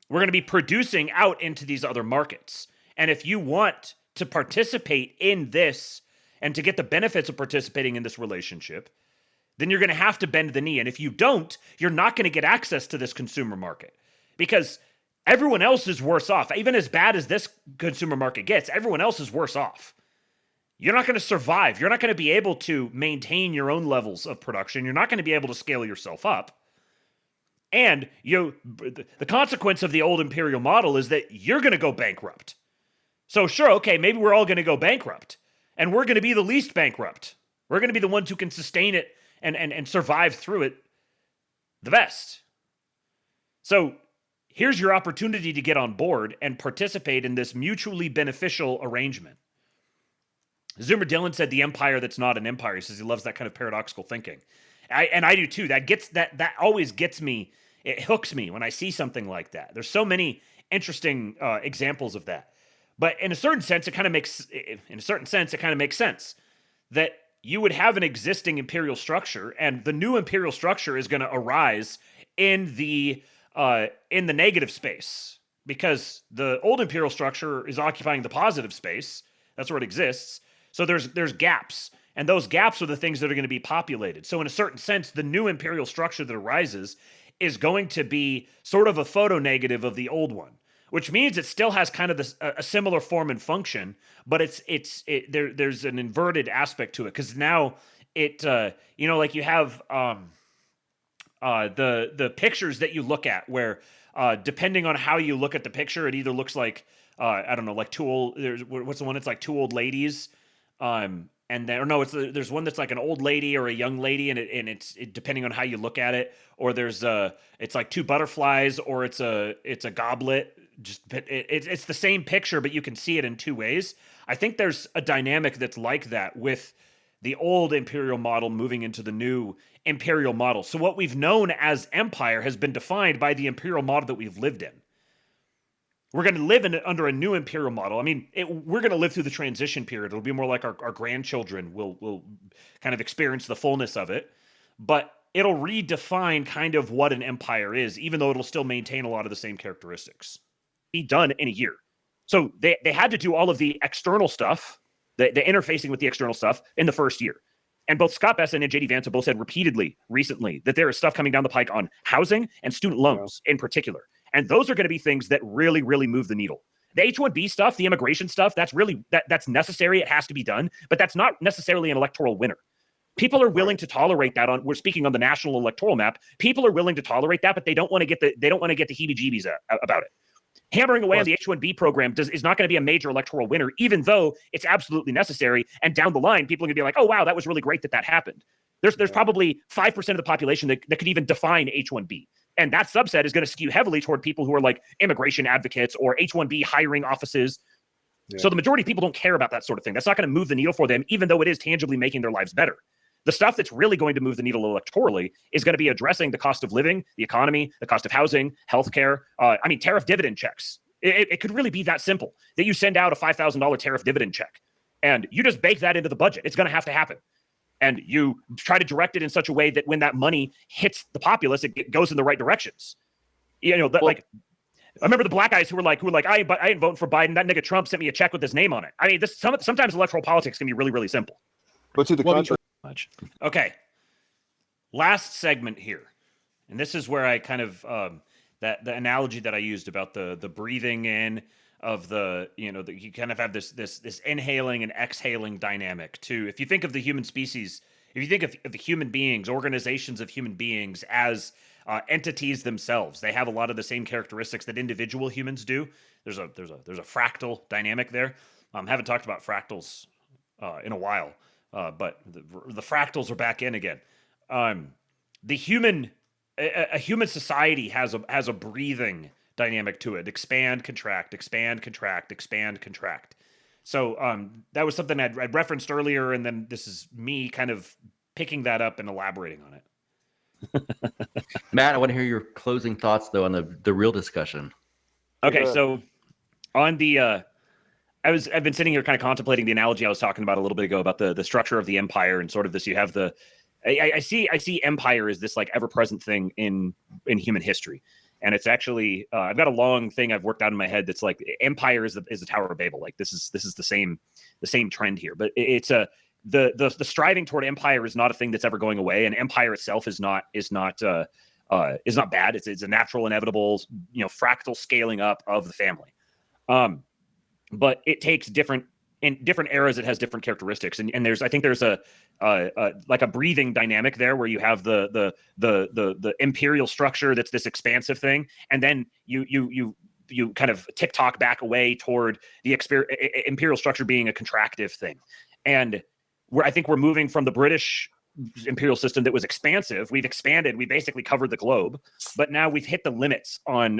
We're going to be producing out into these other markets. And if you want to participate in this and to get the benefits of participating in this relationship, then you're going to have to bend the knee. And if you don't, you're not going to get access to this consumer market because everyone else is worse off. Even as bad as this consumer market gets, everyone else is worse off. You're not going to survive. You're not going to be able to maintain your own levels of production. You're not going to be able to scale yourself up. And the consequence of the old imperial model is that you're going to go bankrupt. So sure, okay, maybe we're all going to go bankrupt. And we're going to be the least bankrupt. We're going to be the ones who can sustain it and survive through it the best. So here's your opportunity to get on board and participate in this mutually beneficial arrangement. Zoomer Dylan said the empire that's not an empire. He says he loves that kind of paradoxical thinking. I do too. That always gets me. It hooks me when I see something like that. There's so many interesting examples of that. But in a certain sense, it kind of makes sense that you would have an existing imperial structure, and the new imperial structure is going to arise in the negative space, because the old imperial structure is occupying the positive space. That's where it exists. So there's gaps, and those gaps are the things that are going to be populated. So in a certain sense, the new imperial structure that arises is going to be sort of a photonegative of the old one, which means it still has kind of a similar form and function, but there's an inverted aspect to it, because now it like you have the pictures that you look at, where depending on how you look at the picture, it either looks like I don't know, like two old. What's the one that's like two old ladies, and then, or no, there's one that's like an old lady or a young lady, and it's depending on how you look at it, or it's like two butterflies, or it's a goblet. It's the same picture, but you can see it in two ways. I think there's a dynamic that's like that with the old imperial model moving into the new imperial model. So what we've known as empire has been defined by the imperial model that we've lived in. We're going to live under a new imperial model. I mean, we're going to live through the transition period. It'll be more like our grandchildren will kind of experience the fullness of it. But it'll redefine kind of what an empire is, even though it'll still maintain a lot of the same characteristics. Be done in a year. So they had to do all of the external stuff, the interfacing with the external stuff, in the first year. And both Scott Bessent and JD Vance have both said repeatedly recently that there is stuff coming down the pike on housing and student loans in particular. And those are going to be things that really, really move the needle. The H-1B stuff, the immigration stuff, that's really, that's necessary. It has to be done, but that's not necessarily an electoral winner. People are willing to tolerate that. We're speaking on the national electoral map. People are willing to tolerate that, but they don't want to get the heebie-jeebies about it. Hammering away on the H-1B program is not going to be a major electoral winner, even though it's absolutely necessary. And down the line, people are going to be like, oh, wow, that was really great that happened. There's probably 5% of the population that could even define H-1B. And that subset is going to skew heavily toward people who are like immigration advocates or H-1B hiring offices. Yeah. So the majority of people don't care about that sort of thing. That's not going to move the needle for them, even though it is tangibly making their lives better. The stuff that's really going to move the needle electorally is going to be addressing the cost of living, the economy, the cost of housing, healthcare. Tariff dividend checks. It could really be that simple, that you send out a $5,000 tariff dividend check and you just bake that into the budget. It's going to have to happen. And you try to direct it in such a way that when that money hits the populace, it goes in the right directions. I remember the black guys who were like, I ain't voting for Biden. That nigga Trump sent me a check with his name on it. I mean, sometimes electoral politics can be really, really simple. But to the country. Okay. Last segment here. And this is where I kind of, the analogy that I used about the breathing in of you kind of have this inhaling and exhaling dynamic too. If you think of the human species, if you think of the human beings, organizations of human beings as entities themselves, they have a lot of the same characteristics that individual humans do. There's a fractal dynamic there. Haven't talked about fractals in a while, but the fractals are back in again. A human society has a breathing dynamic to it. Expand, contract, expand, contract, expand, contract. So that was something I'd referenced earlier, and then this is me kind of picking that up and elaborating on it. Matt, I want to hear your closing thoughts though on the real discussion. Okay, so on the I've been sitting here kind of contemplating the analogy I was talking about a little bit ago about the structure of the empire, and sort of this, you have I see empire as this like ever-present thing in human history. And it's actually I've got a long thing I've worked out in my head that's like empire is the Tower of Babel. Like this is the same trend here. But it's the striving toward empire is not a thing that's ever going away, and empire itself is not bad. It's a natural, inevitable, fractal scaling up of the family. But it takes in different eras, it has different characteristics, and I think there's a like a breathing dynamic there, where you have the imperial structure that's this expansive thing, and then you kind of tick-tock back away toward the imperial structure being a contractive thing. And I think we're moving from the British imperial system that was expansive. We've expanded. We basically covered the globe, but now we've hit the limits on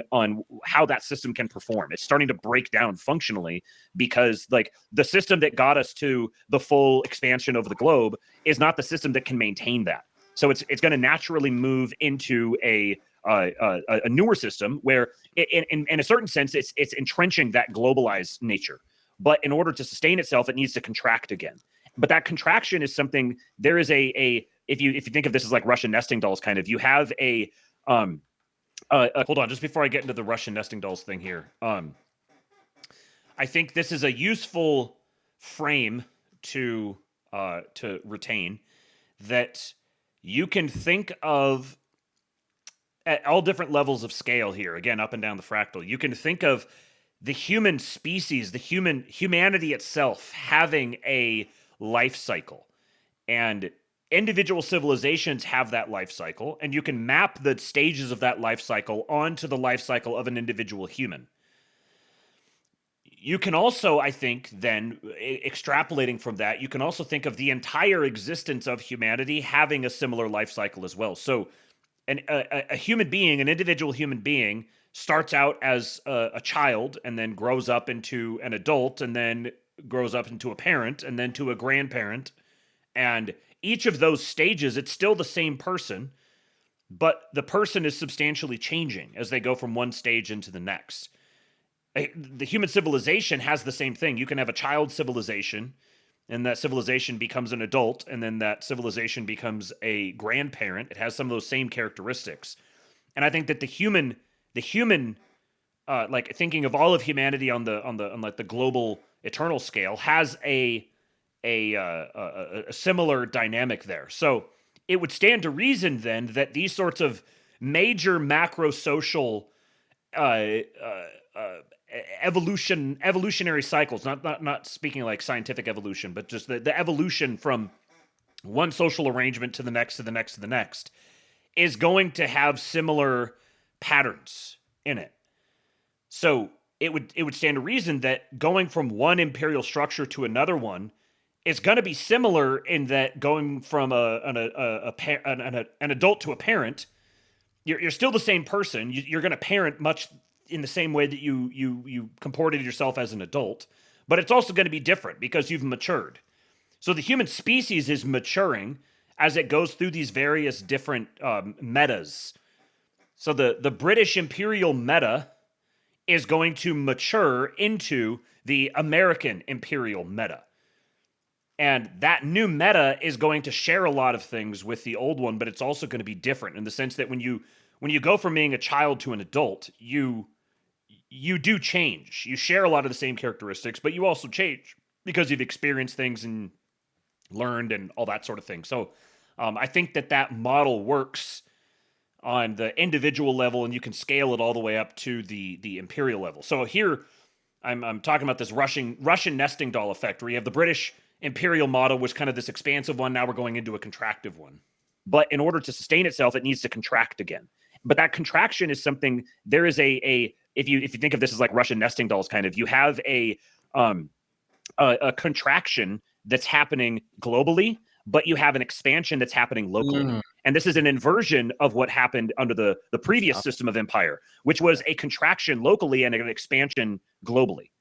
how that system can perform. It's starting to break down functionally, because like the system that got us to the full expansion of the globe is not the system that can maintain that. So it's going to naturally move into a newer system where in a certain sense, it's entrenching that globalized nature. But in order to sustain itself, it needs to contract again. But that contraction is something, there is if you think of this as like Russian nesting dolls, kind of, you have hold on, just before I get into the Russian nesting dolls thing here. I think this is a useful frame to retain, that you can think of at all different levels of scale here, again, up and down the fractal. You can think of the human species, humanity itself having a life cycle, and individual civilizations have that life cycle, and you can map the stages of that life cycle onto the life cycle of an individual human. You can also, I think, then, extrapolating from that, you can also think of the entire existence of humanity having a similar life cycle as well. So a human being, an individual human being, starts out as a child and then grows up into an adult and then grows up into a parent and then to a grandparent. And each of those stages, it's still the same person, but the person is substantially changing as they go from one stage into the next. The human civilization has the same thing. You can have a child civilization, and that civilization becomes an adult, and then that civilization becomes a grandparent. It has some of those same characteristics. And I think that the human, like thinking of all of humanity on like the global eternal scale, has a similar dynamic there. So it would stand to reason then that these sorts of major macro social evolutionary cycles, not speaking like scientific evolution, but just the evolution from one social arrangement to the next, to the next, to the next, is going to have similar patterns in it. So it would stand to reason that going from one imperial structure to another one is going to be similar in that going from an adult to a parent, you're still the same person. You're going to parent much in the same way that you comported yourself as an adult, but it's also going to be different because you've matured. So the human species is maturing as it goes through these various different metas. So the British imperial meta is going to mature into the American imperial meta. And that new meta is going to share a lot of things with the old one, but it's also going to be different in the sense that when you go from being a child to an adult, you do change. You share a lot of the same characteristics, but you also change because you've experienced things and learned and all that sort of thing. So I think that model works on the individual level, and you can scale it all the way up to the imperial level. So here I'm talking about this Russian nesting doll effect, where you have the British imperial model, was kind of this expansive one. Now we're going into a contractive one. But in order to sustain itself, it needs to contract again. But that contraction is something, there is if you think of this as like Russian nesting dolls, kind of, you have a contraction that's happening globally, but you have an expansion that's happening locally. And this is an inversion of what happened under the previous system of empire, which was a contraction locally and an expansion globally.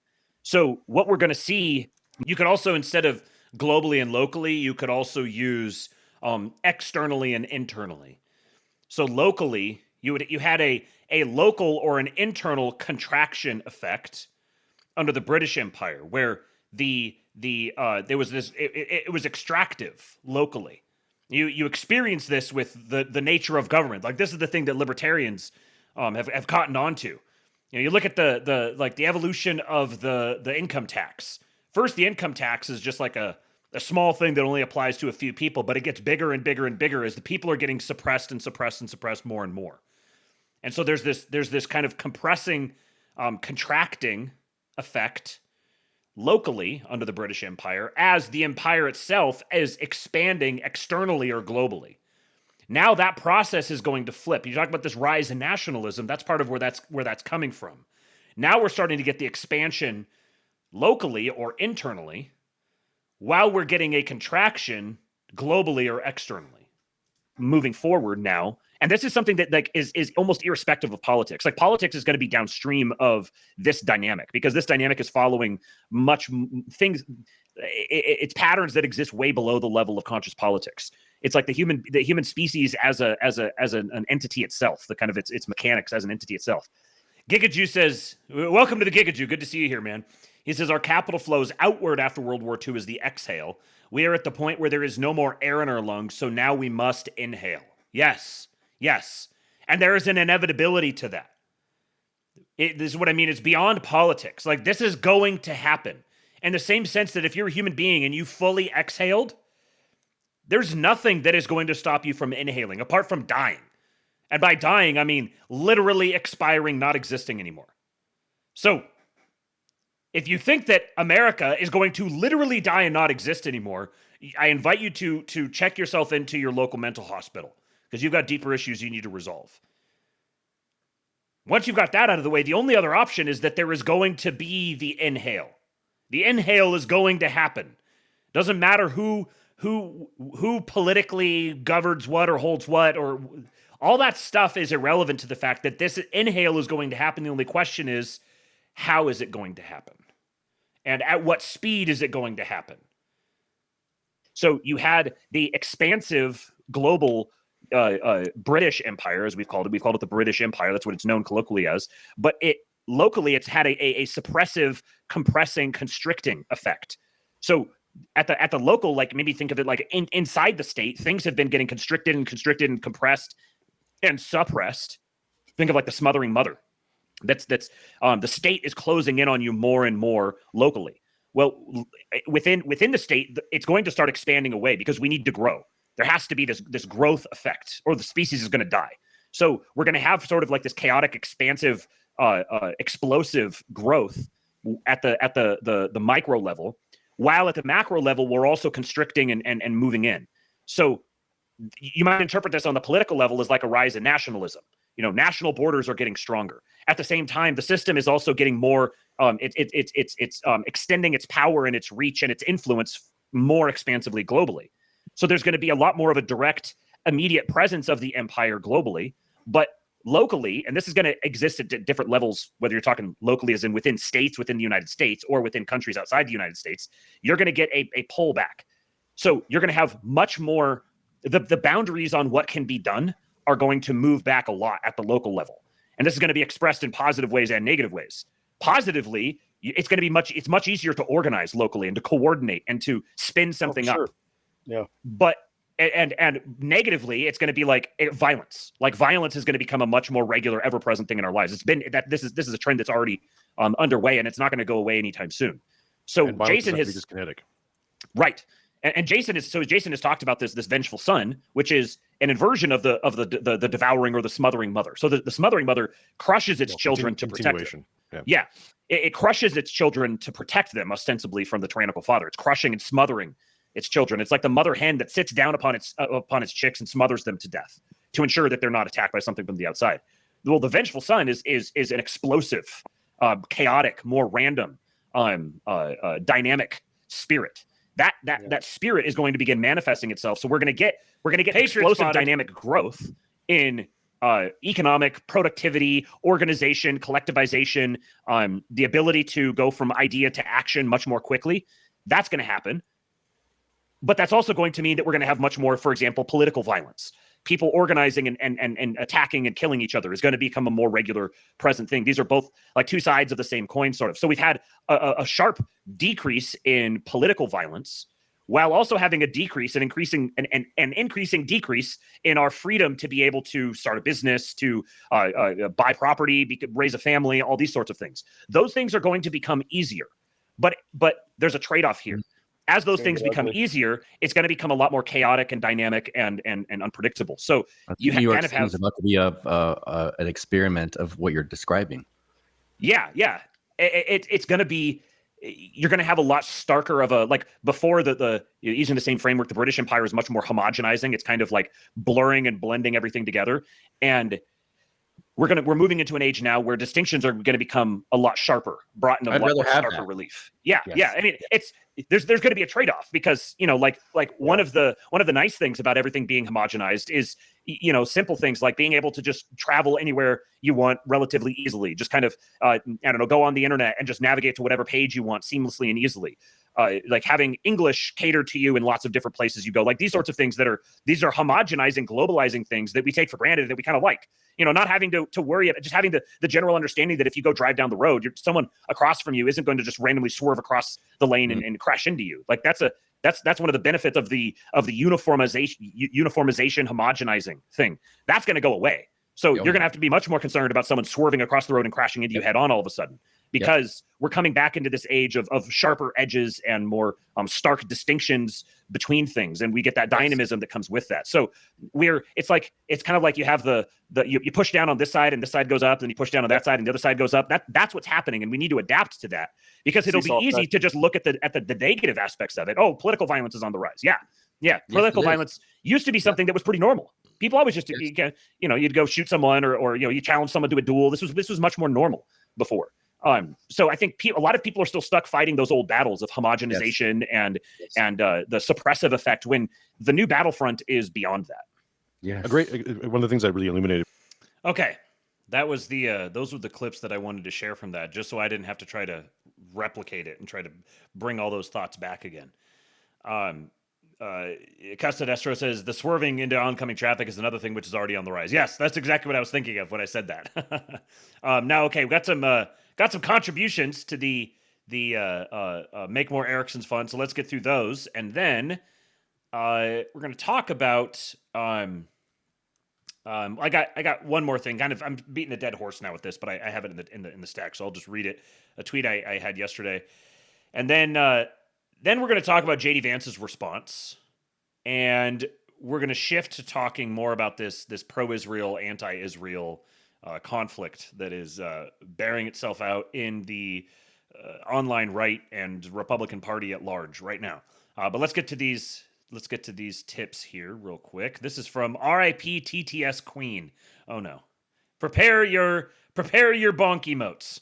So what we're going to see, you could also, instead of globally and locally, you could also use externally and internally. So locally, you had a local or an internal contraction effect under the British Empire, where there was this, it was extractive locally. You experience this with the nature of government. Like, this is the thing that libertarians have cottoned on to. You look at the evolution of the income tax. First, the income tax is just like a small thing that only applies to a few people, but it gets bigger and bigger and bigger as the people are getting suppressed and suppressed and suppressed more and more. And so there's this kind of compressing, contracting effect locally under the British Empire as the empire itself is expanding externally or globally. Now that process is going to flip. You talk about this rise in nationalism. That's part of where that's coming from. Now we're starting to get the expansion locally or internally, while we're getting a contraction globally or externally. Moving forward now, and this is something that like is almost irrespective of politics. Like, politics is going to be downstream of this dynamic, because this dynamic is following it's patterns that exist way below the level of conscious politics. It's like the human species as an entity itself, the kind of its mechanics as an entity itself. Gigaju says, welcome to the Gigaju. Good to see you here, man. He says, our capital flows outward after World War II as the exhale. We are at the point where there is no more air in our lungs, so now we must inhale. Yes, yes. And there is an inevitability to that. This is what I mean. It's beyond politics. Like, this is going to happen. In the same sense that if you're a human being and you fully exhaled, there's nothing that is going to stop you from inhaling, apart from dying. And by dying, I mean literally expiring, not existing anymore. So, if you think that America is going to literally die and not exist anymore, I invite you to check yourself into your local mental hospital, because you've got deeper issues you need to resolve. Once you've got that out of the way, the only other option is that there is going to be the inhale. The inhale is going to happen. Doesn't matter who politically governs what or holds what, or all that stuff is irrelevant to the fact that this inhale is going to happen. The only question is, how is it going to happen? And at what speed is it going to happen? So you had the expansive global British Empire, as we've called it. We've called it the British Empire. That's what it's known colloquially as. But locally, it's had a suppressive, compressing, constricting effect. So at the local, like, maybe think of it like inside the state, things have been getting constricted and compressed and suppressed. Think of like the smothering mother. That's the state is closing in on you more and more locally. Well, within the state, it's going to start expanding away because we need to grow. There has to be this growth effect, or the species is going to die. So we're going to have sort of like this chaotic, expansive, explosive growth at the micro level, while at the macro level we're also constricting and moving in. So you might interpret this on the political level as like a rise in nationalism. You know, national borders are getting stronger. At the same time, the system is also getting more. It's extending its power and its reach and its influence more expansively globally. So there's going to be a lot more of a direct, immediate presence of the empire globally, but locally, and this is going to exist at different levels, whether you're talking locally as in within states, within the United States, or within countries outside the United States, you're going to get a pullback. So you're going to have much more. The boundaries on what can be done are going to move back a lot at the local level. And this is going to be expressed in positive ways and negative ways. Positively, it's going to be much easier to organize locally and to coordinate and to spin something up. Yeah. But and negatively, it's going to be like violence. Like, violence is going to become a much more regular, ever-present thing in our lives. It's been that this is a trend that's already underway, and it's not going to go away anytime soon. So Jason has kinetic. Right. And Jason has talked about this vengeful son, which is an inversion of the devouring or the smothering mother. So the smothering mother crushes its children to protect them. Yeah. It crushes its children to protect them, ostensibly, from the tyrannical father. It's crushing and smothering its children. It's like the mother hen that sits down upon its chicks and smothers them to death to ensure that they're not attacked by something from the outside. Well, the vengeful son is an explosive, chaotic, more random, dynamic spirit. That spirit is going to begin manifesting itself. So we're going to get explosive dynamic growth in economic productivity, organization, collectivization, the ability to go from idea to action much more quickly. That's going to happen. But that's also going to mean that we're going to have much more, for example, political violence. People organizing and attacking and killing each other is going to become a more regular present thing. These are both like two sides of the same coin, sort of. So we've had a sharp decrease in political violence, while also having a decrease and increasing decrease in our freedom to be able to start a business, to buy property, raise a family, all these sorts of things. Those things are going to become easier, but there's a trade-off here. As those things become easier, it's going to become a lot more chaotic and dynamic and unpredictable. So you New York kind of have about to be an experiment of what you're describing. Yeah. It's going to be. You're going to have a lot starker of a, like, before using the same framework, the British Empire is much more homogenizing. It's kind of like blurring and blending everything together. And we're moving into an age now where distinctions are going to become a lot sharper, brought into a lot more starker relief. Yeah. I mean, there's going to be a trade-off because, like one of the nice things about everything being homogenized is, simple things like being able to just travel anywhere you want relatively easily. Just kind of, go on the internet and just navigate to whatever page you want seamlessly and easily. like having English cater to you in lots of different places you go. Like these sorts of things these are homogenizing, globalizing things that we take for granted that we kind of like. Not having to worry about, just having the general understanding that if you go drive down the road, someone across from you isn't going to just randomly swerve across the lane and crash into you. Like that's one of the benefits of the uniformization, homogenizing thing. That's going to go away. So you're going to have to be much more concerned about someone swerving across the road and crashing into you head on all of a sudden, because we're coming back into this age of sharper edges and more stark distinctions between things. And we get that dynamism that comes with that. So it's kind of like you have you push down on this side and this side goes up, and you push down on that side and the other side goes up. That's what's happening. And we need to adapt to that, because it'll be easy to just look at the negative aspects of it. Oh, political violence is on the rise. Yeah. Political violence used to be something that was pretty normal. People always just, you'd go shoot someone or you challenge someone to a duel. This was much more normal before. So I think a lot of people are still stuck fighting those old battles of homogenization and the suppressive effect, when the new battlefront is beyond that. Yeah. One of the things that really illuminated. Okay. That was those were the clips that I wanted to share from that, just so I didn't have to try to replicate it and try to bring all those thoughts back again. Custod Estro says the swerving into oncoming traffic is another thing which is already on the rise. Yes, that's exactly what I was thinking of when I said that. Now, okay, we got some contributions to the Make More Ericsson's Fund, so let's get through those, and then we're going to talk about. I got one more thing. Kind of, I'm beating a dead horse now with this, but I have it in the stack, so I'll just read it. A tweet I had yesterday, and then we're going to talk about JD Vance's response, and we're going to shift to talking more about this pro-Israel, anti-Israel conflict that is bearing itself out in the online right and Republican Party at large right now. But let's get to these tips here real quick. This is from RIP TTS Queen. Oh no. Prepare your bonk emotes.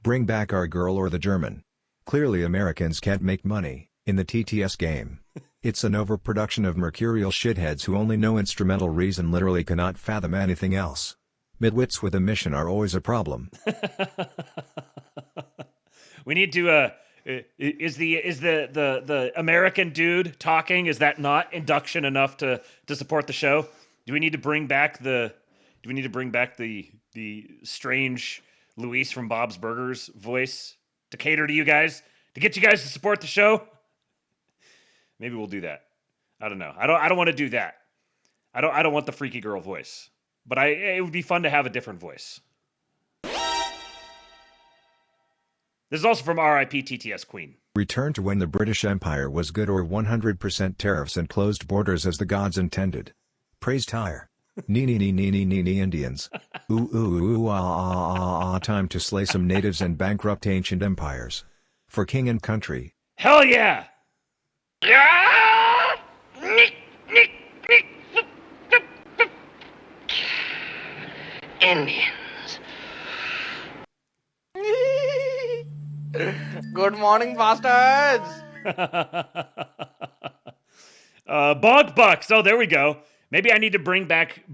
Bring back our girl or the German. Clearly Americans can't make money in the TTS game. It's an overproduction of mercurial shitheads who only know instrumental reason, literally cannot fathom anything else. Midwits with a mission are always a problem. We need to is the American dude talking, is that not induction enough to support the show? Do we need to bring back the strange Luis from Bob's Burgers voice to cater to you guys, to get you guys to support the show? Maybe we'll do that. I don't know. I don't want to do that. I don't want the freaky girl voice, but it would be fun to have a different voice. This is also from RIP TTS Queen. Return to when the British Empire was good, or 100% tariffs and closed borders as the gods intended. Praise Tyre. Nee Indians. Time to slay some natives and bankrupt ancient empires. For king and country. Hell yeah! Indians. Good morning, bastards! Bog Bucks. Oh, there we go. Maybe I need to bring back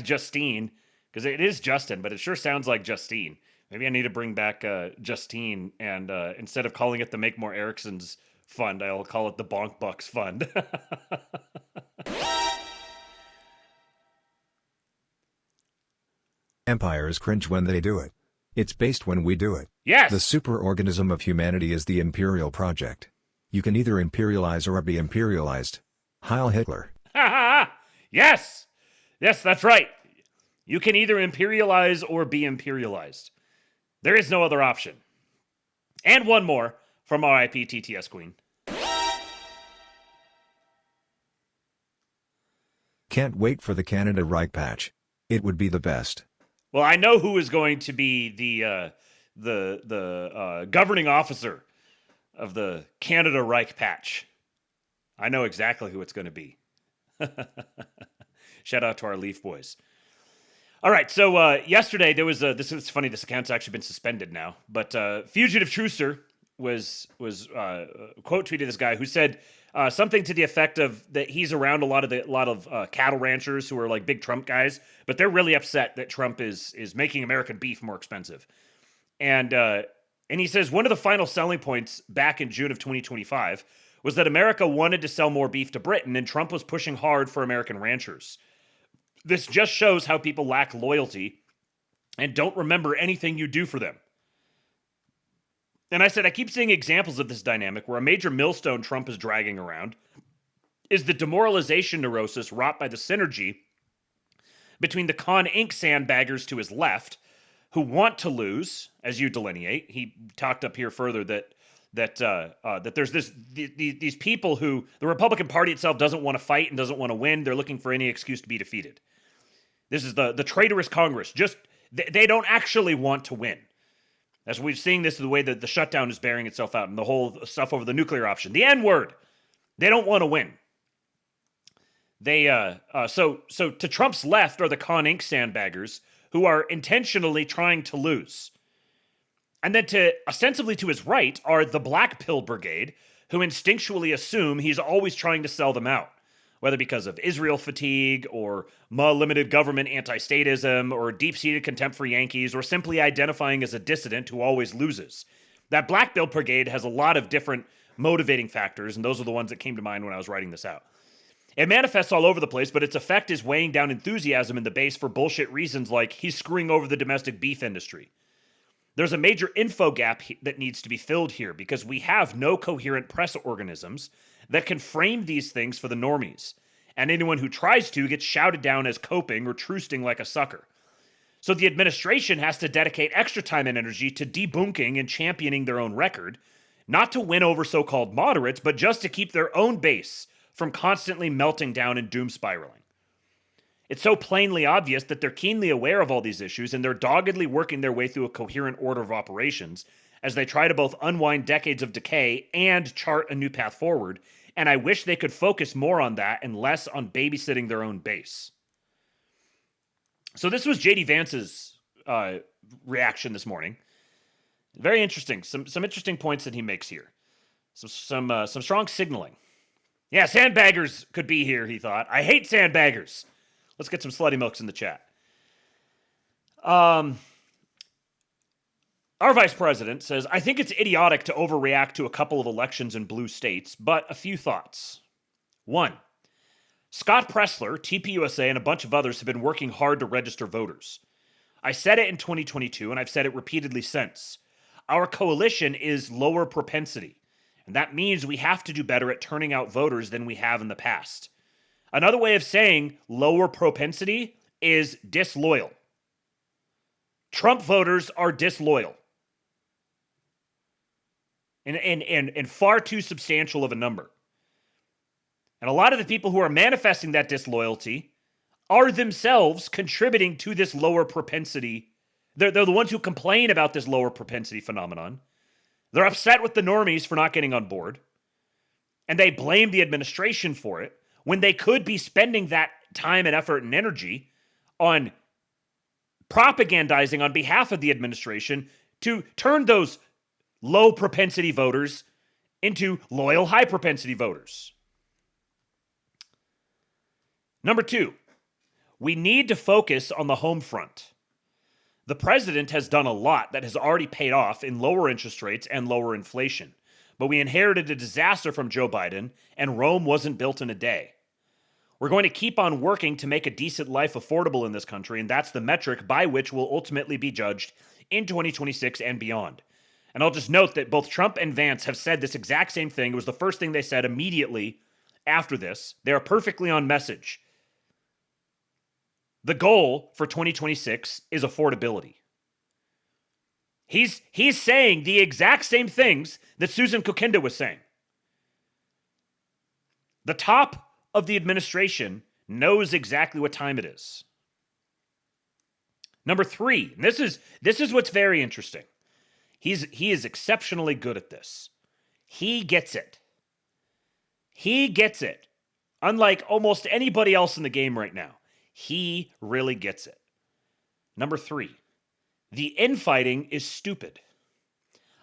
Justine, because it is Justin, but it sure sounds like Justine. Maybe I need to bring back Justine, and instead of calling it the Make More Ericsson's Fund, I'll call it the Bonk Bucks Fund. Empires cringe when they do it. It's based when we do it. Yes! The superorganism of humanity is the imperial project. You can either imperialize or be imperialized. Heil Hitler. Yes! Yes, that's right. You can either imperialize or be imperialized. There is no other option. And one more from RIP TTS Queen. Can't wait for the Canada Reich patch. It would be the best. Well, I know who is going to be the governing officer of the Canada Reich patch. I know exactly who it's going to be. Shout out to our Leaf boys. All right, so yesterday there was this is funny. This account's actually been suspended now, but Fugitive Trucer was quote tweeted this guy who said Something to the effect of that he's around a lot of cattle ranchers who are like big Trump guys, but they're really upset that Trump is making American beef more expensive. And he says one of the final selling points back in June of 2025 was that America wanted to sell more beef to Britain, and Trump was pushing hard for American ranchers. This just shows how people lack loyalty and don't remember anything you do for them. And I said, I keep seeing examples of this dynamic where a major millstone Trump is dragging around is the demoralization neurosis wrought by the synergy between the Con Inc. sandbaggers to his left, who want to lose, as you delineate. He talked up here further that there's these people who the Republican Party itself doesn't want to fight and doesn't want to win. They're looking for any excuse to be defeated. This is the traitorous Congress. They don't actually want to win. As we're seeing this the way that the shutdown is bearing itself out and the whole stuff over the nuclear option. The N-word. They don't want to win. So to Trump's left are the Con Inc. sandbaggers who are intentionally trying to lose. And then ostensibly to his right are the Black Pill Brigade, who instinctually assume he's always trying to sell them out, whether because of Israel fatigue or limited government anti-statism or deep-seated contempt for Yankees or simply identifying as a dissident who always loses. That Black Pill Brigade has a lot of different motivating factors, and those are the ones that came to mind when I was writing this out. It manifests all over the place, but its effect is weighing down enthusiasm in the base for bullshit reasons like he's screwing over the domestic beef industry. There's a major info gap that needs to be filled here because we have no coherent press organisms that can frame these things for the normies, and anyone who tries to gets shouted down as coping or trusting like a sucker. So the administration has to dedicate extra time and energy to debunking and championing their own record, not to win over so-called moderates, but just to keep their own base from constantly melting down and doom spiraling. It's so plainly obvious that they're keenly aware of all these issues, and they're doggedly working their way through a coherent order of operations as they try to both unwind decades of decay and chart a new path forward. And I wish they could focus more on that and less on babysitting their own base. So this was J.D. Vance's reaction this morning. Very interesting. Some interesting points that he makes here. Some strong signaling. Yeah, sandbaggers could be here, he thought. I hate sandbaggers. Let's get some slutty milks in the chat. Our vice president says, I think it's idiotic to overreact to a couple of elections in blue states, but a few thoughts. 1, Scott Pressler, TPUSA, and a bunch of others have been working hard to register voters. I said it in 2022, and I've said it repeatedly since. Our coalition is lower propensity, and that means we have to do better at turning out voters than we have in the past. Another way of saying lower propensity is disloyal. Trump voters are disloyal. And far too substantial of a number. And a lot of the people who are manifesting that disloyalty are themselves contributing to this lower propensity. They're the ones who complain about this lower propensity phenomenon. They're upset with the normies for not getting on board. And they blame the administration for it when they could be spending that time and effort and energy on propagandizing on behalf of the administration to turn those low propensity voters into loyal high propensity voters. Number 2, we need to focus on the home front. The president has done a lot that has already paid off in lower interest rates and lower inflation, but we inherited a disaster from Joe Biden, and Rome wasn't built in a day. We're going to keep on working to make a decent life affordable in this country, and that's the metric by which we'll ultimately be judged in 2026 and beyond. And I'll just note that both Trump and Vance have said this exact same thing. It was the first thing they said immediately after this. They are perfectly on message. The goal for 2026 is affordability. He's saying the exact same things that Susan Kokinda was saying. The top of the administration knows exactly what time it is. Number 3, and this is what's very interesting. He is exceptionally good at this. He gets it. He gets it. Unlike almost anybody else in the game right now. He really gets it. Number 3, the infighting is stupid.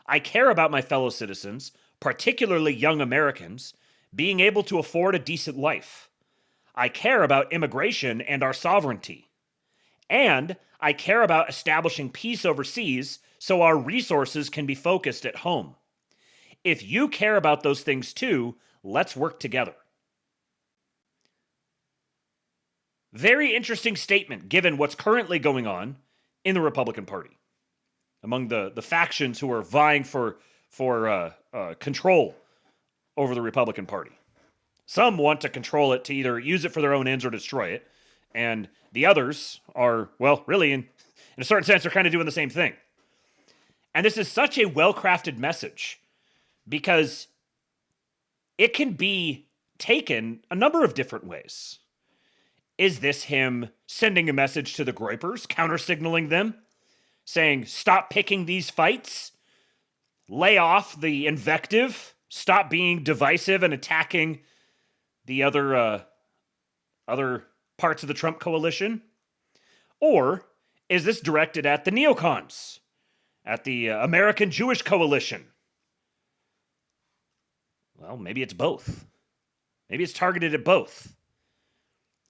I care about my fellow citizens, particularly young Americans, being able to afford a decent life. I care about immigration and our sovereignty. And I care about establishing peace overseas so our resources can be focused at home. If you care about those things too, let's work together. Very interesting statement given what's currently going on in the Republican Party among the factions who are vying for control over the Republican Party. Some want to control it to either use it for their own ends or destroy it. And the others are, well, really, in a certain sense, they're kind of doing the same thing. And this is such a well-crafted message because it can be taken a number of different ways. Is this him sending a message to the Groypers, counter-signaling them, saying, stop picking these fights, lay off the invective, stop being divisive and attacking the other parts of the Trump coalition? Or is this directed at the neocons, at the American Jewish coalition? Well, maybe it's both. Maybe it's targeted at both.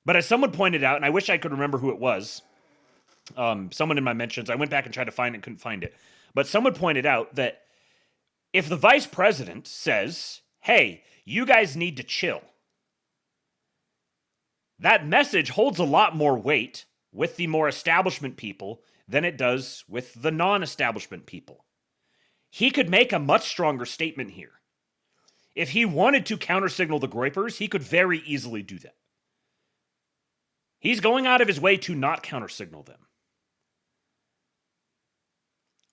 But as someone pointed out, and I wish I could remember who it was, someone in my mentions, I went back and tried to find it and couldn't find it. But someone pointed out that if the vice president says, hey, you guys need to chill, that message holds a lot more weight with the more establishment people than it does with the non-establishment people. He could make a much stronger statement here. If he wanted to counter-signal the Groypers, he could very easily do that. He's going out of his way to not counter-signal them.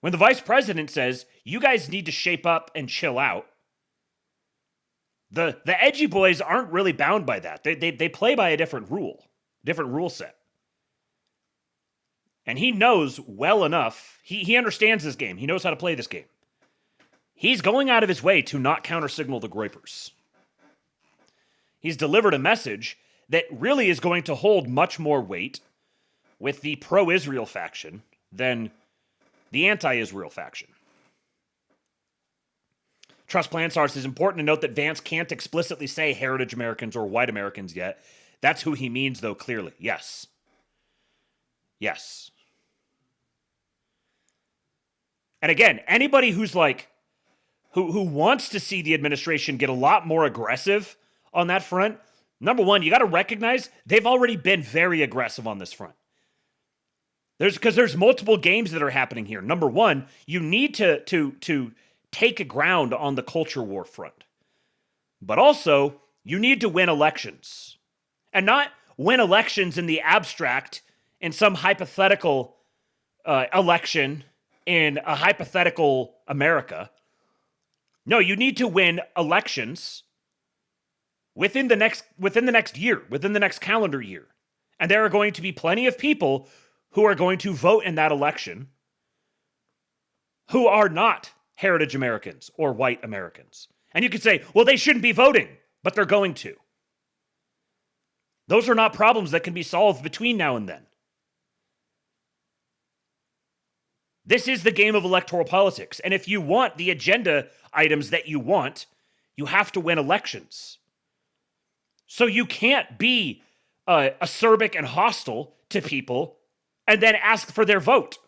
When the vice president says, you guys need to shape up and chill out, the edgy boys aren't really bound by that. They play by a different rule set. And he knows well enough, he understands this game. He knows how to play this game. He's going out of his way to not counter-signal the Groypers. He's delivered a message that really is going to hold much more weight with the pro-Israel faction than the anti-Israel faction. Trust Plan Source, is important to note that Vance can't explicitly say heritage Americans or white Americans yet. That's who he means, though, clearly. Yes. Yes. And again, anybody who's like, who wants to see the administration get a lot more aggressive on that front, number one, you got to recognize they've already been very aggressive on this front. There's multiple games that are happening here. Number one, you need to take a ground on the culture war front. But also, you need to win elections. And not win elections in the abstract in some hypothetical election in a hypothetical America. No, you need to win elections within the next year, within the next calendar year. And there are going to be plenty of people who are going to vote in that election who are not heritage Americans or white Americans. And you could say, well, they shouldn't be voting, but they're going to. Those are not problems that can be solved between now and then. This is the game of electoral politics. And if you want the agenda items that you want, you have to win elections. So you can't be acerbic and hostile to people and then ask for their vote.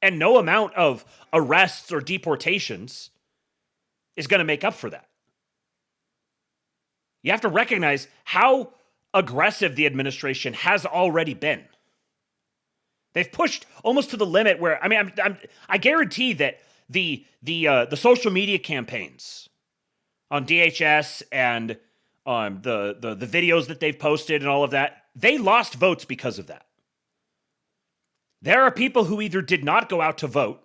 And no amount of arrests or deportations is going to make up for that. You have to recognize how aggressive the administration has already been. They've pushed almost to the limit where, I guarantee that the social media campaigns on DHS and the videos that they've posted and all of that, they lost votes because of that. There are people who either did not go out to vote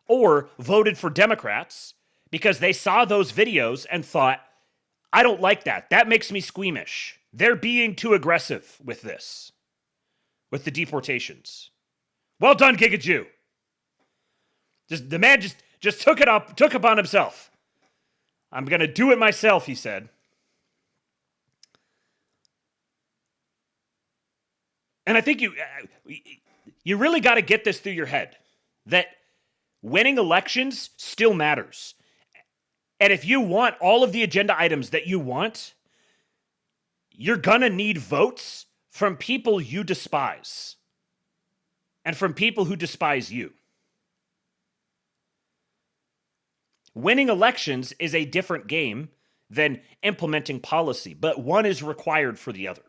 or voted for Democrats because they saw those videos and thought, I don't like that. That makes me squeamish. They're being too aggressive with this, with the deportations. Well done, Giga Jew. The man just took upon himself. I'm going to do it myself, he said. And I think you really got to get this through your head, that winning elections still matters. And if you want all of the agenda items that you want, you're going to need votes from people you despise and from people who despise you. Winning elections is a different game than implementing policy, but one is required for the other.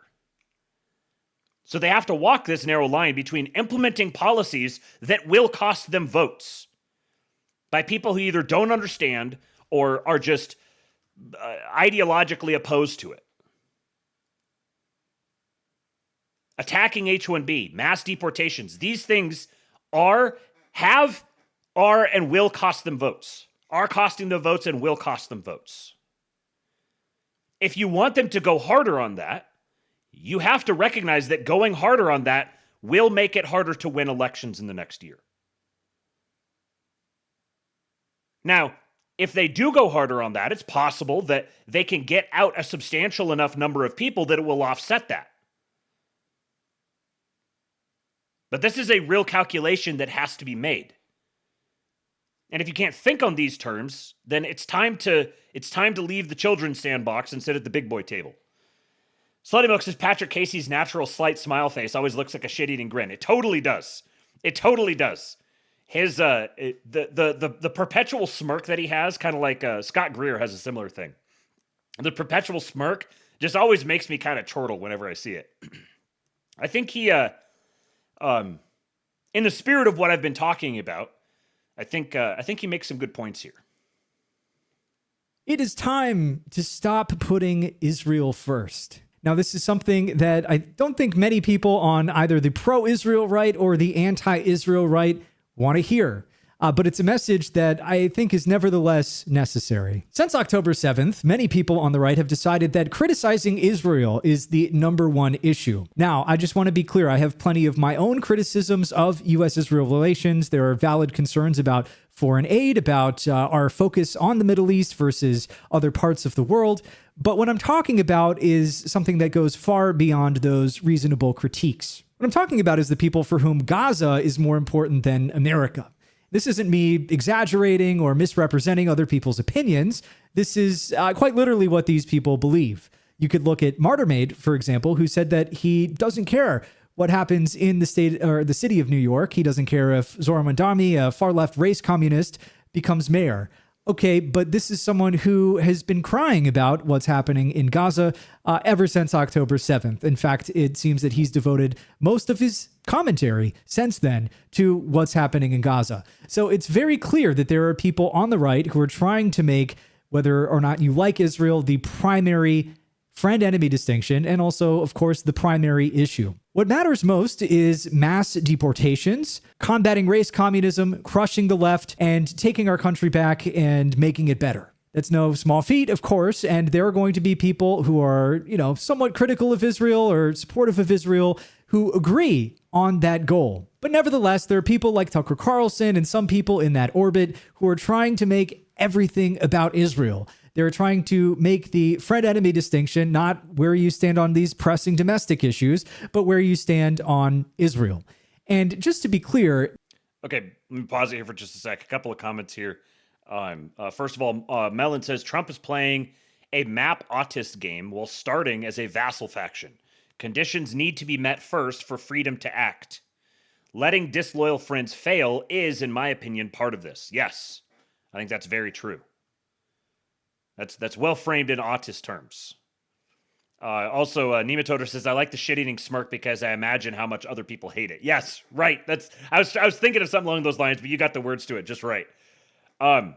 So they have to walk this narrow line between implementing policies that will cost them votes by people who either don't understand or are just ideologically opposed to it. Attacking H-1B, mass deportations, these things are, and will cost them votes. Are costing them votes and will cost them votes. If you want them to go harder on that, you have to recognize that going harder on that will make it harder to win elections in the next year. Now, if they do go harder on that, it's possible that they can get out a substantial enough number of people that it will offset that. But this is a real calculation that has to be made. And if you can't think on these terms, then it's time to leave the children's sandbox and sit at the big boy table. Slutty Milk says Patrick Casey's natural slight smile face always looks like a shit-eating grin. It totally does. It totally does. His the perpetual smirk that he has, kind of like Scott Greer has a similar thing. The perpetual smirk just always makes me kind of chortle whenever I see it. I think he, in the spirit of what I've been talking about, I think he makes some good points here. It is time to stop putting Israel first. Now, this is something that I don't think many people on either the pro-Israel right or the anti-Israel right want to hear. But it's a message that I think is nevertheless necessary. Since October 7th, many people on the right have decided that criticizing Israel is the #1 issue. Now, I just want to be clear. I have plenty of my own criticisms of U.S.-Israel relations. There are valid concerns about foreign aid, about our focus on the Middle East versus other parts of the world. But what I'm talking about is something that goes far beyond those reasonable critiques. What I'm talking about is the people for whom Gaza is more important than America. This isn't me exaggerating or misrepresenting other people's opinions. This is quite literally what these people believe. You could look at Martyrmaid, for example, who said that he doesn't care what happens in the state or the city of New York. He doesn't care if Zohar Mamdani, a far-left race communist, becomes mayor. Okay, but this is someone who has been crying about what's happening in Gaza ever since October 7th. In fact, it seems that he's devoted most of his commentary since then to what's happening in Gaza. So it's very clear that there are people on the right who are trying to make whether or not you like Israel the primary friend-enemy distinction, and also, of course, the primary issue. What matters most is mass deportations, combating race communism, crushing the left, and taking our country back and making it better. That's no small feat, of course, and there are going to be people who are, somewhat critical of Israel or supportive of Israel who agree on that goal. But nevertheless, there are people like Tucker Carlson and some people in that orbit who are trying to make everything about Israel. They're trying to make the friend-enemy distinction not where you stand on these pressing domestic issues, but where you stand on Israel. And just to be clear... Okay, let me pause it here for just a sec. A couple of comments here. First of all, Mellon says, Trump is playing a map autist game while starting as a vassal faction. Conditions need to be met first for freedom to act. Letting disloyal friends fail is, in my opinion, part of this. Yes, I think that's very true. That's well framed in autist terms. Also, Nematoder says, I like the shit-eating smirk because I imagine how much other people hate it. Yes, right. I was thinking of something along those lines, but you got the words to it just right. I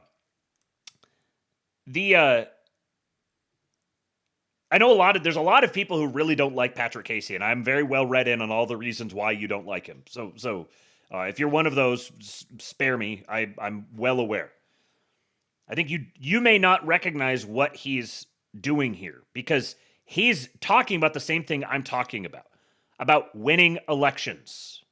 know there's a lot of people who really don't like Patrick Casey, and I'm very well read in on all the reasons why you don't like him. So if you're one of those, spare me. I'm well aware. I think you may not recognize what he's doing here because he's talking about the same thing I'm talking about winning elections.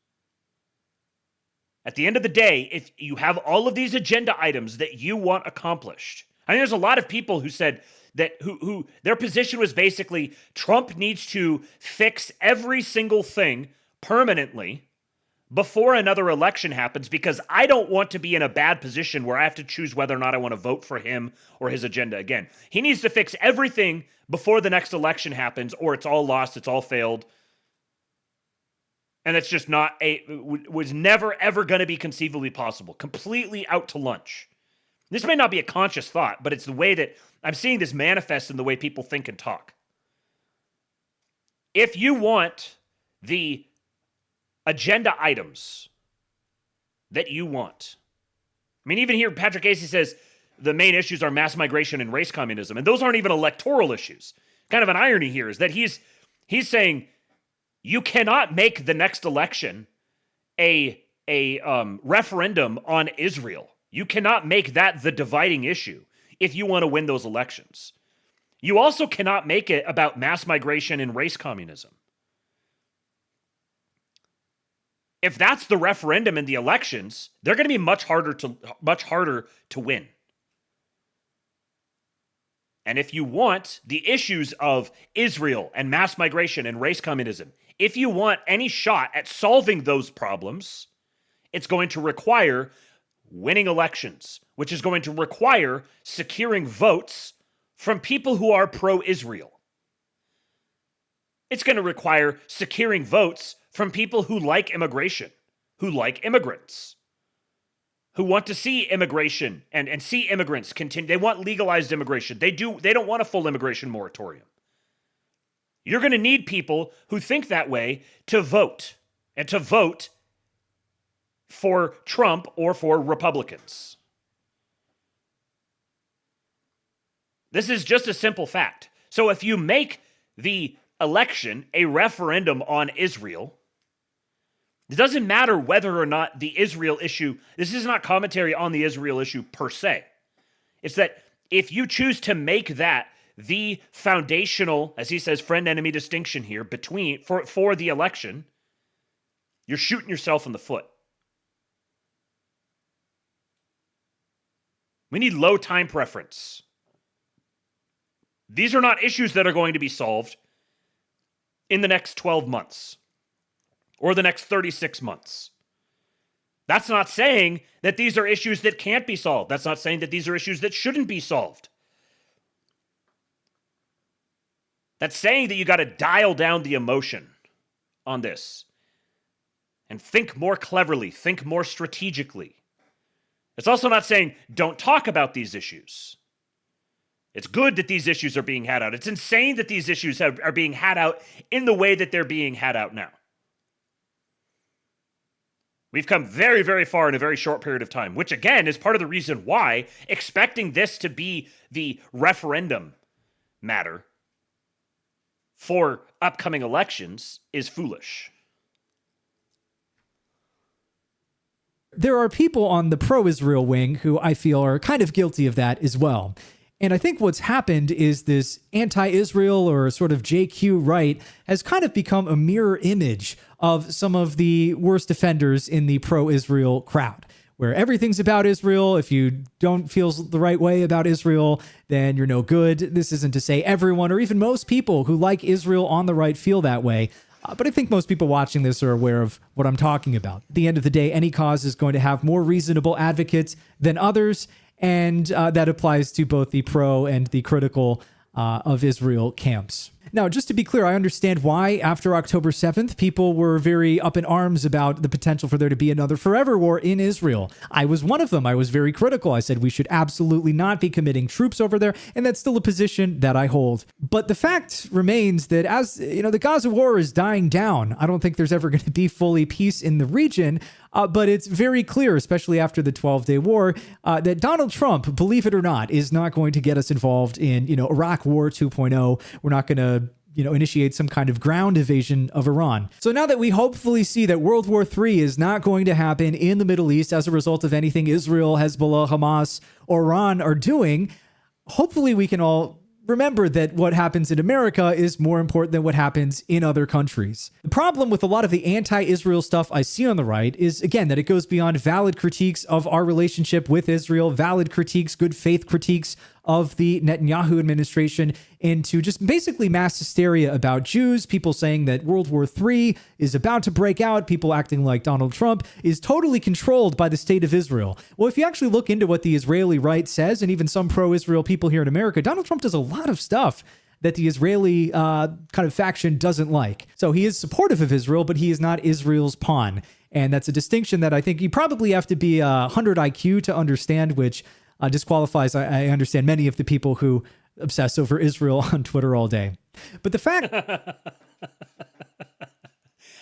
At the end of the day, if you have all of these agenda items that you want accomplished, I think there's a lot of people who said that who their position was basically Trump needs to fix every single thing permanently before another election happens, because I don't want to be in a bad position where I have to choose whether or not I want to vote for him or his agenda again. He needs to fix everything before the next election happens, or it's all lost, it's all failed. And it's just was never, ever going to be conceivably possible. Completely out to lunch. This may not be a conscious thought, but it's the way that I'm seeing this manifest in the way people think and talk. If you want the agenda items that you want, I mean, even here, Patrick Casey says the main issues are mass migration and race communism, and those aren't even electoral issues. Kind of an irony here is that he's saying you cannot make the next election a referendum on Israel. You cannot make that the dividing issue if you want to win those elections. You also cannot make it about mass migration and race communism. If that's the referendum in the elections, they're going to be much harder to win. And if you want the issues of Israel and mass migration and race communism, if you want any shot at solving those problems, it's going to require winning elections, which is going to require securing votes from people who are pro-Israel. It's going to require securing votes from people who like immigration, who like immigrants, who want to see immigration and see immigrants continue. They want legalized immigration. They don't want a full immigration moratorium. You're going to need people who think that way to vote, and to vote for Trump or for Republicans. This is just a simple fact. So if you make the election a referendum on Israel, it doesn't matter whether or not the Israel issue, this is not commentary on the Israel issue per se. It's that if you choose to make that the foundational, as he says, friend-enemy distinction here for the election, you're shooting yourself in the foot. We need low time preference. These are not issues that are going to be solved in the next 12 months or the next 36 months. That's not saying that these are issues that can't be solved. That's not saying that these are issues that shouldn't be solved. That's saying that you got to dial down the emotion on this and think more cleverly, think more strategically. It's also not saying don't talk about these issues. It's good that these issues are being had out. It's insane that these issues are being had out in the way that they're being had out now. We've come very, very far in a very short period of time, which again is part of the reason why expecting this to be the referendum matter for upcoming elections is foolish. There are people on the pro-Israel wing who I feel are kind of guilty of that as well. And I think what's happened is this anti-Israel or sort of JQ right has kind of become a mirror image of some of the worst offenders in the pro-Israel crowd, where everything's about Israel. If you don't feel the right way about Israel, then you're no good. This isn't to say everyone or even most people who like Israel on the right feel that way. But I think most people watching this are aware of what I'm talking about. At the end of the day, any cause is going to have more reasonable advocates than others. And that applies to both the pro and the critical of Israel camps. Now, just to be clear, I understand why after October 7th, people were very up in arms about the potential for there to be another forever war in Israel. I was one of them. I was very critical. I said we should absolutely not be committing troops over there, and that's still a position that I hold. But the fact remains that as the Gaza war is dying down, I don't think there's ever going to be fully peace in the region. But it's very clear, especially after the 12-day war, that Donald Trump, believe it or not, is not going to get us involved in, Iraq War 2.0. We're not going to, initiate some kind of ground invasion of Iran. So now that we hopefully see that World War III is not going to happen in the Middle East as a result of anything Israel, Hezbollah, Hamas, or Iran are doing, hopefully we can all remember that what happens in America is more important than what happens in other countries. The problem with a lot of the anti-Israel stuff I see on the right is, again, that it goes beyond valid critiques of our relationship with Israel, valid critiques, good faith critiques of the Netanyahu administration into just basically mass hysteria about Jews, people saying that World War III is about to break out, people acting like Donald Trump is totally controlled by the state of Israel. Well, if you actually look into what the Israeli right says, and even some pro-Israel people here in America, Donald Trump does a lot of stuff that the Israeli kind of faction doesn't like. So he is supportive of Israel, but he is not Israel's pawn. And that's a distinction that I think you probably have to be 100 IQ to understand, which disqualifies, I understand, many of the people who obsess over Israel on Twitter all day. But the fact...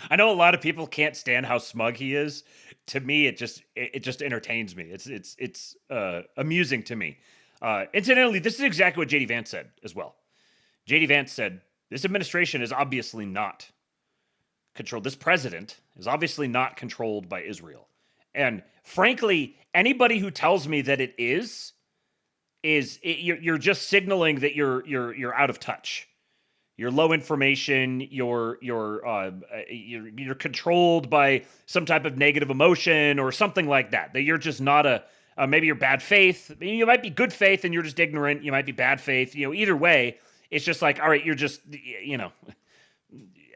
I know a lot of people can't stand how smug he is. To me, it just entertains me. It's amusing to me. Incidentally, this is exactly what JD Vance said as well. JD Vance said, this administration is obviously not controlled. This president is obviously not controlled by Israel. And frankly, anybody who tells me that it is you're just signaling that you're out of touch. You're low information. You're controlled by some type of negative emotion or something like that. That you're just not maybe you're bad faith. You might be good faith and you're just ignorant. You might be bad faith. Either way, it's just like, all right, you're just,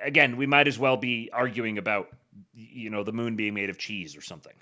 again, we might as well be arguing about, the moon being made of cheese or something.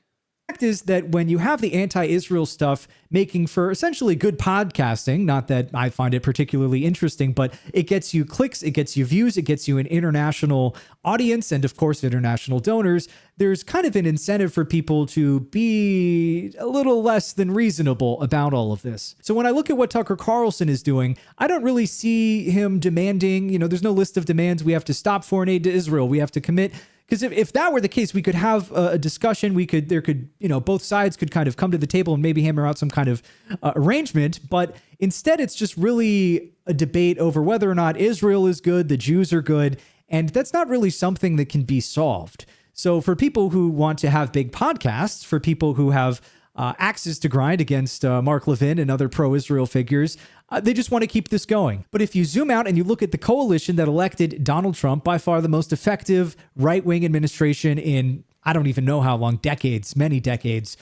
Fact is that when you have the anti-Israel stuff making for essentially good podcasting, not that I find it particularly interesting, but it gets you clicks, it gets you views, it gets you an international audience, and of course international donors, there's kind of an incentive for people to be a little less than reasonable about all of this. So when I look at what Tucker Carlson is doing, I don't really see him demanding, there's no list of demands. We have to stop foreign aid to Israel. We have to commit. Because if that were the case, we could have a discussion. Both sides could kind of come to the table and maybe hammer out some kind of arrangement. But instead, it's just really a debate over whether or not Israel is good, the Jews are good. And that's not really something that can be solved. So for people who want to have big podcasts, for people who have axes to grind against Mark Levin and other pro-Israel figures, they just want to keep this going. But if you zoom out and you look at the coalition that elected Donald Trump, by far the most effective right-wing administration in, I don't even know how long, decades, many decades,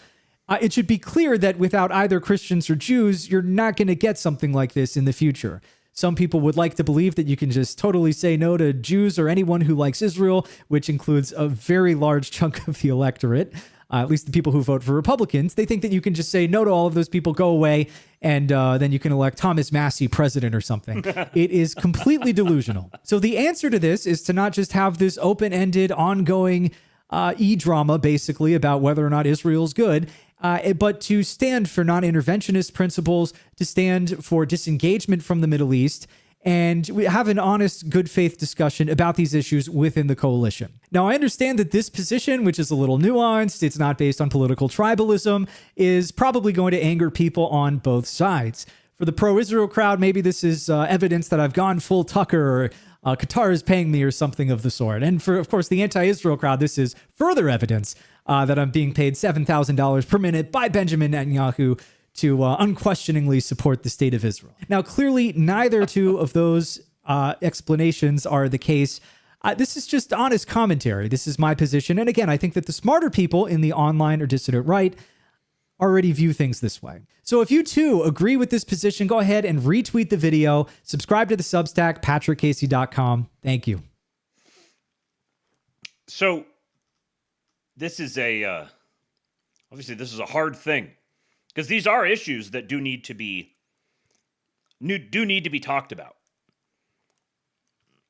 it should be clear that without either Christians or Jews, you're not going to get something like this in the future. Some people would like to believe that you can just totally say no to Jews or anyone who likes Israel, which includes a very large chunk of the electorate. At least the people who vote for Republicans, they think that you can just say no to all of those people, go away, and then you can elect Thomas Massey president or something. It is completely delusional. So the answer to this is to not just have this open-ended, ongoing e-drama, basically, about whether or not Israel's good, but to stand for non-interventionist principles, to stand for disengagement from the Middle East, and we have an honest, good faith discussion about these issues within the coalition. Now, I understand that this position, which is a little nuanced, it's not based on political tribalism, is probably going to anger people on both sides. For the pro-Israel crowd, maybe this is evidence that I've gone full Tucker, or Qatar is paying me or something of the sort. And for, of course, the anti-Israel crowd, this is further evidence that I'm being paid $7,000 per minute by Benjamin Netanyahu to unquestioningly support the state of Israel. Now, clearly, neither two of those explanations are the case. This is just honest commentary. This is my position. And again, I think that the smarter people in the online or dissident right already view things this way. So if you too agree with this position, go ahead and retweet the video, subscribe to the Substack, patrickcasey.com. Thank you. So this is obviously this is a hard thing, because these are issues that do need to be talked about.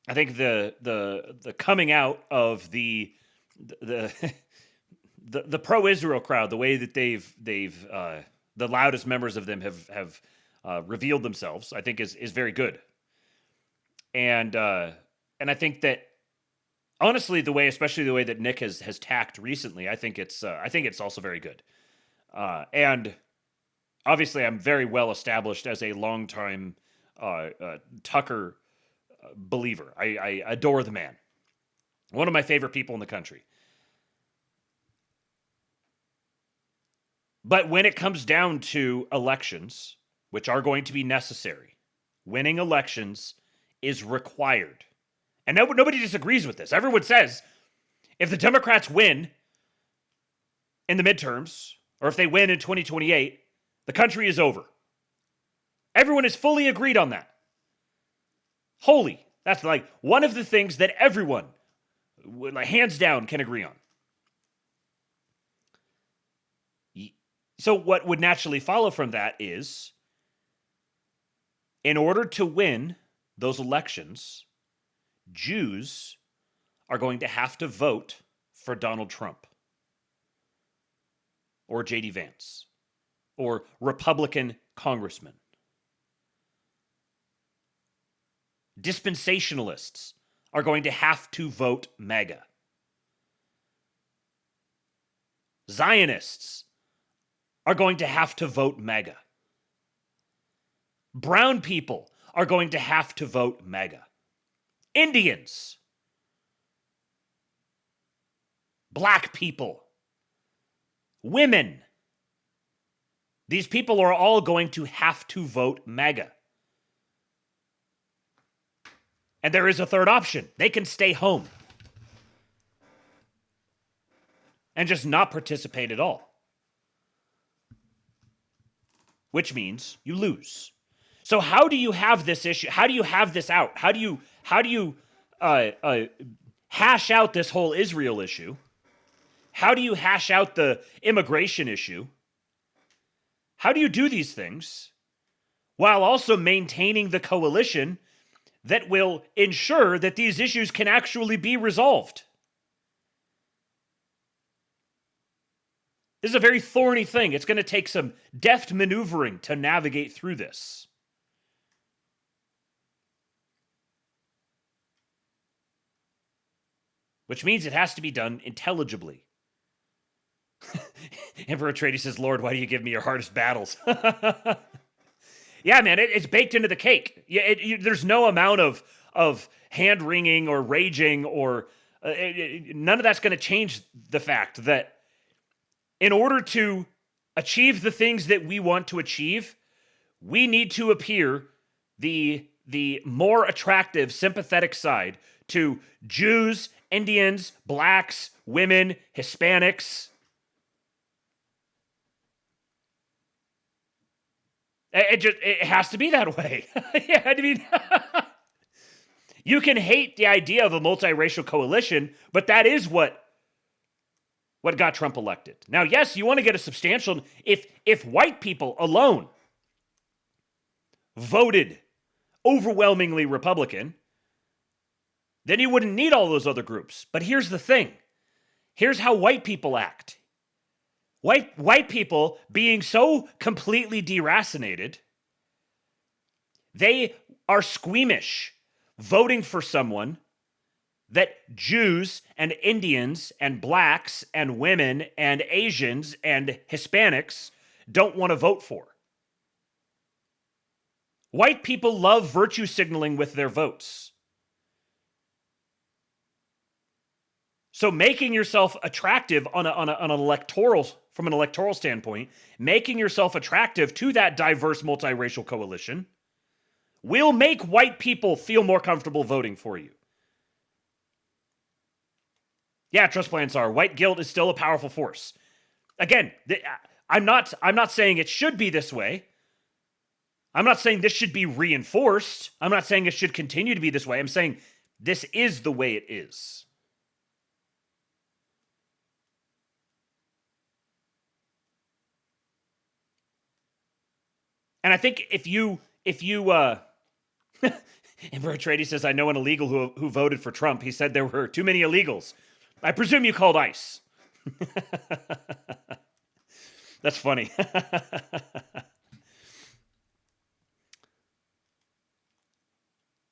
I think the coming out of the pro-Israel crowd, the way that they've the loudest members of them have revealed themselves, I think is very good. And I think that honestly, especially the way that Nick has tacked recently, I think it's also very good. And obviously, I'm very well established as a longtime Tucker believer. I adore the man. One of my favorite people in the country. But when it comes down to elections, which are going to be necessary, winning elections is required. And nobody disagrees with this. Everyone says if the Democrats win in the midterms, or if they win in 2028, the country is over. Everyone is fully agreed on that. Holy. That's like one of the things that everyone, like, hands down, can agree on. So what would naturally follow from that is, in order to win those elections, Jews are going to have to vote for Donald Trump or J.D. Vance or Republican congressmen. Dispensationalists are going to have to vote MAGA. Zionists are going to have to vote MAGA. Brown people are going to have to vote MAGA. Indians, black people, women. These people are all going to have to vote MAGA. And there is a third option. They can stay home and just not participate at all, which means you lose. So how do you have this issue? How do you have this out? How do you hash out this whole Israel issue? How do you hash out the immigration issue? How do you do these things while also maintaining the coalition that will ensure that these issues can actually be resolved? This is a very thorny thing. It's going to take some deft maneuvering to navigate through this. Which means it has to be done intelligibly. Emperor Trady says, Lord, why do you give me your hardest battles? Yeah, man, it's baked into the cake. There's no amount of hand-wringing or raging or none of that's going to change the fact that in order to achieve the things that we want to achieve, we need to appear the more attractive, sympathetic side to Jews, Indians, blacks, women, Hispanics. It has to be that way. Yeah, I mean, you can hate the idea of a multiracial coalition, but that is what got Trump elected. Now, yes, you want to get a substantial. If white people alone voted overwhelmingly Republican, then you wouldn't need all those other groups. But here's the thing. Here's how white people act. White people being so completely deracinated, they are squeamish voting for someone that Jews and Indians and blacks and women and Asians and Hispanics don't want to vote for. White people love virtue signaling with their votes. So making yourself attractive from an electoral standpoint, making yourself attractive to that diverse multiracial coalition will make white people feel more comfortable voting for you. Yeah, trust plans are. White guilt is still a powerful force. Again, I'm not saying it should be this way. I'm not saying this should be reinforced. I'm not saying it should continue to be this way. I'm saying this is the way it is. And I think if you Emperor Trady says, I know an illegal who voted for Trump. He said there were too many illegals. I presume you called ICE. That's funny.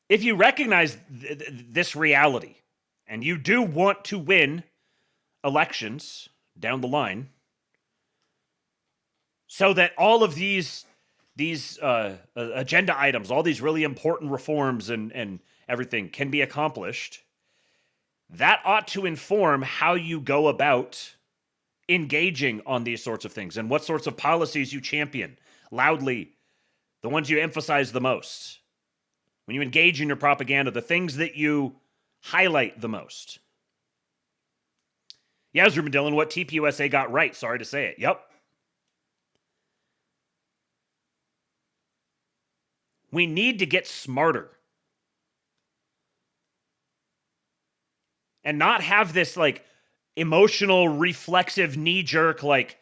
If you recognize this reality and you do want to win elections down the line so that all of these agenda items, all these really important reforms and everything can be accomplished, that ought to inform how you go about engaging on these sorts of things and what sorts of policies you champion loudly, the ones you emphasize the most. When you engage in your propaganda, the things that you highlight the most. Yeah, Ruben Dillon, what TPUSA got right, sorry to say it. Yep. We need to get smarter. And not have this like emotional, reflexive, knee-jerk, I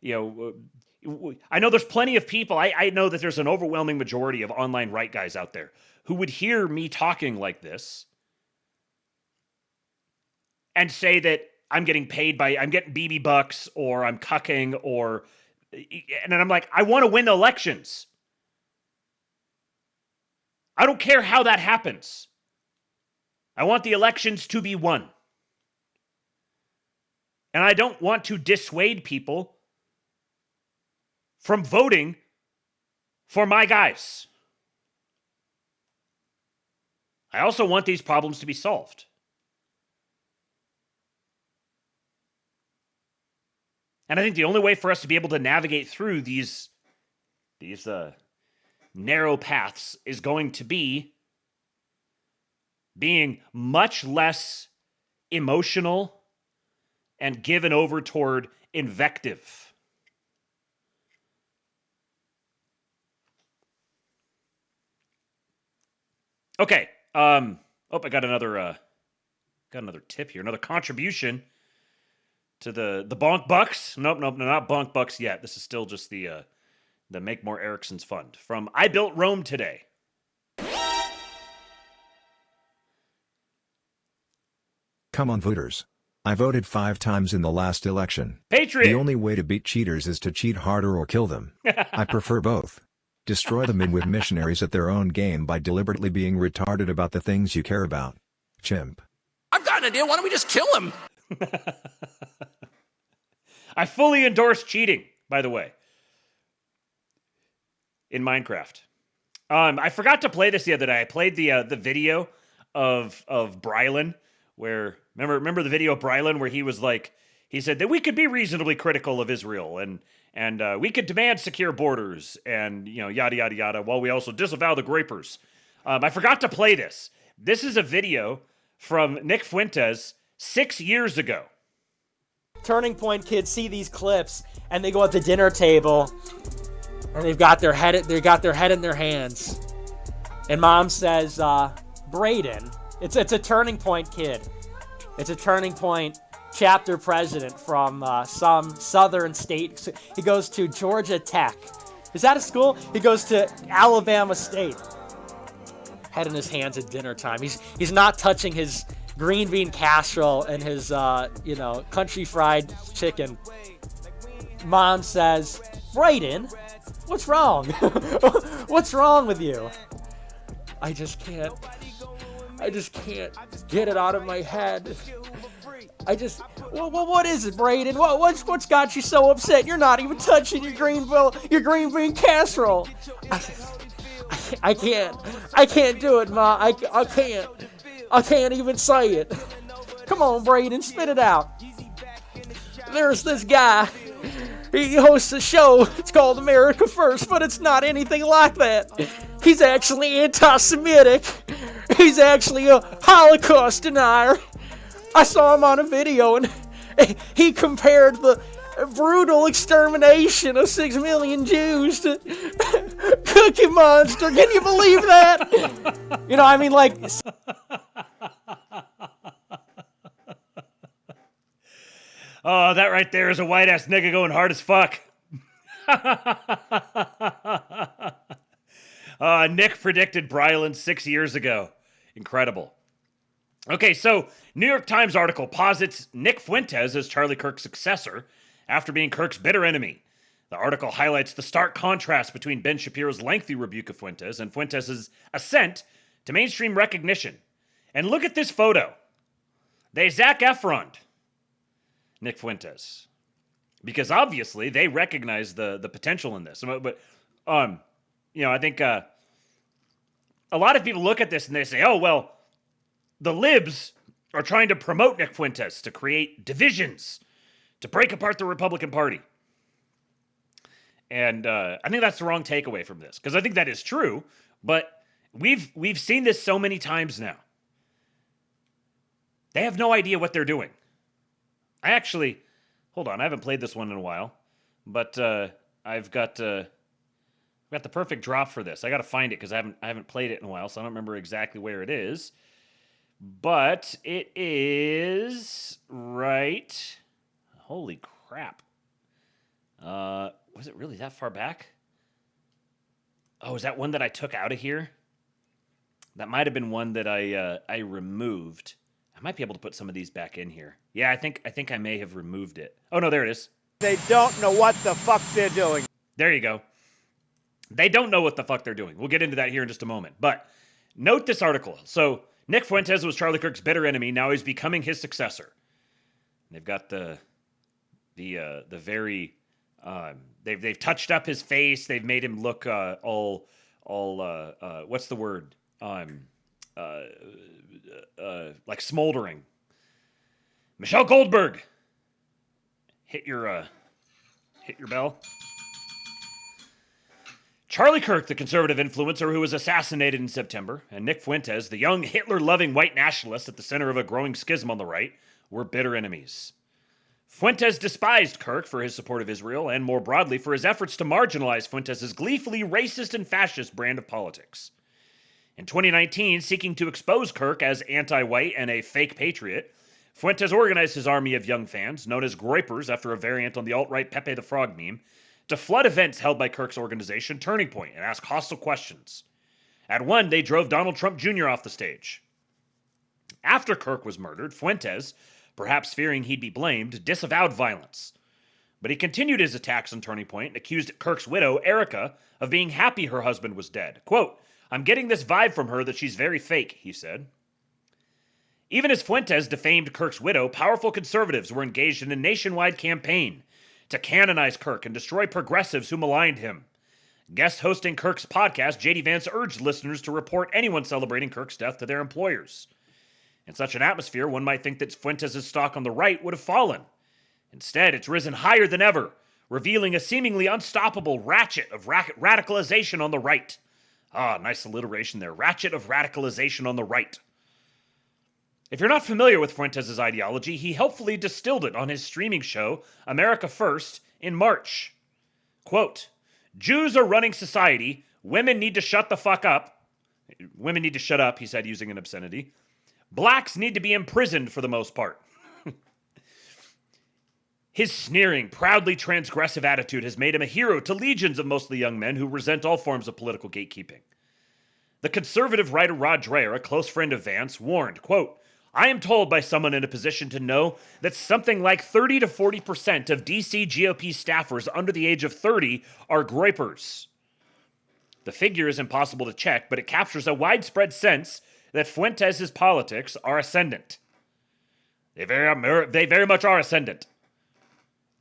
know there's plenty of people, I know that there's an overwhelming majority of online right guys out there who would hear me talking like this and say that I'm getting BB bucks, or I'm cucking, and then I'm like, I want to win the elections. I don't care how that happens. I want the elections to be won. And I don't want to dissuade people from voting for my guys. I also want these problems to be solved. And I think the only way for us to be able to navigate through these narrow paths is going to be being much less emotional and given over toward invective. Okay. I got another tip here, another contribution to the Bonk Bucks. Nope, not Bonk Bucks yet. This is still just the Make More Ericssons Fund from I Built Rome Today. Come on, voters. I voted 5 times in the last election. Patriot! The only way to beat cheaters is to cheat harder or kill them. I prefer both. Destroy them in with missionaries at their own game by deliberately being retarded about the things you care about. Chimp. I've got an idea. Why don't we just kill him? I fully endorse cheating, by the way, in Minecraft. I forgot to play this the other day. I played the video of Brylan, where remember the video of Brylan where he said that we could be reasonably critical of Israel and we could demand secure borders and yada yada yada, while we also disavow the grapers. I forgot to play this. This is a video from Nick Fuentes 6 years ago. Turning Point kids see these clips and they go at the dinner table and they've got their head in their hands, and mom says, Braden, it's a Turning Point kid. It's a Turning Point chapter president from some southern state. He goes to Georgia Tech. Is that a school? He goes to Alabama State. Head in his hands at dinner time. He's not touching his green bean casserole and his country fried chicken. Mom says, Braden, what's wrong? What's wrong with you? I just can't get it out of my head. What is it, Braden? What's got you so upset? You're not even touching your green bean casserole. I can't do it, Ma. I can't even say it. Come on, Braden, spit it out. There's this guy. He hosts a show. It's called America First, but it's not anything like that. He's actually anti-Semitic. He's actually a Holocaust denier. I saw him on a video, and he compared the brutal extermination of 6 million Jews to Cookie Monster. Can you believe that? Oh, that right there is a white-ass nigga going hard as fuck. Nick predicted Brylan 6 years ago. Incredible. Okay, so New York Times article posits Nick Fuentes as Charlie Kirk's successor after being Kirk's bitter enemy. The article highlights the stark contrast between Ben Shapiro's lengthy rebuke of Fuentes and Fuentes' ascent to mainstream recognition. And look at this photo. They Zac Efron'd Nick Fuentes, because obviously they recognize the potential in this. But I think a lot of people look at this and they say, oh, well, the libs are trying to promote Nick Fuentes to create divisions, to break apart the Republican Party. And I think that's the wrong takeaway from this, because I think that is true, but we've seen this so many times now. They have no idea what they're doing. Hold on, I haven't played this one in a while, but I've got got the perfect drop for this. I got to find it because I haven't played it in a while, so I don't remember exactly where it is. But it is right. Holy crap. Was it really that far back? Oh, is that one that I took out of here? That might have been one that I removed. I might be able to put some of these back in here. Yeah, I think I may have removed it. Oh no, there it is. They don't know what the fuck they're doing. There you go. They don't know what the fuck they're doing. We'll get into that here in just a moment. But note this article. So Nick Fuentes was Charlie Kirk's bitter enemy. Now he's becoming his successor. They've got the very they've touched up his face. They've made him look all what's the word? Like smoldering. Michelle Goldberg. Hit your bell. Charlie Kirk, the conservative influencer who was assassinated in September, and Nick Fuentes, the young Hitler-loving white nationalist at the center of a growing schism on the right, were bitter enemies. Fuentes despised Kirk for his support of Israel and, more broadly, for his efforts to marginalize Fuentes' gleefully racist and fascist brand of politics. In 2019, seeking to expose Kirk as anti-white and a fake patriot, Fuentes organized his army of young fans, known as Groypers after a variant on the alt-right Pepe the Frog meme, to flood events held by Kirk's organization, Turning Point, and ask hostile questions. At one, they drove Donald Trump Jr. off the stage. After Kirk was murdered, Fuentes, perhaps fearing he'd be blamed, disavowed violence. But he continued his attacks on Turning Point and accused Kirk's widow, Erica, of being happy her husband was dead. Quote, "I'm getting this vibe from her that she's very fake," he said. Even as Fuentes defamed Kirk's widow, powerful conservatives were engaged in a nationwide campaign to canonize Kirk and destroy progressives who maligned him. Guest hosting Kirk's podcast, J.D. Vance urged listeners to report anyone celebrating Kirk's death to their employers. In such an atmosphere, one might think that Fuentes' stock on the right would have fallen. Instead, it's risen higher than ever, revealing a seemingly unstoppable ratchet of radicalization on the right. Ah, nice alliteration there. Ratchet of radicalization on the right. If you're not familiar with Fuentes' ideology, he helpfully distilled it on his streaming show, America First, in March. Quote, "Jews are running society. Women need to shut the fuck up." Women need to shut up, he said, using an obscenity. "Blacks need to be imprisoned for the most part." His sneering, proudly transgressive attitude has made him a hero to legions of mostly young men who resent all forms of political gatekeeping. The conservative writer Rod Dreher, a close friend of Vance, warned, quote, "I am told by someone in a position to know that something like 30 to 40% of DC GOP staffers under the age of 30 are Groypers." The figure is impossible to check, but it captures a widespread sense that Fuentes' politics are ascendant. They very much are ascendant.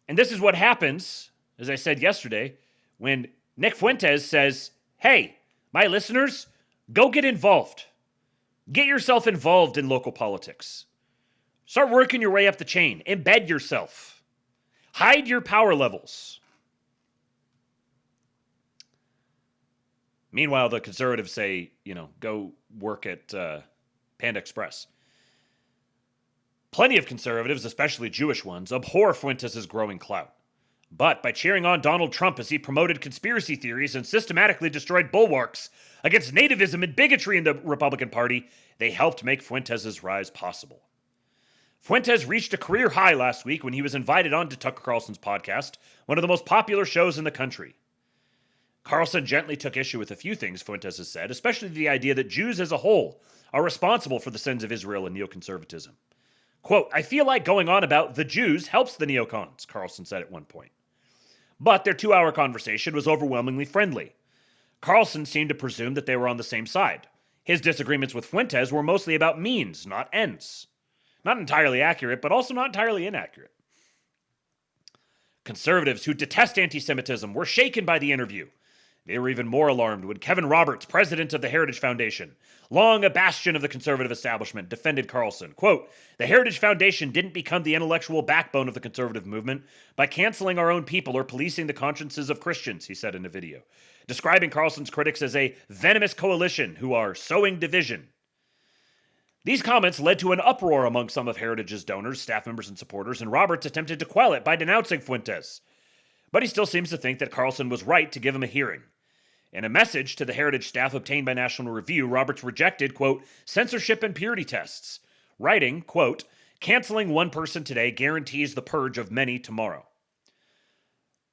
And this is what happens, as I said yesterday, when Nick Fuentes says, "Hey, my listeners, go get involved. Get yourself involved in local politics. Start working your way up the chain. Embed yourself. Hide your power levels." Meanwhile, the conservatives say, go work at Panda Express. Plenty of conservatives, especially Jewish ones, abhor Fuentes' growing clout. But by cheering on Donald Trump as he promoted conspiracy theories and systematically destroyed bulwarks against nativism and bigotry in the Republican Party, they helped make Fuentes' rise possible. Fuentes reached a career high last week when he was invited on to Tucker Carlson's podcast, one of the most popular shows in the country. Carlson gently took issue with a few things Fuentes has said, especially the idea that Jews as a whole are responsible for the sins of Israel and neoconservatism. Quote, "I feel like going on about the Jews helps the neocons," Carlson said at one point. But their 2-hour conversation was overwhelmingly friendly. Carlson seemed to presume that they were on the same side. His disagreements with Fuentes were mostly about means, not ends. Not entirely accurate, but also not entirely inaccurate. Conservatives who detest anti-Semitism were shaken by the interview. They were even more alarmed when Kevin Roberts, president of the Heritage Foundation, long a bastion of the conservative establishment, defended Carlson. Quote, "The Heritage Foundation didn't become the intellectual backbone of the conservative movement by canceling our own people or policing the consciences of Christians," he said in a video, describing Carlson's critics as a venomous coalition who are sowing division. These comments led to an uproar among some of Heritage's donors, staff members, and supporters, and Roberts attempted to quell it by denouncing Fuentes. But he still seems to think that Carlson was right to give him a hearing. In a message to the heritage staff obtained by National Review, Roberts rejected, quote, censorship and purity tests, writing, quote, canceling one person today guarantees the purge of many tomorrow.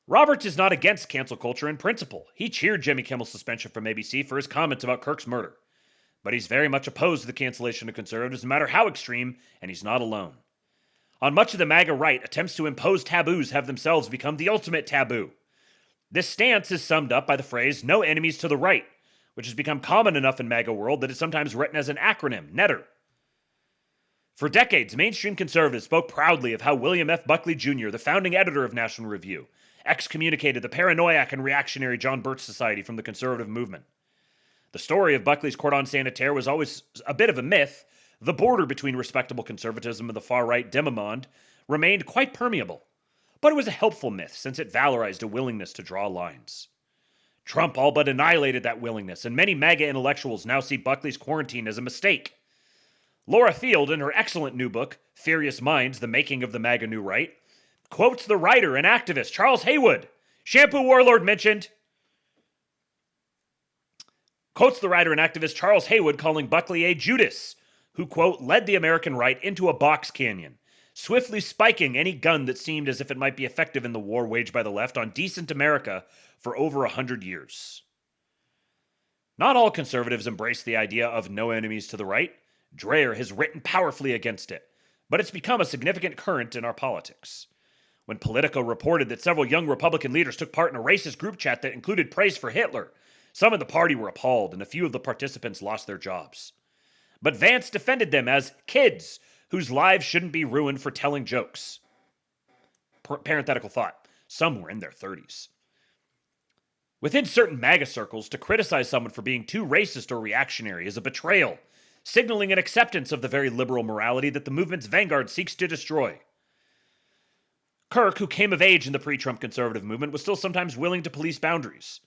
Roberts is not against cancel culture in principle. He cheered Jimmy Kimmel's suspension from ABC for his comments about Kirk's murder. But he's very much opposed to the cancellation of conservatives, no matter how extreme, and he's not alone. On much of the MAGA right, attempts to impose taboos have themselves become the ultimate taboo. This stance is summed up by the phrase, no enemies to the right, which has become common enough in MAGA world that it's sometimes written as an acronym, NETTER. For decades, mainstream conservatives spoke proudly of how William F. Buckley Jr., the founding editor of National Review, excommunicated the paranoiac and reactionary John Birch Society from the conservative movement. The story of Buckley's cordon sanitaire was always a bit of a myth. The border between respectable conservatism and the far-right demimonde remained quite permeable. But it was a helpful myth, since it valorized a willingness to draw lines. Trump all but annihilated that willingness, and many MAGA intellectuals now see Buckley's quarantine as a mistake. Laura Field, in her excellent new book, Furious Minds, The Making of the MAGA New Right, quotes the writer and activist Charles Haywood, shampoo warlord mentioned, quotes the writer and activist Charles Haywood calling Buckley a Judas, who, quote, led the American right into a box canyon, swiftly spiking any gun that seemed as if it might be effective in the war waged by the left on decent America for over 100 years. Not all conservatives embrace the idea of no enemies to the right. Dreher has written powerfully against it, but it's become a significant current in our politics. When Politico reported that several young Republican leaders took part in a racist group chat that included praise for Hitler, some in the party were appalled, and a few of the participants lost their jobs. But Vance defended them as kids whose lives shouldn't be ruined for telling jokes. Parenthetical thought. Some were in their 30s. Within certain MAGA circles, to criticize someone for being too racist or reactionary is a betrayal, signaling an acceptance of the very liberal morality that the movement's vanguard seeks to destroy. Kirk, who came of age in the pre-Trump conservative movement, was still sometimes willing to police boundaries.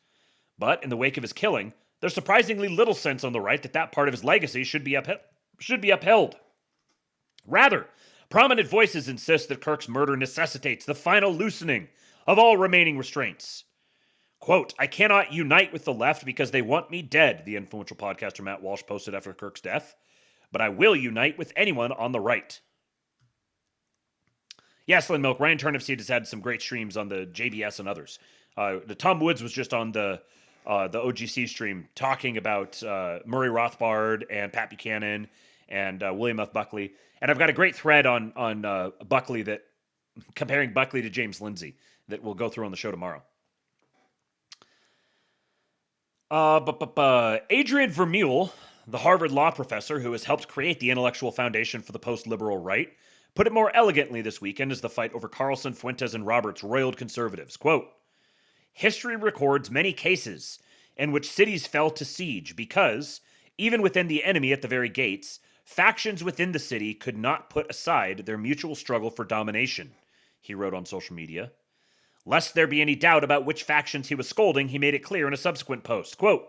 But in the wake of his killing, there's surprisingly little sense on the right that that part of his legacy should be upheld. Rather, prominent voices insist that Kirk's murder necessitates the final loosening of all remaining restraints. Quote, I cannot unite with the left because they want me dead, the influential podcaster Matt Walsh posted after Kirk's death, but I will unite with anyone on the right. Yes, Lynn Milk, Ryan Turnipseed has had some great streams on the JBS and others. The Tom Woods was just on the OGC stream talking about Murray Rothbard and Pat Buchanan and William F. Buckley. And I've got a great thread on Buckley that comparing Buckley to James Lindsay that we'll go through on the show tomorrow. Adrian Vermeule, the Harvard law professor who has helped create the intellectual foundation for the post-liberal right, put it more elegantly this weekend as the fight over Carlson, Fuentes, and Roberts roiled conservatives. Quote, history records many cases in which cities fell to siege because, even within the enemy at the very gates, factions within the city could not put aside their mutual struggle for domination, he wrote on social media. Lest there be any doubt about which factions he was scolding, he made it clear in a subsequent post. Quote,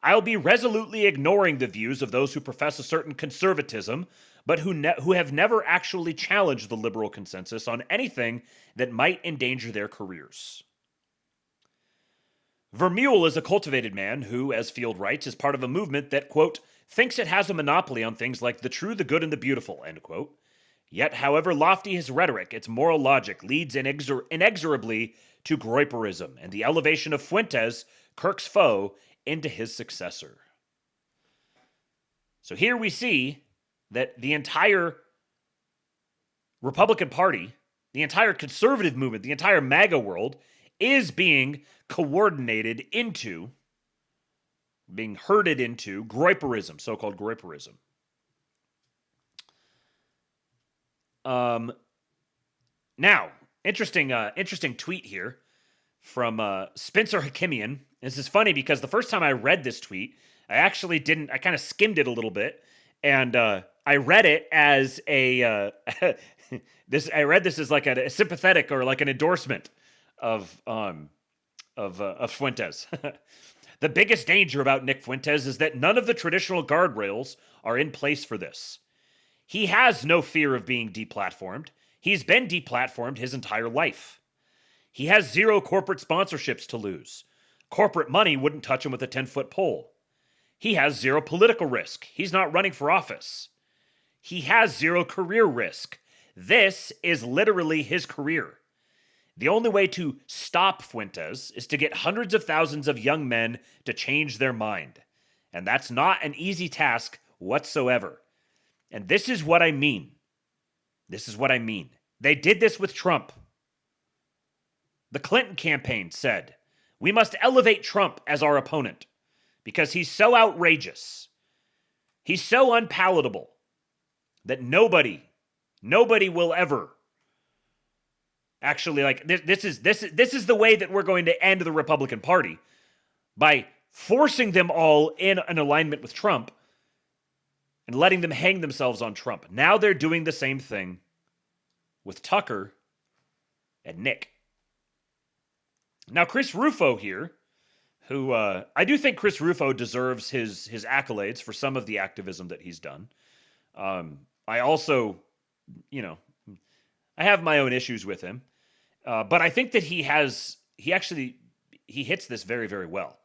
I'll be resolutely ignoring the views of those who profess a certain conservatism, but who have never actually challenged the liberal consensus on anything that might endanger their careers. Vermeule is a cultivated man who, as Field writes, is part of a movement that, quote, thinks it has a monopoly on things like the true, the good, and the beautiful, end quote. Yet, however lofty his rhetoric, its moral logic leads inexorably to Groyperism and the elevation of Fuentes, Kirk's foe, into his successor. So here we see that the entire Republican Party, the entire conservative movement, the entire MAGA world is being coordinated into, being herded into Groyperism, so-called Groyperism. Now, interesting tweet here from Spencer Hakimian. This is funny because the first time I read this tweet, I kind of skimmed it a little bit, and I read it as I read this as like a sympathetic or like an endorsement of Fuentes. The biggest danger about Nick Fuentes is that none of the traditional guardrails are in place for this. He has no fear of being deplatformed. He's been deplatformed his entire life. He has zero corporate sponsorships to lose. Corporate money wouldn't touch him with a 10-foot pole. He has zero political risk. He's not running for office. He has zero career risk. This is literally his career. The only way to stop Fuentes is to get hundreds of thousands of young men to change their mind. And that's not an easy task whatsoever. And this is what I mean. This is what I mean. They did this with Trump. The Clinton campaign said, we must elevate Trump as our opponent because he's so outrageous. He's so unpalatable that nobody will ever actually like this is the way that we're going to end the Republican Party, by forcing them all in an alignment with Trump and letting them hang themselves on Trump. Now they're doing the same thing with Tucker and Nick. Now Chris Rufo here, who I do think Chris Rufo deserves his accolades for some of the activism that he's done. I also, I have my own issues with him, but I think that he hits this very, very well.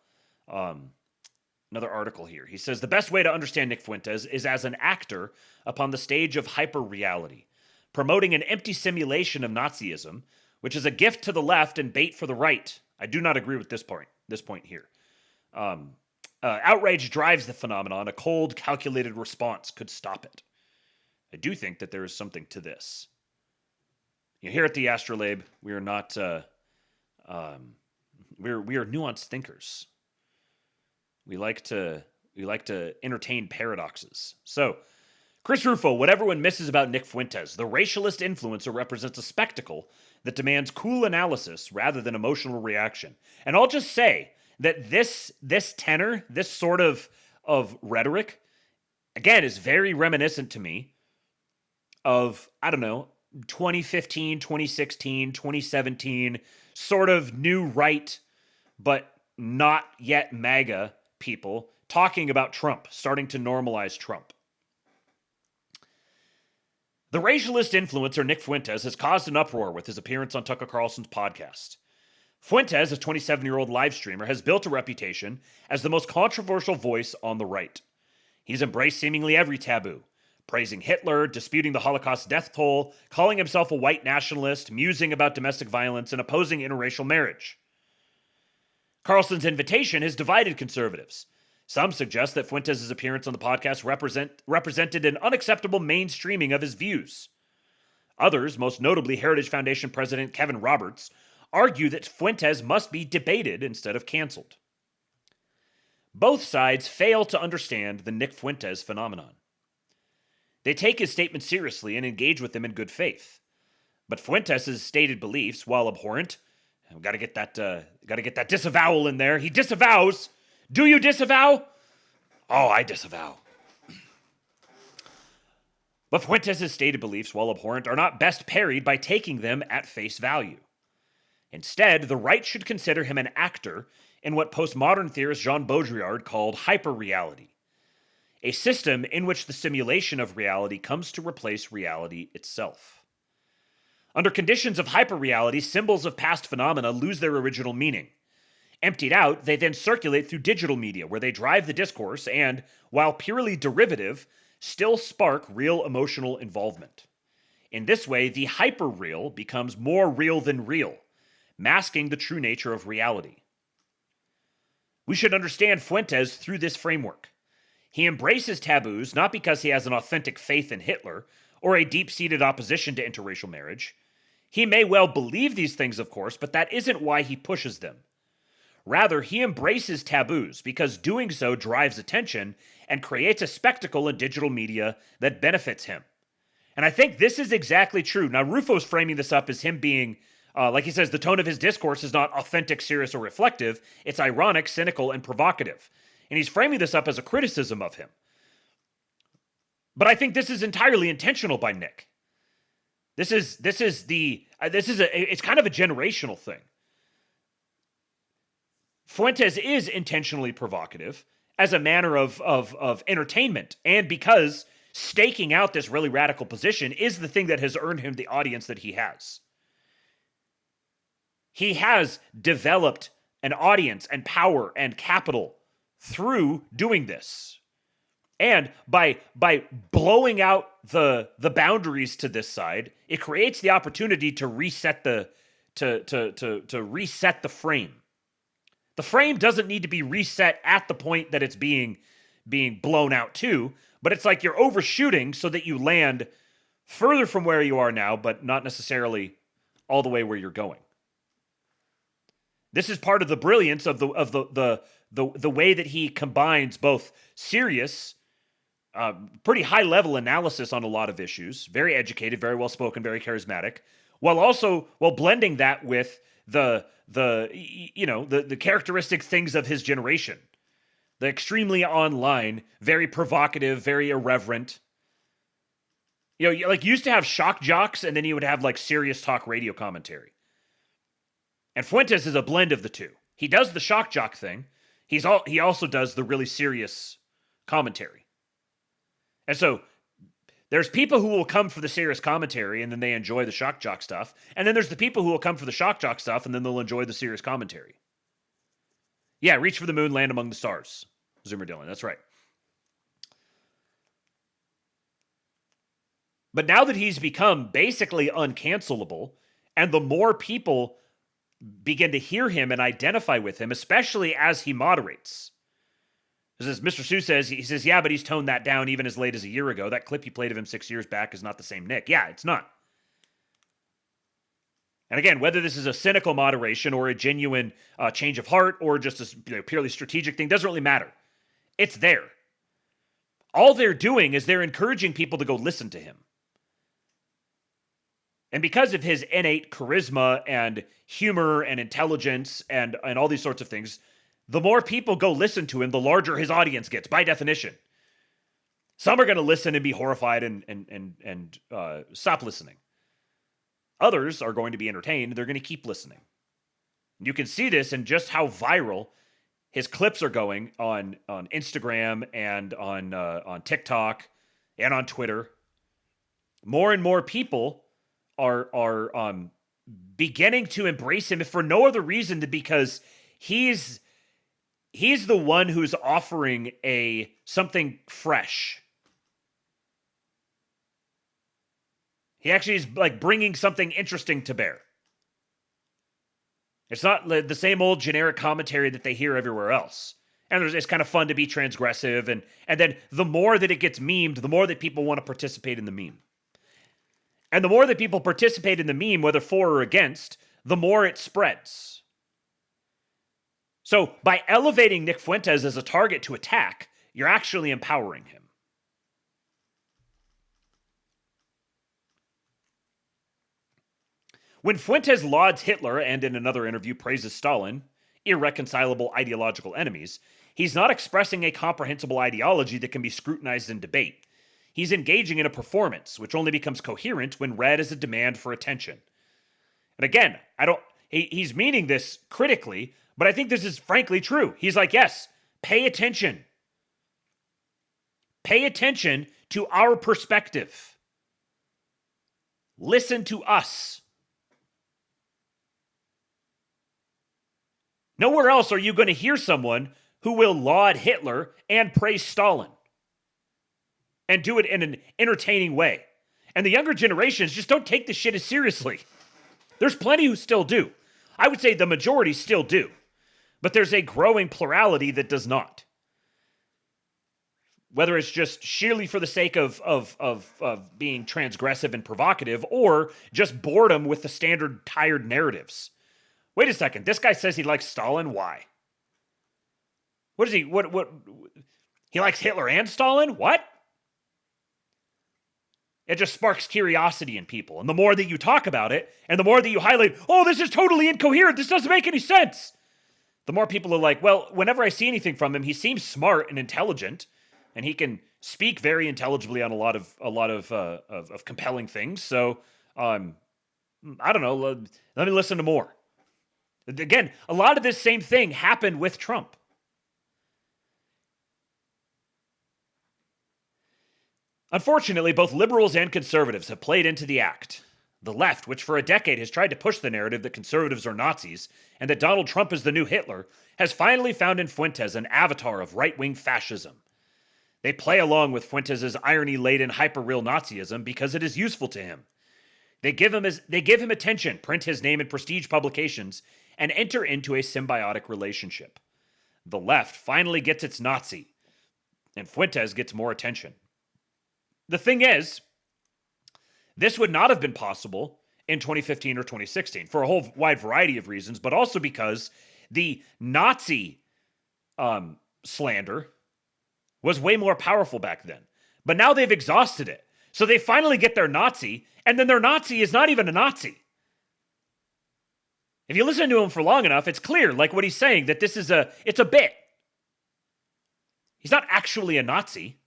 Another article here. He says, the best way to understand Nick Fuentes is as an actor upon the stage of hyper-reality, promoting an empty simulation of Nazism, which is a gift to the left and bait for the right. I do not agree with this point here. Outrage drives the phenomenon. A cold, calculated response could stop it. I do think that there is something to this. Here at the Astrolabe, we are not, we are nuanced thinkers. We like to entertain paradoxes. So, Chris Rufo, what everyone misses about Nick Fuentes, the racialist influencer represents a spectacle that demands cool analysis rather than emotional reaction. And I'll just say that this tenor, this sort of rhetoric, again, is very reminiscent to me of, 2015, 2016, 2017, sort of new right, but not yet MAGA people talking about Trump, starting to normalize Trump. The racialist influencer Nick Fuentes has caused an uproar with his appearance on Tucker Carlson's podcast. Fuentes, a 27-year-old live streamer, has built a reputation as the most controversial voice on the right. He's embraced seemingly every taboo, praising Hitler, disputing the Holocaust death toll, calling himself a white nationalist, musing about domestic violence, and opposing interracial marriage. Carlson's invitation has divided conservatives. Some suggest that Fuentes' appearance on the podcast represented an unacceptable mainstreaming of his views. Others, most notably Heritage Foundation President Kevin Roberts, argue that Fuentes must be debated instead of canceled. Both sides fail to understand the Nick Fuentes phenomenon. They take his statements seriously and engage with them in good faith. But Fuentes' stated beliefs, while abhorrent, we've got to get that disavowal in there. He disavows. Do you disavow? Oh, I disavow. But Fuentes' stated beliefs, while abhorrent, are not best parried by taking them at face value. Instead, the right should consider him an actor in what postmodern theorist Jean Baudrillard called hyperreality, a system in which the simulation of reality comes to replace reality itself. Under conditions of hyperreality, symbols of past phenomena lose their original meaning. Emptied out, they then circulate through digital media, where they drive the discourse and, while purely derivative, still spark real emotional involvement. In this way, the hyperreal becomes more real than real, masking the true nature of reality. We should understand Fuentes through this framework. He embraces taboos not because he has an authentic faith in Hitler or a deep-seated opposition to interracial marriage. He may well believe these things, of course, but that isn't why he pushes them. Rather, he embraces taboos because doing so drives attention and creates a spectacle in digital media that benefits him. And I think this is exactly true. Now, Rufo's framing this up as him being, like he says, the tone of his discourse is not authentic, serious, or reflective. It's ironic, cynical, and provocative. And he's framing this up as a criticism of him. But I think this is entirely intentional by Nick. It's kind of a generational thing. Fuentes is intentionally provocative as a manner of entertainment, and because staking out this really radical position is the thing that has earned him the audience that he has. He has developed and audience and power and capital through doing this. And by blowing out the boundaries to this side, it creates the opportunity to reset the reset the frame. The frame doesn't need to be reset at the point that it's being blown out to, but it's like you're overshooting so that you land further from where you are now, but not necessarily all the way where you're going. This is part of the brilliance of the way that he combines both serious, pretty high level analysis on a lot of issues, very educated, very well spoken, very charismatic, while blending that with the characteristic things of his generation. The extremely online, very provocative, very irreverent. You know, like you used to have shock jocks, and then you would have like serious talk radio commentary. And Fuentes is a blend of the two. He does the shock jock thing. He also does the really serious commentary. And so there's people who will come for the serious commentary and then they enjoy the shock jock stuff. And then there's the people who will come for the shock jock stuff and then they'll enjoy the serious commentary. Yeah, reach for the moon, land among the stars. Zoomer Dylan, that's right. But now that he's become basically uncancelable, and the more people begin to hear him and identify with him, especially as he moderates. As Mr. Sue says, he says, yeah, but he's toned that down even as late as a year ago. That clip you played of him 6 years back is not the same Nick. Yeah, it's not. And again, whether this is a cynical moderation or a genuine change of heart or just a purely strategic thing, doesn't really matter. It's there. All they're doing is they're encouraging people to go listen to him. And because of his innate charisma and humor and intelligence and all these sorts of things, the more people go listen to him, the larger his audience gets, by definition. Some are going to listen and be horrified and stop listening. Others are going to be entertained. They're going to keep listening. You can see this in just how viral his clips are going on Instagram and on TikTok and on Twitter. More and more people are beginning to embrace him, if for no other reason than because he's the one who's offering something fresh. He actually is like bringing something interesting to bear. It's not the same old generic commentary that they hear everywhere else. And it's kind of fun to be transgressive. And then the more that it gets memed, the more that people want to participate in the meme. And the more that people participate in the meme, whether for or against, the more it spreads. So by elevating Nick Fuentes as a target to attack, you're actually empowering him. When Fuentes lauds Hitler and in another interview praises Stalin, irreconcilable ideological enemies, he's not expressing a comprehensible ideology that can be scrutinized in debate. He's engaging in a performance, which only becomes coherent when read as a demand for attention. And again, he's meaning this critically, but I think this is frankly true. He's like, yes, pay attention. Pay attention to our perspective. Listen to us. Nowhere else are you going to hear someone who will laud Hitler and praise Stalin. And do it in an entertaining way. And the younger generations just don't take this shit as seriously. There's plenty who still do. I would say the majority still do. But there's a growing plurality that does not. Whether it's just sheerly for the sake of being transgressive and provocative, or just boredom with the standard tired narratives. Wait a second, this guy says he likes Stalin, why? What is he, what, he likes Hitler and Stalin? What? It just sparks curiosity in people. And the more that you talk about it, and the more that you highlight, oh, this is totally incoherent, this doesn't make any sense, the more people are like, well, whenever I see anything from him, he seems smart and intelligent, and he can speak very intelligibly on a lot of compelling things. So, I don't know, let me listen to more. Again, a lot of this same thing happened with Trump. Unfortunately, both liberals and conservatives have played into the act. The left, which for a decade has tried to push the narrative that conservatives are Nazis and that Donald Trump is the new Hitler, has finally found in Fuentes an avatar of right-wing fascism. They play along with Fuentes' irony-laden hyper-real Nazism because it is useful to him. They give him attention, print his name in prestige publications, and enter into a symbiotic relationship. The left finally gets its Nazi, and Fuentes gets more attention. The thing is, this would not have been possible in 2015 or 2016 for a whole wide variety of reasons, but also because the Nazi slander was way more powerful back then. But now they've exhausted it. So they finally get their Nazi, and then their Nazi is not even a Nazi. If you listen to him for long enough, it's clear, like what he's saying, that it's a bit. He's not actually a Nazi.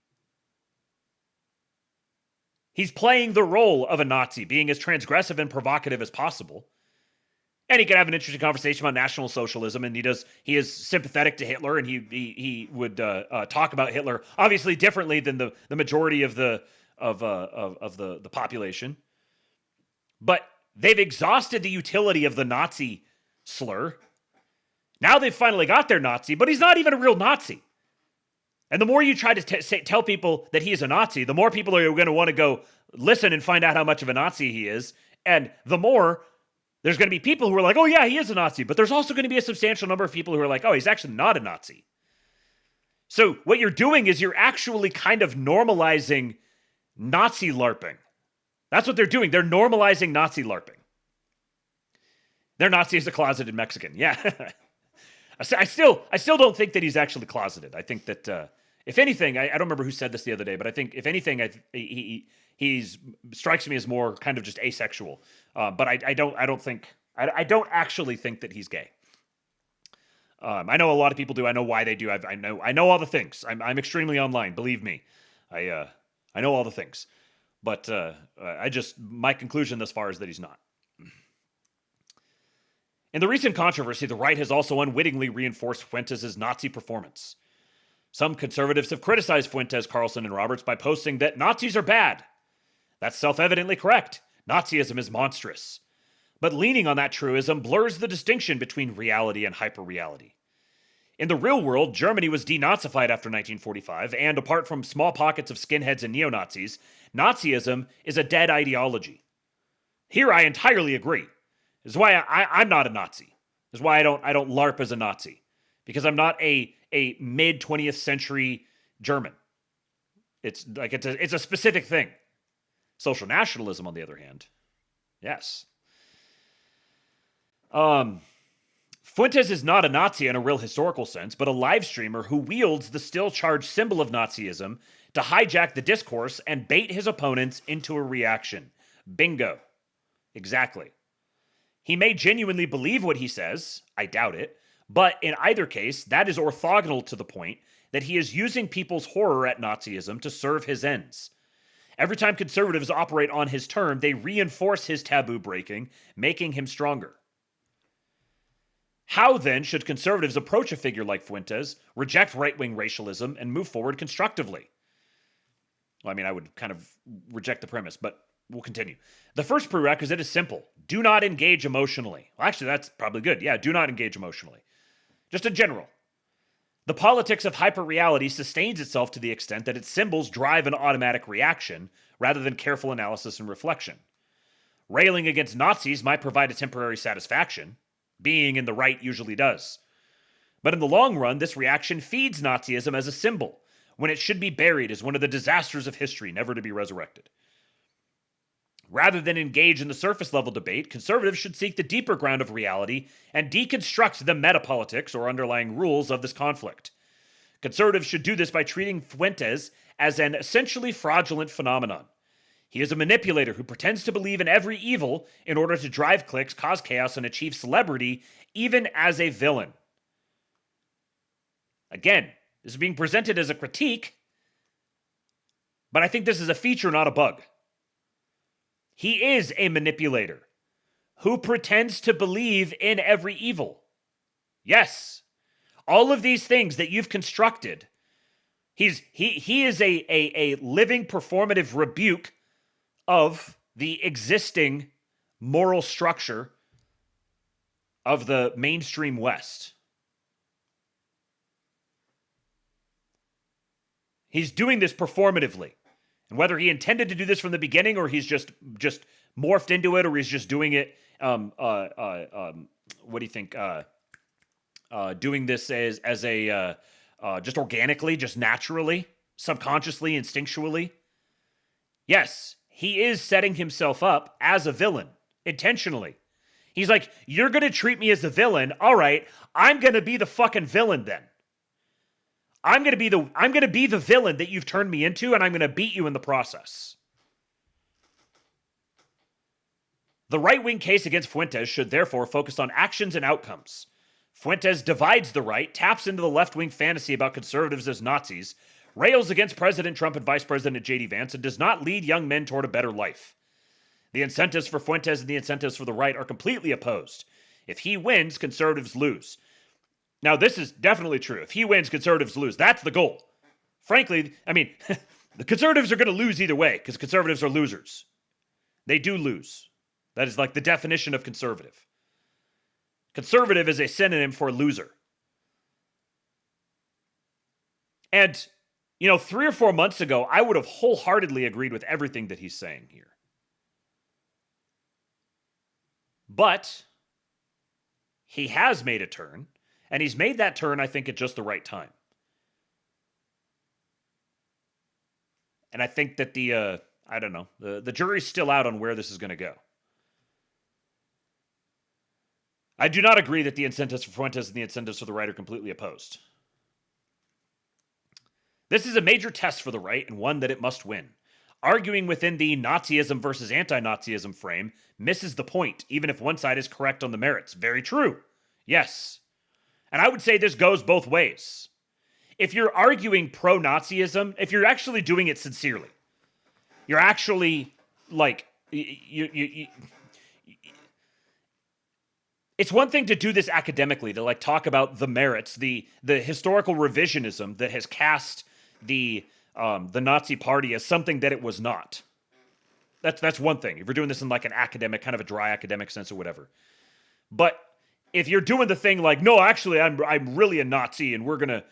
He's playing the role of a Nazi, being as transgressive and provocative as possible. And he can have an interesting conversation about National Socialism, and he is sympathetic to Hitler, and he would talk about Hitler obviously differently than the majority of the population. But they've exhausted the utility of the Nazi slur. Now they've finally got their Nazi, but he's not even a real Nazi. And the more you try to tell people that he is a Nazi, the more people are going to want to go listen and find out how much of a Nazi he is. And the more there's going to be people who are like, oh yeah, he is a Nazi. But there's also going to be a substantial number of people who are like, oh, he's actually not a Nazi. So what you're doing is you're actually kind of normalizing Nazi LARPing. That's what they're doing. They're normalizing Nazi LARPing. Their Nazi is a closeted Mexican. Yeah. I still don't think that he's actually closeted. I think that if anything, I don't remember who said this the other day, but I think if anything, he strikes me as more kind of just asexual. But I don't actually think that he's gay. I know a lot of people do. I know why they do. I know all the things. I'm extremely online. Believe me, I know all the things. But my conclusion thus far is that he's not. In the recent controversy, the right has also unwittingly reinforced Fuentes' Nazi performance. Some conservatives have criticized Fuentes, Carlson, and Roberts by posting that Nazis are bad. That's self-evidently correct. Nazism is monstrous. But leaning on that truism blurs the distinction between reality and hyper-reality. In the real world, Germany was denazified after 1945, and apart from small pockets of skinheads and neo-Nazis, Nazism is a dead ideology. Here I entirely agree. This is why I'm not a Nazi. This is why I don't LARP as a Nazi. Because I'm not a mid-20th century German. It's a specific thing. Social nationalism, on the other hand, yes. Fuentes is not a Nazi in a real historical sense, but a live streamer who wields the still charged symbol of Nazism to hijack the discourse and bait his opponents into a reaction. Bingo. Exactly. He may genuinely believe what he says, I doubt it, but in either case, that is orthogonal to the point that he is using people's horror at Nazism to serve his ends. Every time conservatives operate on his term, they reinforce his taboo breaking, making him stronger. How then should conservatives approach a figure like Fuentes, reject right-wing racialism, and move forward constructively? Well, I mean, I would kind of reject the premise, but we'll continue. The first prerequisite is simple. Do not engage emotionally. Well, actually, that's probably good. Yeah, do not engage emotionally. Just in general. The politics of hyperreality sustains itself to the extent that its symbols drive an automatic reaction rather than careful analysis and reflection. Railing against Nazis might provide a temporary satisfaction. Being in the right usually does. But in the long run, this reaction feeds Nazism as a symbol, when it should be buried as one of the disasters of history, never to be resurrected. Rather than engage in the surface-level debate, conservatives should seek the deeper ground of reality and deconstruct the metapolitics or underlying rules of this conflict. Conservatives should do this by treating Fuentes as an essentially fraudulent phenomenon. He is a manipulator who pretends to believe in every evil in order to drive clicks, cause chaos, and achieve celebrity, even as a villain. Again, this is being presented as a critique, but I think this is a feature, not a bug. He is a manipulator who pretends to believe in every evil. Yes, all of these things that you've constructed, he is a living performative rebuke of the existing moral structure of the mainstream West. He's doing this performatively. And whether he intended to do this from the beginning or he's just morphed into it or he's just doing it, what do you think? Doing this as a just organically, just naturally, subconsciously, instinctually. Yes, he is setting himself up as a villain, intentionally. He's like, you're going to treat me as a villain. All right, I'm going to be the fucking villain then. I'm going to be the villain that you've turned me into, and I'm going to beat you in the process. The right-wing case against Fuentes should therefore focus on actions and outcomes. Fuentes divides the right, taps into the left-wing fantasy about conservatives as Nazis, rails against President Trump and Vice President J.D. Vance, and does not lead young men toward a better life. The incentives for Fuentes and the incentives for the right are completely opposed. If he wins, conservatives lose. Now, this is definitely true. If he wins, conservatives lose. That's the goal. Frankly, I mean, the conservatives are going to lose either way because conservatives are losers. They do lose. That is like the definition of conservative. Conservative is a synonym for loser. And, 3 or 4 months ago, I would have wholeheartedly agreed with everything that he's saying here. But he has made a turn, and he's made that turn, I think, at just the right time. And I think that the jury's still out on where this is going to go. I do not agree that the incentives for Fuentes and the incentives for the right are completely opposed. This is a major test for the right and one that it must win. Arguing within the Nazism versus anti-Nazism frame misses the point, even if one side is correct on the merits. Very true. Yes. And I would say this goes both ways. If you're arguing pro-Nazism, if you're actually doing it sincerely, you're actually it's one thing to do this academically, to talk about the merits, the historical revisionism that has cast the Nazi Party as something that it was not. That's one thing. If you're doing this in an academic, kind of a dry academic sense or whatever. But if you're doing the thing no, actually, I'm really a Nazi, and we're gonna,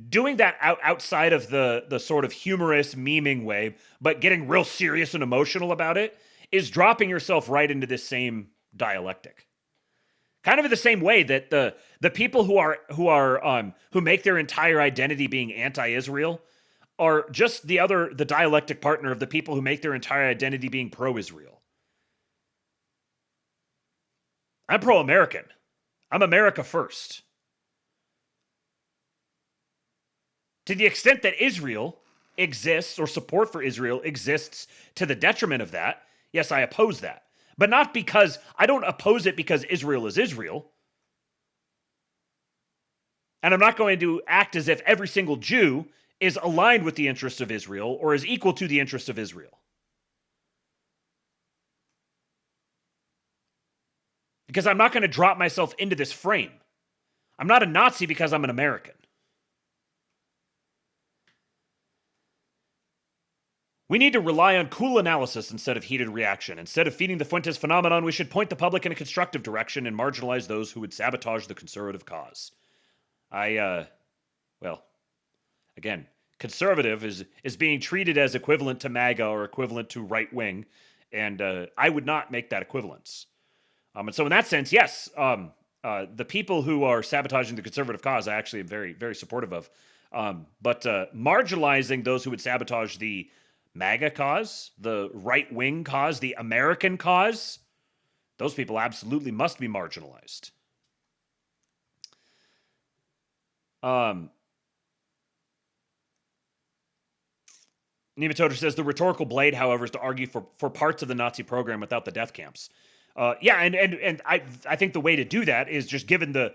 doing that outside of the sort of humorous, memeing way, but getting real serious and emotional about it, is dropping yourself right into this same dialectic. Kind of in the same way that the people who make their entire identity being anti-Israel are just the dialectic partner of the people who make their entire identity being pro-Israel. I'm pro-American. I'm America first. To the extent that Israel exists, or support for Israel exists to the detriment of that, yes, I oppose that. But not because, I don't oppose it because Israel is Israel. And I'm not going to act as if every single Jew is aligned with the interests of Israel or is equal to the interests of Israel. Because I'm not going to drop myself into this frame. I'm not a Nazi because I'm an American. We need to rely on cool analysis instead of heated reaction. Instead of feeding the Fuentes phenomenon, we should point the public in a constructive direction and marginalize those who would sabotage the conservative cause. Again, conservative is being treated as equivalent to MAGA or equivalent to right wing, and I would not make that equivalence. And so in that sense, yes, the people who are sabotaging the conservative cause, I actually am very, very supportive of. But marginalizing those who would sabotage the MAGA cause, the right-wing cause, the American cause, those people absolutely must be marginalized. Neva Toter says, the rhetorical blade, however, is to argue for parts of the Nazi program without the death camps. And I think the way to do that is just given the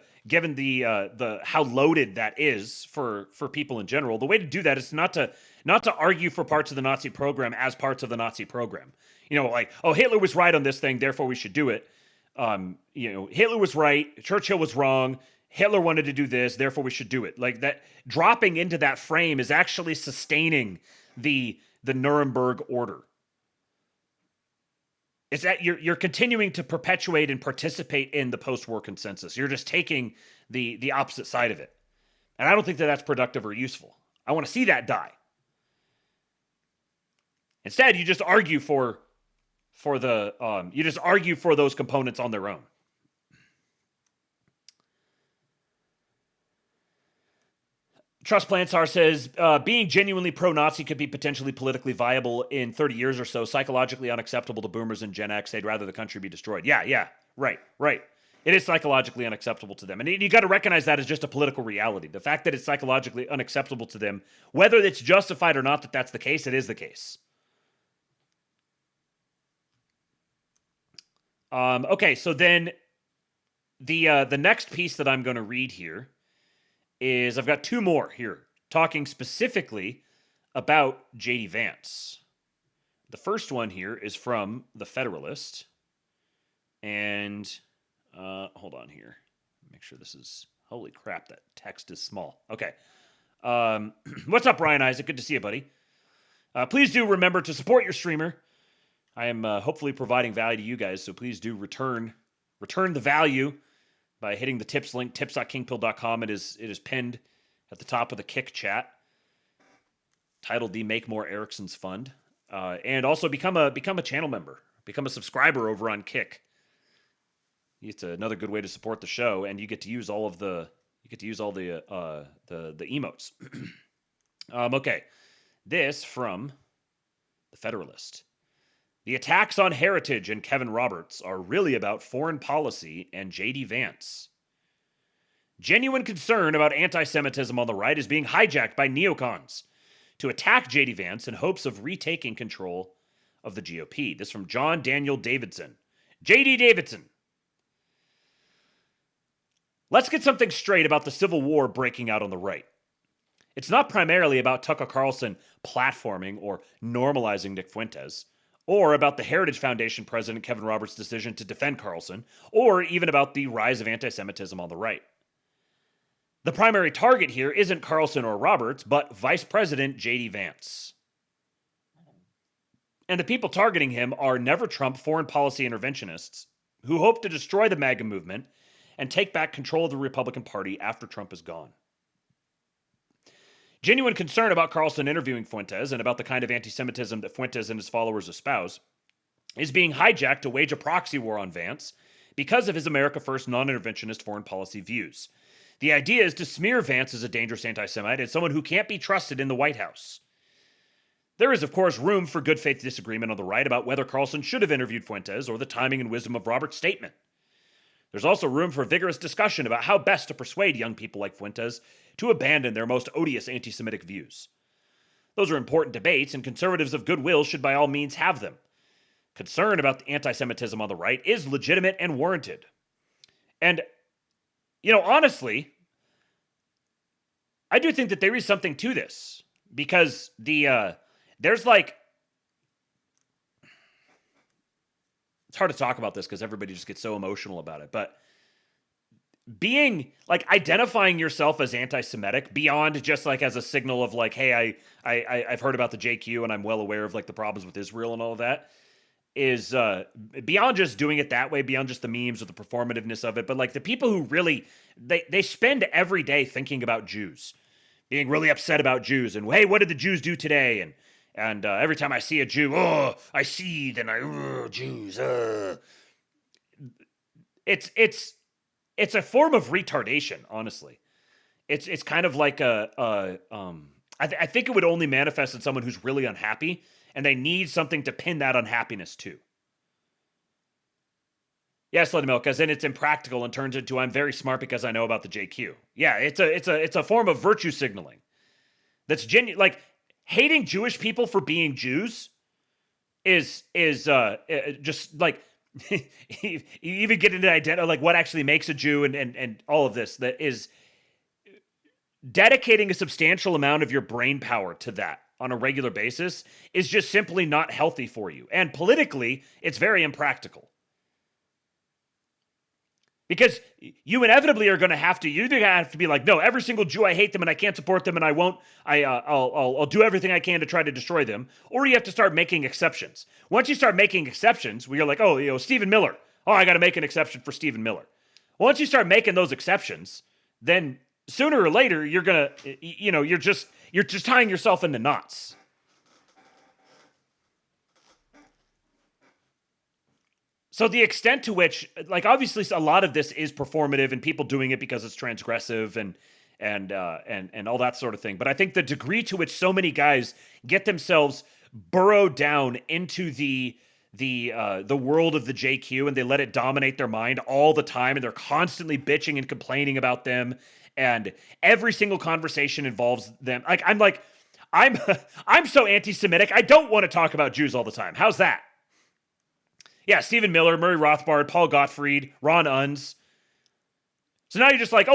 how loaded that is for people in general. The way to do that is not to argue for parts of the Nazi program as parts of the Nazi program. Hitler was right on this thing, therefore we should do it. Hitler was right, Churchill was wrong, Hitler wanted to do this, therefore we should do it. Like that, dropping into that frame is actually sustaining the Nuremberg order. It's that you're continuing to perpetuate and participate in the post-war consensus. You're just taking the opposite side of it. And I don't think that that's productive or useful. I want to see that die. Instead, you just argue for those components on their own. Trust Plantsar says, being genuinely pro-Nazi could be potentially politically viable in 30 years or so, psychologically unacceptable to boomers and Gen X. They'd rather the country be destroyed. Yeah, right. It is psychologically unacceptable to them. And you got to recognize that as just a political reality. The fact that it's psychologically unacceptable to them, whether it's justified or not that that's the case, it is the case. Okay, so then the next piece that I'm going to read here is I've got two more here talking specifically about J.D. Vance. The first one here is from The Federalist. And hold on here. Make sure this is... Holy crap, that text is small. Okay. What's up, Brian Isaac? Good to see you, buddy. Please do remember to support your streamer. I am hopefully providing value to you guys, so please do return the value by hitting the tips link, tips.kingpill.com. It is pinned at the top of the Kick chat, titled the Make More Ericksons Fund. And also become a channel member, become a subscriber over on Kick. It's another good way to support the show, and you get to use all the emotes. Okay, this from The Federalist. The attacks on Heritage and Kevin Roberts are really about foreign policy and J.D. Vance. Genuine concern about anti-Semitism on the right is being hijacked by neocons to attack J.D. Vance in hopes of retaking control of the GOP. This from John Daniel Davidson. J.D. Davidson. Let's get something straight about the Civil War breaking out on the right. It's not primarily about Tucker Carlson platforming or normalizing Nick Fuentes, or about the Heritage Foundation president Kevin Roberts' decision to defend Carlson, or even about the rise of anti-Semitism on the right. The primary target here isn't Carlson or Roberts, but Vice President J.D. Vance. And the people targeting him are never-Trump foreign policy interventionists who hope to destroy the MAGA movement and take back control of the Republican Party after Trump is gone. Genuine concern about Carlson interviewing Fuentes and about the kind of anti-Semitism that Fuentes and his followers espouse is being hijacked to wage a proxy war on Vance because of his America First non-interventionist foreign policy views. The idea is to smear Vance as a dangerous anti-Semite and someone who can't be trusted in the White House. There is, of course, room for good faith disagreement on the right about whether Carlson should have interviewed Fuentes or the timing and wisdom of Roberts' statement. There's also room for vigorous discussion about how best to persuade young people like Fuentes to abandon their most odious anti-Semitic views. Those are important debates, and conservatives of goodwill should by all means have them. Concern about the anti-Semitism on the right is legitimate and warranted. And, honestly, I do think that there is something to this, because there's it's hard to talk about this because everybody just gets so emotional about it, but identifying yourself as anti-Semitic beyond just as a signal of hey, I've heard about the JQ and I'm well aware of the problems with Israel and all of that is beyond just doing it that way, beyond just the memes or the performativeness of it. But the people who really, they spend every day thinking about Jews, being really upset about Jews and, hey, what did the Jews do today? And every time I see a Jew, I see, then Jews. It's a form of retardation, honestly. It's kind of like I think it would only manifest in someone who's really unhappy, and they need something to pin that unhappiness to. Yes, Bloody Milk, as in it's impractical and turns into I'm very smart because I know about the JQ. Yeah, it's a form of virtue signaling. That's genuine. Hating Jewish people for being Jews is just you even get into identity, what actually makes a Jew and all of this, that is dedicating a substantial amount of your brain power to that on a regular basis is just simply not healthy for you. And politically, it's very impractical. Because you inevitably are going to have to, you're either going to have to be like, no, every single Jew, I hate them and I can't support them and I won't, I'll do everything I can to try to destroy them. Or you have to start making exceptions. Once you start making exceptions, where you're like, oh, Stephen Miller. Oh, I got to make an exception for Stephen Miller. Once you start making those exceptions, then sooner or later, you're going to, you're just tying yourself into knots. So the extent to which, like, obviously a lot of this is performative and people doing it because it's transgressive and all that sort of thing. But I think the degree to which so many guys get themselves burrowed down into the world of the JQ and they let it dominate their mind all the time and they're constantly bitching and complaining about them and every single conversation involves them. I'm so anti-Semitic. I don't want to talk about Jews all the time. How's that? Yeah, Stephen Miller, Murray Rothbard, Paul Gottfried, Ron Unz. So now you're just like,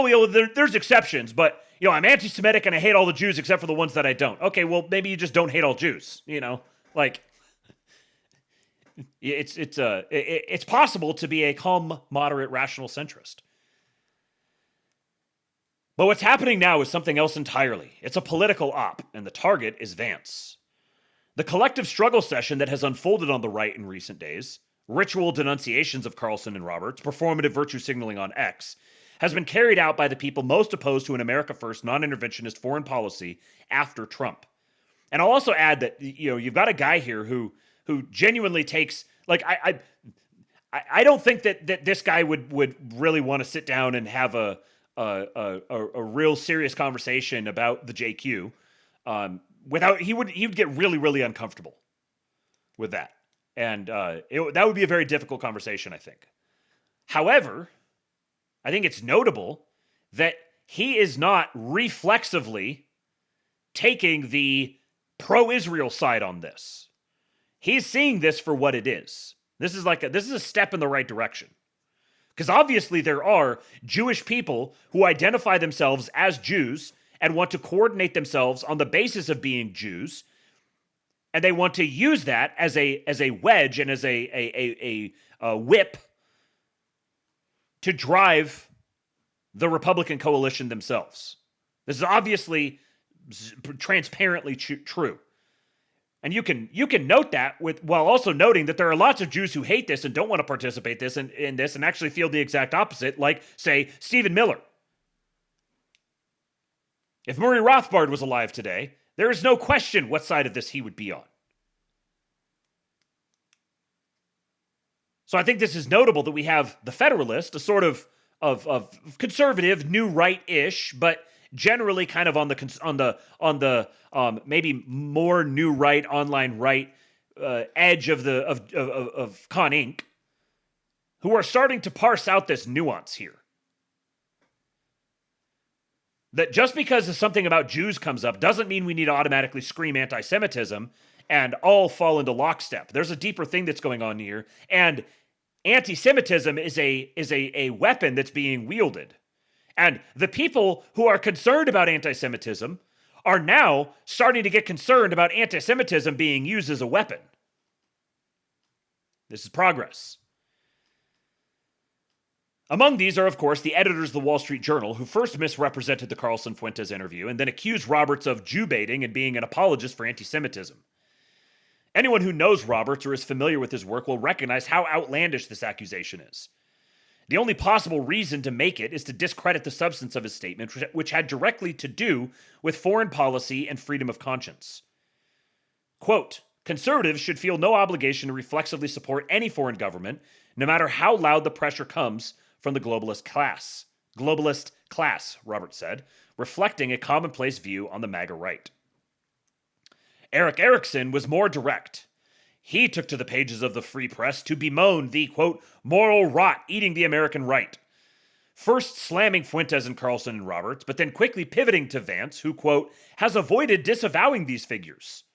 there's exceptions, but I'm anti-Semitic and I hate all the Jews except for the ones that I don't. Okay, well maybe you just don't hate all Jews. It's possible to be a calm, moderate, rational centrist. But what's happening now is something else entirely. It's a political op, and the target is Vance. The collective struggle session that has unfolded on the right in recent days, ritual denunciations of Carlson and Roberts, performative virtue signaling on X, has been carried out by the people most opposed to an America First, non-interventionist foreign policy after Trump. And I'll also add that you've got a guy here who genuinely takes, like, I don't think that this guy would really want to sit down and have a real serious conversation about the JQ without he would get really, really uncomfortable with that. And that would be a very difficult conversation, I think. However, I think it's notable that he is not reflexively taking the pro-Israel side on this. He's seeing this for what it is. This is a step in the right direction. Because obviously there are Jewish people who identify themselves as Jews and want to coordinate themselves on the basis of being Jews. And they want to use that as a wedge and as a whip to drive the Republican coalition themselves. This is obviously transparently true. And you can note that while also noting that there are lots of Jews who hate this and don't want to participate in this and actually feel the exact opposite, like, say, Stephen Miller. If Murray Rothbard was alive today, there is no question what side of this he would be on. So I think this is notable that we have the Federalist, a sort of conservative, new right-ish, but generally kind of on the maybe more new right, online right edge of Con Inc., who are starting to parse out this nuance here. That just because something about Jews comes up doesn't mean we need to automatically scream anti-Semitism and all fall into lockstep. There's a deeper thing that's going on here, and anti-Semitism is a weapon that's being wielded. And the people who are concerned about anti-Semitism are now starting to get concerned about anti-Semitism being used as a weapon. This is progress. Among these are, of course, the editors of the Wall Street Journal, who first misrepresented the Carlson Fuentes interview and then accused Roberts of Jew-baiting and being an apologist for anti-Semitism. Anyone who knows Roberts or is familiar with his work will recognize how outlandish this accusation is. The only possible reason to make it is to discredit the substance of his statement, which had directly to do with foreign policy and freedom of conscience. Quote, conservatives should feel no obligation to reflexively support any foreign government, no matter how loud the pressure comes from the globalist class. Globalist class, Roberts said, reflecting a commonplace view on the MAGA right. Eric Erickson was more direct. He took to the pages of the Free Press to bemoan the, quote, moral rot eating the American right. First slamming Fuentes and Carlson and Roberts, but then quickly pivoting to Vance, who, quote, has avoided disavowing these figures.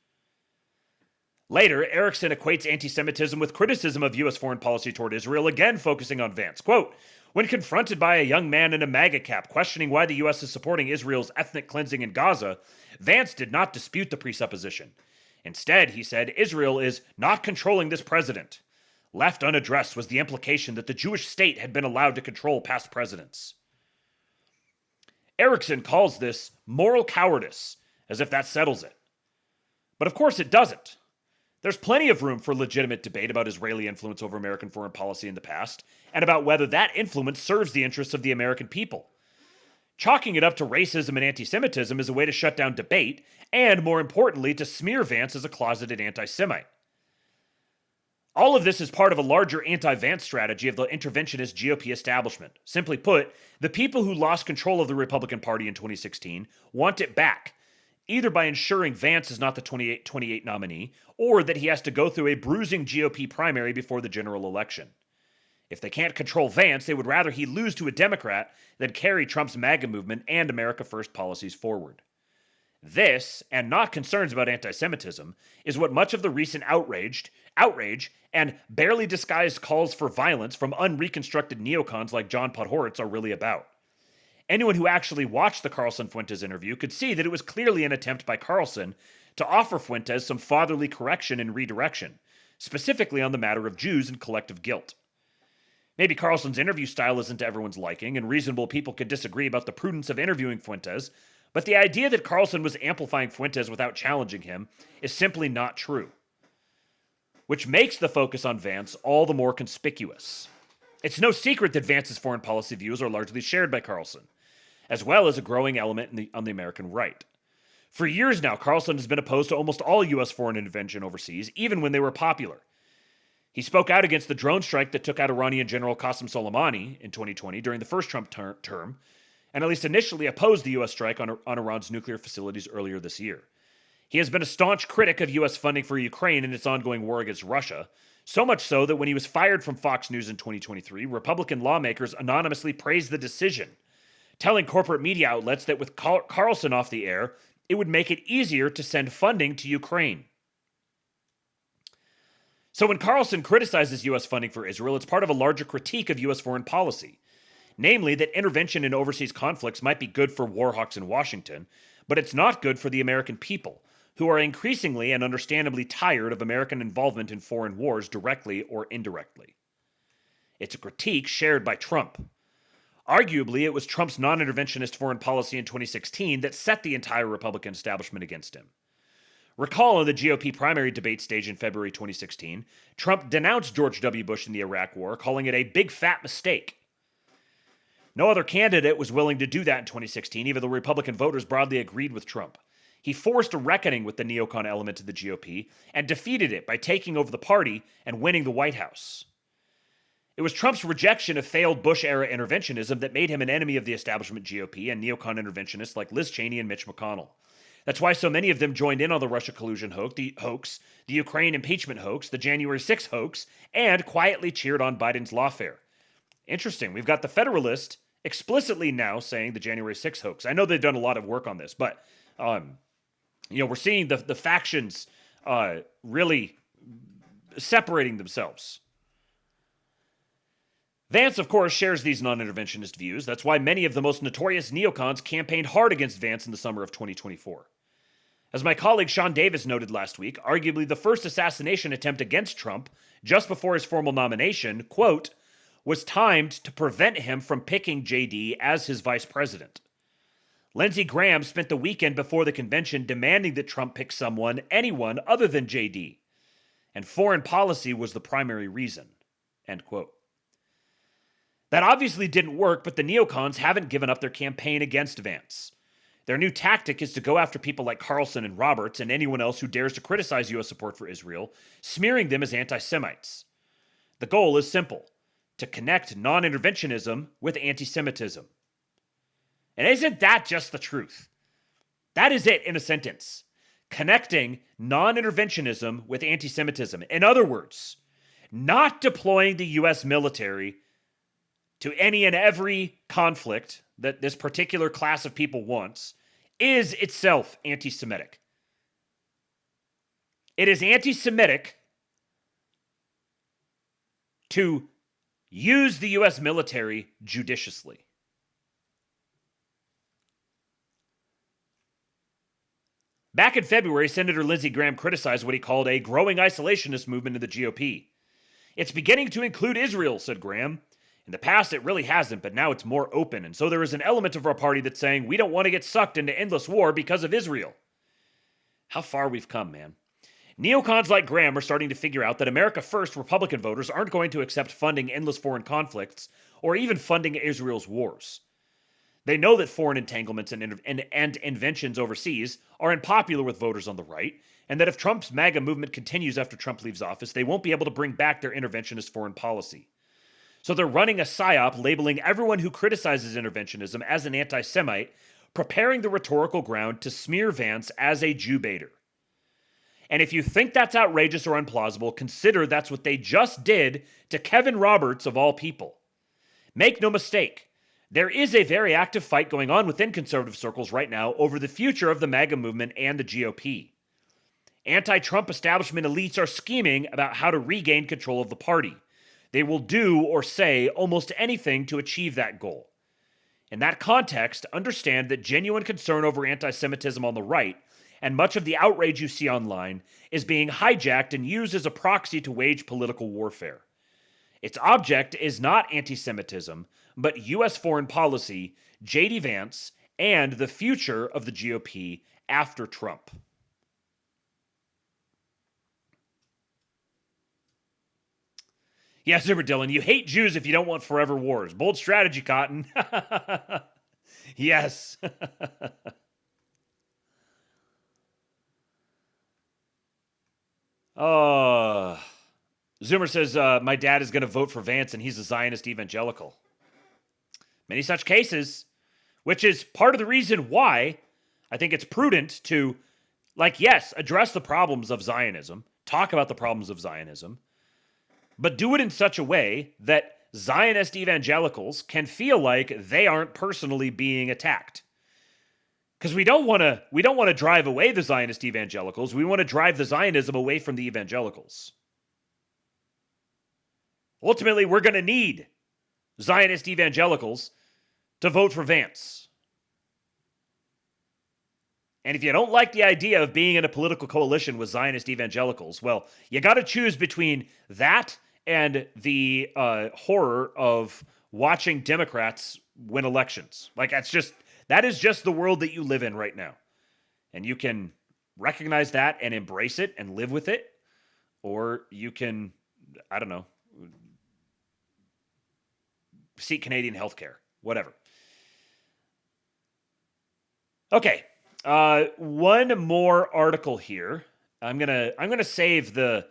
Later, Erickson equates anti-Semitism with criticism of U.S. foreign policy toward Israel, again focusing on Vance. Quote, when confronted by a young man in a MAGA cap questioning why the U.S. is supporting Israel's ethnic cleansing in Gaza, Vance did not dispute the presupposition. Instead, he said, Israel is not controlling this president. Left unaddressed was the implication that the Jewish state had been allowed to control past presidents. Erickson calls this moral cowardice, as if that settles it. But of course it doesn't. There's plenty of room for legitimate debate about Israeli influence over American foreign policy in the past, and about whether that influence serves the interests of the American people. Chalking it up to racism and anti-Semitism is a way to shut down debate, and more importantly, to smear Vance as a closeted anti-Semite. All of this is part of a larger anti-Vance strategy of the interventionist GOP establishment. Simply put, the people who lost control of the Republican Party in 2016 want it back, either by ensuring Vance is not the 2028 nominee, or that he has to go through a bruising GOP primary before the general election. If they can't control Vance, they would rather he lose to a Democrat than carry Trump's MAGA movement and America First policies forward. This, and not concerns about anti-Semitism, is what much of the recent outrage, and barely disguised calls for violence from unreconstructed neocons like John Podhoretz are really about. Anyone who actually watched the Carlson-Fuentes interview could see that it was clearly an attempt by Carlson to offer Fuentes some fatherly correction and redirection, specifically on the matter of Jews and collective guilt. Maybe Carlson's interview style isn't to everyone's liking, and reasonable people could disagree about the prudence of interviewing Fuentes, but the idea that Carlson was amplifying Fuentes without challenging him is simply not true, which makes the focus on Vance all the more conspicuous. It's no secret that Vance's foreign policy views are largely shared by Carlson, as well as a growing element on the American right. For years now, Carlson has been opposed to almost all U.S. foreign intervention overseas, even when they were popular. He spoke out against the drone strike that took out Iranian General Qasem Soleimani in 2020 during the first Trump term, and at least initially opposed the U.S. strike on Iran's nuclear facilities earlier this year. He has been a staunch critic of U.S. funding for Ukraine and its ongoing war against Russia, so much so that when he was fired from Fox News in 2023, Republican lawmakers anonymously praised the decision, telling corporate media outlets that with Carlson off the air, it would make it easier to send funding to Ukraine. So when Carlson criticizes U.S. funding for Israel, it's part of a larger critique of U.S. foreign policy, namely that intervention in overseas conflicts might be good for war hawks in Washington, but it's not good for the American people, who are increasingly and understandably tired of American involvement in foreign wars directly or indirectly. It's a critique shared by Trump. Arguably, it was Trump's non-interventionist foreign policy in 2016 that set the entire Republican establishment against him. Recall on the GOP primary debate stage in February 2016, Trump denounced George W. Bush in the Iraq War, calling it a big fat mistake. No other candidate was willing to do that in 2016, even though Republican voters broadly agreed with Trump. He forced a reckoning with the neocon element of the GOP and defeated it by taking over the party and winning the White House. It was Trump's rejection of failed Bush-era interventionism that made him an enemy of the establishment GOP and neocon interventionists like Liz Cheney and Mitch McConnell. That's why so many of them joined in on the Russia collusion hoax, the Ukraine impeachment hoax, the January 6th hoax, and quietly cheered on Biden's lawfare. Interesting. We've got the Federalist explicitly now saying the January 6th hoax. I know they've done a lot of work on this, but we're seeing the factions really separating themselves. Vance, of course, shares these non-interventionist views. That's why many of the most notorious neocons campaigned hard against Vance in the summer of 2024. As my colleague Sean Davis noted last week, arguably the first assassination attempt against Trump, just before his formal nomination, quote, was timed to prevent him from picking JD as his vice president. Lindsey Graham spent the weekend before the convention demanding that Trump pick anyone other than JD. And foreign policy was the primary reason, end quote. That obviously didn't work, but the neocons haven't given up their campaign against Vance. Their new tactic is to go after people like Carlson and Roberts and anyone else who dares to criticize U.S. support for Israel, smearing them as anti-Semites. The goal is simple: to connect non-interventionism with anti-Semitism. And isn't that just the truth? That is it in a sentence. Connecting non-interventionism with anti-Semitism. In other words, not deploying the U.S. military to any and every conflict that this particular class of people wants is itself anti-Semitic. It is anti-Semitic to use the U.S. military judiciously. Back in February, Senator Lindsey Graham criticized what he called a growing isolationist movement in the GOP. It's beginning to include Israel, said Graham. In the past, it really hasn't, but now it's more open. And so there is an element of our party that's saying we don't want to get sucked into endless war because of Israel. How far we've come, man. Neocons like Graham are starting to figure out that America First Republican voters aren't going to accept funding endless foreign conflicts or even funding Israel's wars. They know that foreign entanglements and inventions overseas are unpopular with voters on the right, and that if Trump's MAGA movement continues after Trump leaves office, they won't be able to bring back their interventionist foreign policy. So they're running a psyop labeling everyone who criticizes interventionism as an anti-Semite, preparing the rhetorical ground to smear Vance as a Jew baiter. And if you think that's outrageous or implausible, consider that's what they just did to Kevin Roberts of all people. Make no mistake, there is a very active fight going on within conservative circles right now over the future of the MAGA movement and the GOP. Anti-Trump establishment elites are scheming about how to regain control of the party. They will do or say almost anything to achieve that goal. In that context, understand that genuine concern over anti-Semitism on the right and much of the outrage you see online is being hijacked and used as a proxy to wage political warfare. Its object is not anti-Semitism, but U.S. foreign policy, J.D. Vance, and the future of the GOP after Trump. Yeah, Super Dylan, you hate Jews if you don't want forever wars. Bold strategy, Cotton. Yes. Zoomer says, my dad is going to vote for Vance and he's a Zionist evangelical. Many such cases, which is part of the reason why I think it's prudent to, yes, address the problems of Zionism, talk about the problems of Zionism, but do it in such a way that Zionist evangelicals can feel like they aren't personally being attacked. Because we don't want to drive away the Zionist evangelicals. We want to drive the Zionism away from the evangelicals. Ultimately, we're going to need Zionist evangelicals to vote for Vance. And if you don't like the idea of being in a political coalition with Zionist evangelicals, well, you got to choose between that and the horror of watching Democrats win elections. That is just the world that you live in right now. And you can recognize that and embrace it and live with it. Or you can, I don't know, seek Canadian healthcare, whatever. Okay. One more article here. I'm gonna save the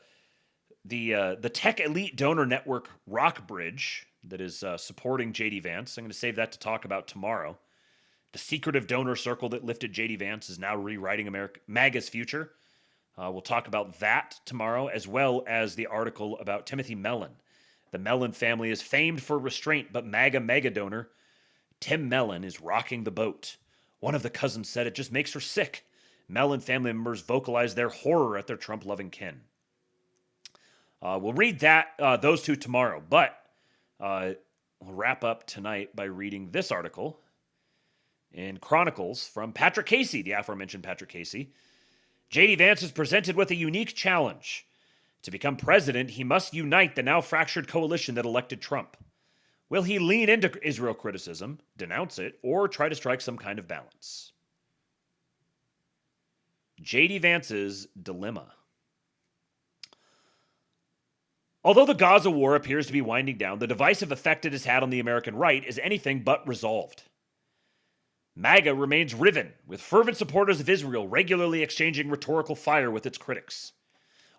tech elite donor network Rockbridge that is supporting JD Vance. I'm going to save that to talk about tomorrow. The secretive donor circle that lifted JD Vance is now rewriting MAGA's future. We'll talk about that tomorrow, as well as the article about Timothy Mellon. The Mellon family is famed for restraint, but MAGA mega donor Tim Mellon is rocking the boat. One of the cousins said it just makes her sick. Mellon family members vocalize their horror at their Trump-loving kin. We'll read those two tomorrow, but we'll wrap up tonight by reading this article in Chronicles from Patrick Casey, the aforementioned Patrick Casey. J.D. Vance is presented with a unique challenge. To become president, he must unite the now fractured coalition that elected Trump. Will he lean into Israel criticism, denounce it, or try to strike some kind of balance? J.D. Vance's dilemma. Although the Gaza war appears to be winding down, the divisive effect it has had on the American right is anything but resolved. MAGA remains riven, with fervent supporters of Israel regularly exchanging rhetorical fire with its critics.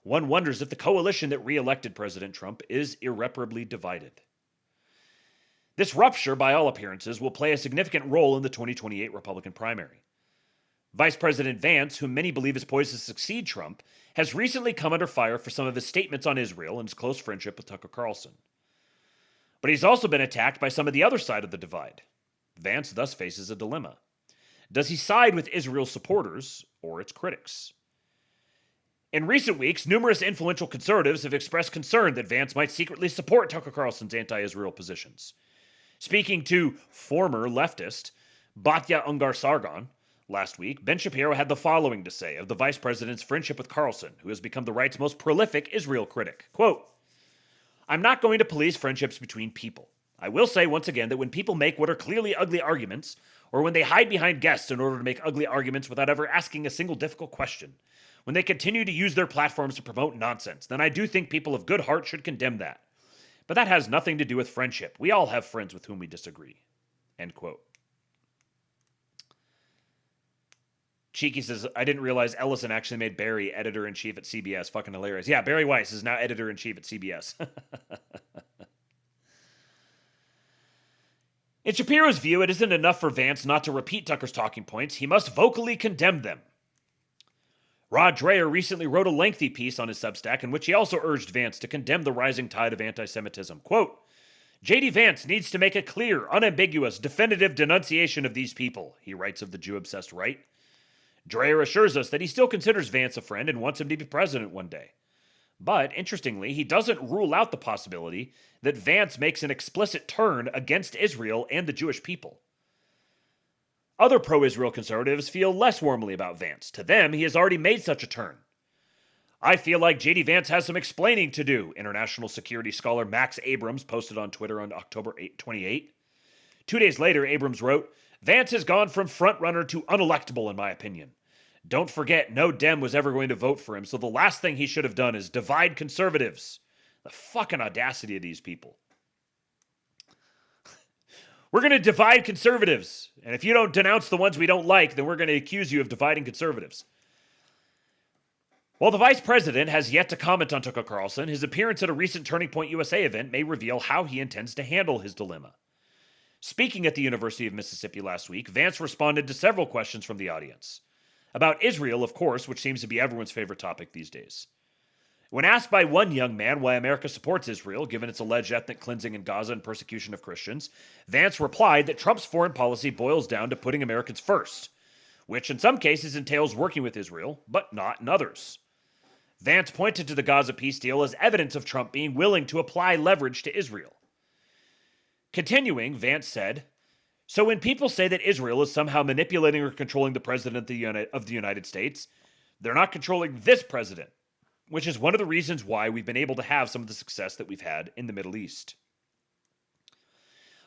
One wonders if the coalition that re-elected President Trump is irreparably divided. This rupture, by all appearances, will play a significant role in the 2028 Republican primary. Vice President Vance, whom many believe is poised to succeed Trump, has recently come under fire for some of his statements on Israel and his close friendship with Tucker Carlson. But he's also been attacked by some of the other side of the divide. Vance thus faces a dilemma. Does he side with Israel's supporters or its critics? In recent weeks, numerous influential conservatives have expressed concern that Vance might secretly support Tucker Carlson's anti-Israel positions. Speaking to former leftist Batya Ungar-Sargon last week, Ben Shapiro had the following to say of the vice president's friendship with Carlson, who has become the right's most prolific Israel critic. Quote, I'm not going to police friendships between people. I will say once again that when people make what are clearly ugly arguments, or when they hide behind guests in order to make ugly arguments without ever asking a single difficult question, when they continue to use their platforms to promote nonsense, then I do think people of good heart should condemn that. But that has nothing to do with friendship. We all have friends with whom we disagree. End quote. Cheeky says, I didn't realize Ellison actually made Barry editor-in-chief at CBS. Fucking hilarious. Yeah, Barry Weiss is now editor-in-chief at CBS. In Shapiro's view, it isn't enough for Vance not to repeat Tucker's talking points. He must vocally condemn them. Rod Dreher recently wrote a lengthy piece on his Substack in which he also urged Vance to condemn the rising tide of anti-Semitism. Quote, J.D. Vance needs to make a clear, unambiguous, definitive denunciation of these people, he writes of the Jew-obsessed right. Dreher assures us that he still considers Vance a friend and wants him to be president one day. But, interestingly, he doesn't rule out the possibility that Vance makes an explicit turn against Israel and the Jewish people. Other pro-Israel conservatives feel less warmly about Vance. To them, he has already made such a turn. I feel like J.D. Vance has some explaining to do, international security scholar Max Abrams posted on Twitter on October 28. 2 days later, Abrams wrote, Vance has gone from frontrunner to unelectable in my opinion. Don't forget, no Dem was ever going to vote for him, so the last thing he should have done is divide conservatives. The fucking audacity of these people. We're going to divide conservatives, and if you don't denounce the ones we don't like, then we're going to accuse you of dividing conservatives. While the vice president has yet to comment on Tucker Carlson, his appearance at a recent Turning Point USA event may reveal how he intends to handle his dilemma. Speaking at the University of Mississippi last week, Vance responded to several questions from the audience. About Israel, of course, which seems to be everyone's favorite topic these days. When asked by one young man why America supports Israel, given its alleged ethnic cleansing in Gaza and persecution of Christians, Vance replied that Trump's foreign policy boils down to putting Americans first, which in some cases entails working with Israel, but not in others. Vance pointed to the Gaza peace deal as evidence of Trump being willing to apply leverage to Israel. Continuing, Vance said, so when people say that Israel is somehow manipulating or controlling the president of the United States, they're not controlling this president, which is one of the reasons why we've been able to have some of the success that we've had in the Middle East.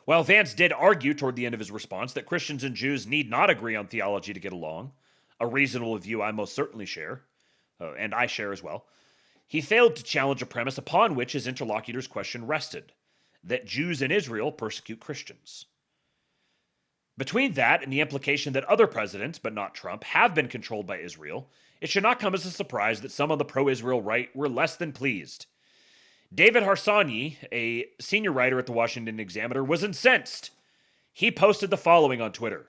While Vance did argue toward the end of his response that Christians and Jews need not agree on theology to get along, a reasonable view I most certainly share, and I share as well, he failed to challenge a premise upon which his interlocutor's question rested, that Jews in Israel persecute Christians. Between that and the implication that other presidents, but not Trump, have been controlled by Israel, it should not come as a surprise that some on the pro-Israel right were less than pleased. David Harsanyi, a senior writer at the Washington Examiner, was incensed. He posted the following on Twitter.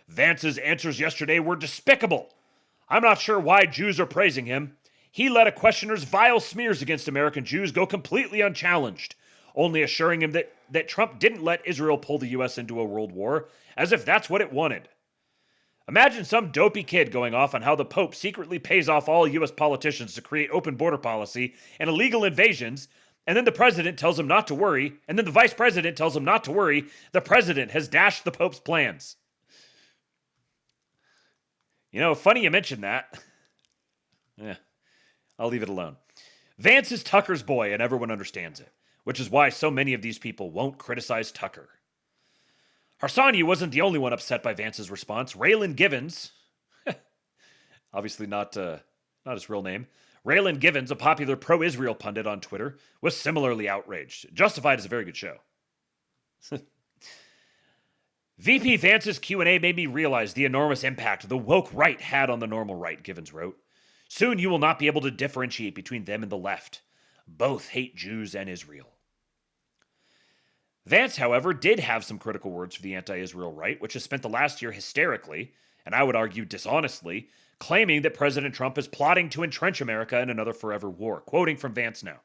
Vance's answers yesterday were despicable. I'm not sure why Jews are praising him. He let a questioner's vile smears against American Jews go completely unchallenged, only assuring him that Trump didn't let Israel pull the U.S. into a world war, as if that's what it wanted. Imagine some dopey kid going off on how the Pope secretly pays off all U.S. politicians to create open border policy and illegal invasions, and then the president tells him not to worry, and then the vice president tells him not to worry. The president has dashed the Pope's plans. You know, funny you mentioned that. Yeah, I'll leave it alone. Vance is Tucker's boy, and everyone understands it, which is why so many of these people won't criticize Tucker. Harsanyi wasn't the only one upset by Vance's response. Raylan Givens, obviously not his real name, Raylan Givens, a popular pro-Israel pundit on Twitter, was similarly outraged. Justified is a very good show. VP Vance's Q&A made me realize the enormous impact the woke right had on the normal right, Givens wrote. Soon you will not be able to differentiate between them and the left. Both hate Jews and Israel. Vance, however, did have some critical words for the anti-Israel right, which has spent the last year hysterically, and I would argue dishonestly, claiming that President Trump is plotting to entrench America in another forever war. Quoting from Vance now.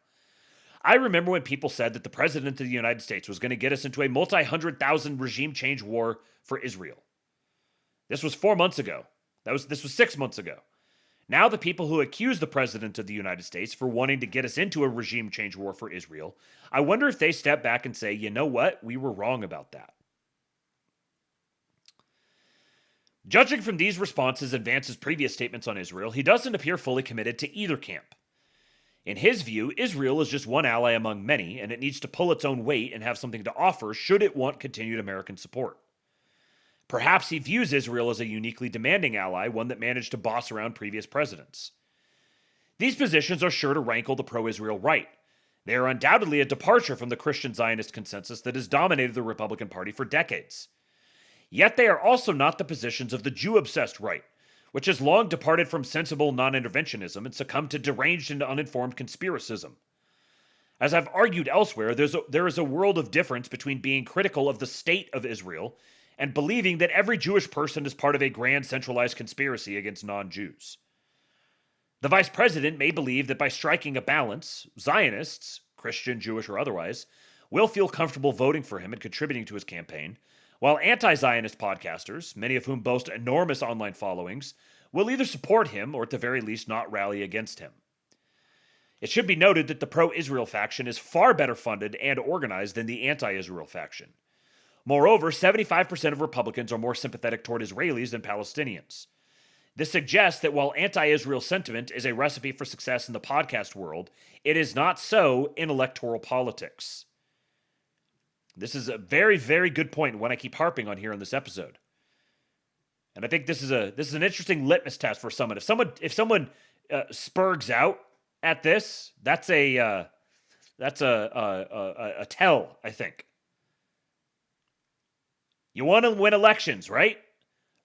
I remember when people said that the President of the United States was going to get us into a multi-100,000 regime change war for Israel. This was 4 months ago. This was 6 months ago. Now the people who accuse the President of the United States for wanting to get us into a regime change war for Israel, I wonder if they step back and say, you know what, we were wrong about that. Judging from these responses and Vance's previous statements on Israel, he doesn't appear fully committed to either camp. In his view, Israel is just one ally among many, and it needs to pull its own weight and have something to offer should it want continued American support. Perhaps he views Israel as a uniquely demanding ally, one that managed to boss around previous presidents. These positions are sure to rankle the pro-Israel right. They are undoubtedly a departure from the Christian Zionist consensus that has dominated the Republican Party for decades. Yet they are also not the positions of the Jew-obsessed right, which has long departed from sensible non-interventionism and succumbed to deranged and uninformed conspiracism. As I've argued elsewhere, there is a world of difference between being critical of the state of Israel and believing that every Jewish person is part of a grand centralized conspiracy against non-Jews. The vice president may believe that by striking a balance, Zionists, Christian, Jewish, or otherwise, will feel comfortable voting for him and contributing to his campaign, while anti-Zionist podcasters, many of whom boast enormous online followings, will either support him or at the very least not rally against him. It should be noted that the pro-Israel faction is far better funded and organized than the anti-Israel faction. Moreover, 75% of Republicans are more sympathetic toward Israelis than Palestinians. This suggests that while anti-Israel sentiment is a recipe for success in the podcast world, it is not so in electoral politics. This is a very, very good point, one I keep harping on here in this episode. And I think this is an interesting litmus test for someone. If someone spurgs out at this, that's a tell, I think. You want to win elections, right?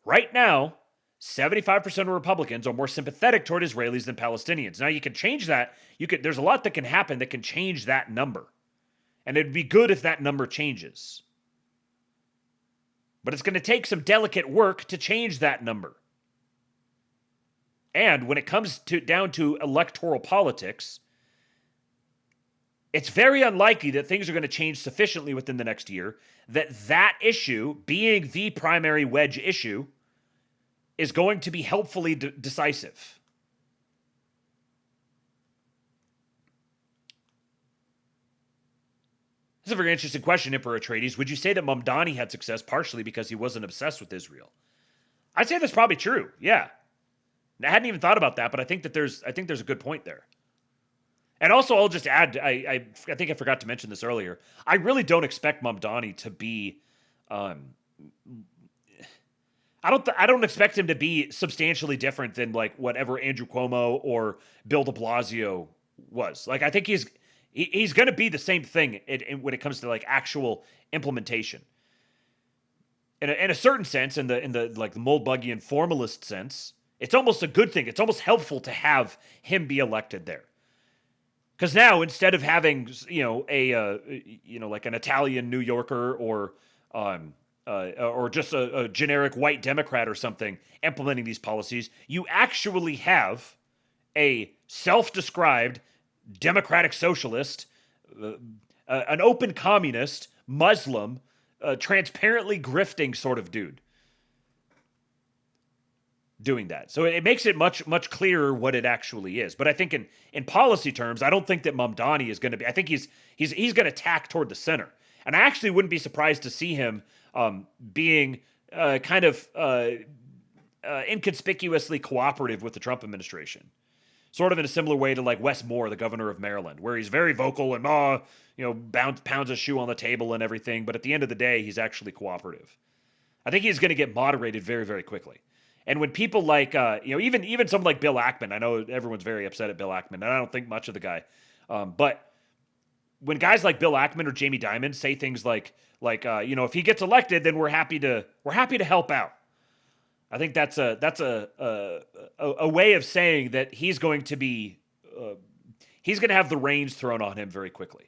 Right now, 75% of Republicans are more sympathetic toward Israelis than Palestinians. Now, you can change that. There's a lot that can happen that can change that number. And it'd be good if that number changes. But it's going to take some delicate work to change that number. And when it comes down to electoral politics, it's very unlikely that things are going to change sufficiently within the next year that issue, being the primary wedge issue, is going to be helpfully decisive. This is a very interesting question, Emperor Atreides. Would you say that Mamdani had success partially because he wasn't obsessed with Israel? I'd say that's probably true, yeah. I hadn't even thought about that, but I think there's a good point there. And also, I'll just add, I think I forgot to mention this earlier. I really don't expect Mamdani to be, I don't expect him to be substantially different than like whatever Andrew Cuomo or Bill de Blasio was. Like, I think he's going to be the same thing when it comes to like actual implementation. In a certain sense, in the like the Moldbuggian formalist sense, it's almost a good thing. It's almost helpful to have him be elected there. Because now, instead of having, like an Italian New Yorker or just a generic white Democrat or something implementing these policies, you actually have a self-described democratic socialist, an open communist, Muslim, transparently grifting sort of dude doing that. So it makes it much, much clearer what it actually is. But I think in policy terms, I don't think that Mamdani is going to be, I think he's going to tack toward the center. And I actually wouldn't be surprised to see him being kind of inconspicuously cooperative with the Trump administration. Sort of in a similar way to like Wes Moore, the governor of Maryland, where he's very vocal and, pounds a shoe on the table and everything. But at the end of the day, he's actually cooperative. I think he's going to get moderated very, very quickly. And when people like, even someone like Bill Ackman, I know everyone's very upset at Bill Ackman, and I don't think much of the guy. But when guys like Bill Ackman or Jamie Dimon say things like, if he gets elected, then we're happy to help out. I think that's a way of saying that he's going to be, he's going to have the reins thrown on him very quickly.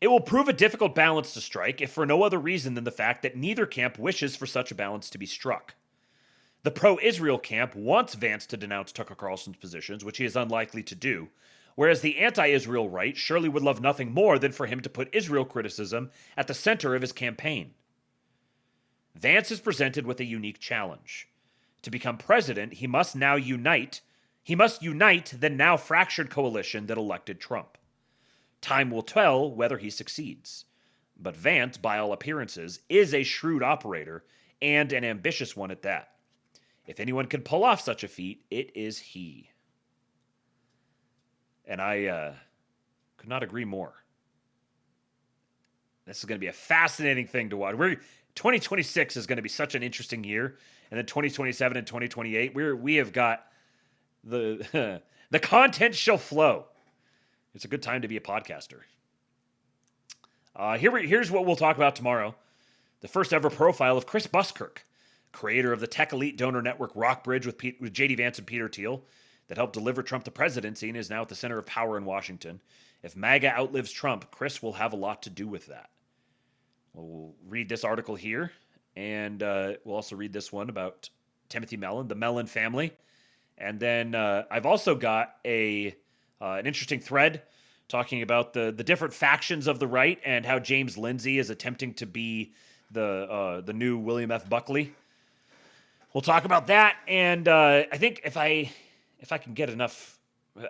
It will prove a difficult balance to strike, if for no other reason than the fact that neither camp wishes for such a balance to be struck. The pro-Israel camp wants Vance to denounce Tucker Carlson's positions, which he is unlikely to do, whereas the anti-Israel right surely would love nothing more than for him to put Israel criticism at the center of his campaign. Vance is presented with a unique challenge. To become president, he must unite the now fractured coalition that elected Trump. Time will tell whether he succeeds. But Vance, by all appearances, is a shrewd operator, and an ambitious one at that. If anyone can pull off such a feat, it is he. And I could not agree more. This is going to be a fascinating thing to watch. 2026 is going to be such an interesting year, and then 2027 and 2028, we have got the the content shall flow. It's a good time to be a podcaster. Here's what we'll talk about tomorrow: the first ever profile of Chris Buskirk, creator of the tech elite donor network Rockbridge with JD Vance and Peter Thiel, that helped deliver Trump the presidency and is now at the center of power in Washington. If MAGA outlives Trump, Chris will have a lot to do with that. We'll read this article here, and we'll also read this one about Timothy Mellon, the Mellon family. And then I've also got an interesting thread talking about the different factions of the right and how James Lindsay is attempting to be the new William F. Buckley. We'll talk about that, and I think if I can get enough,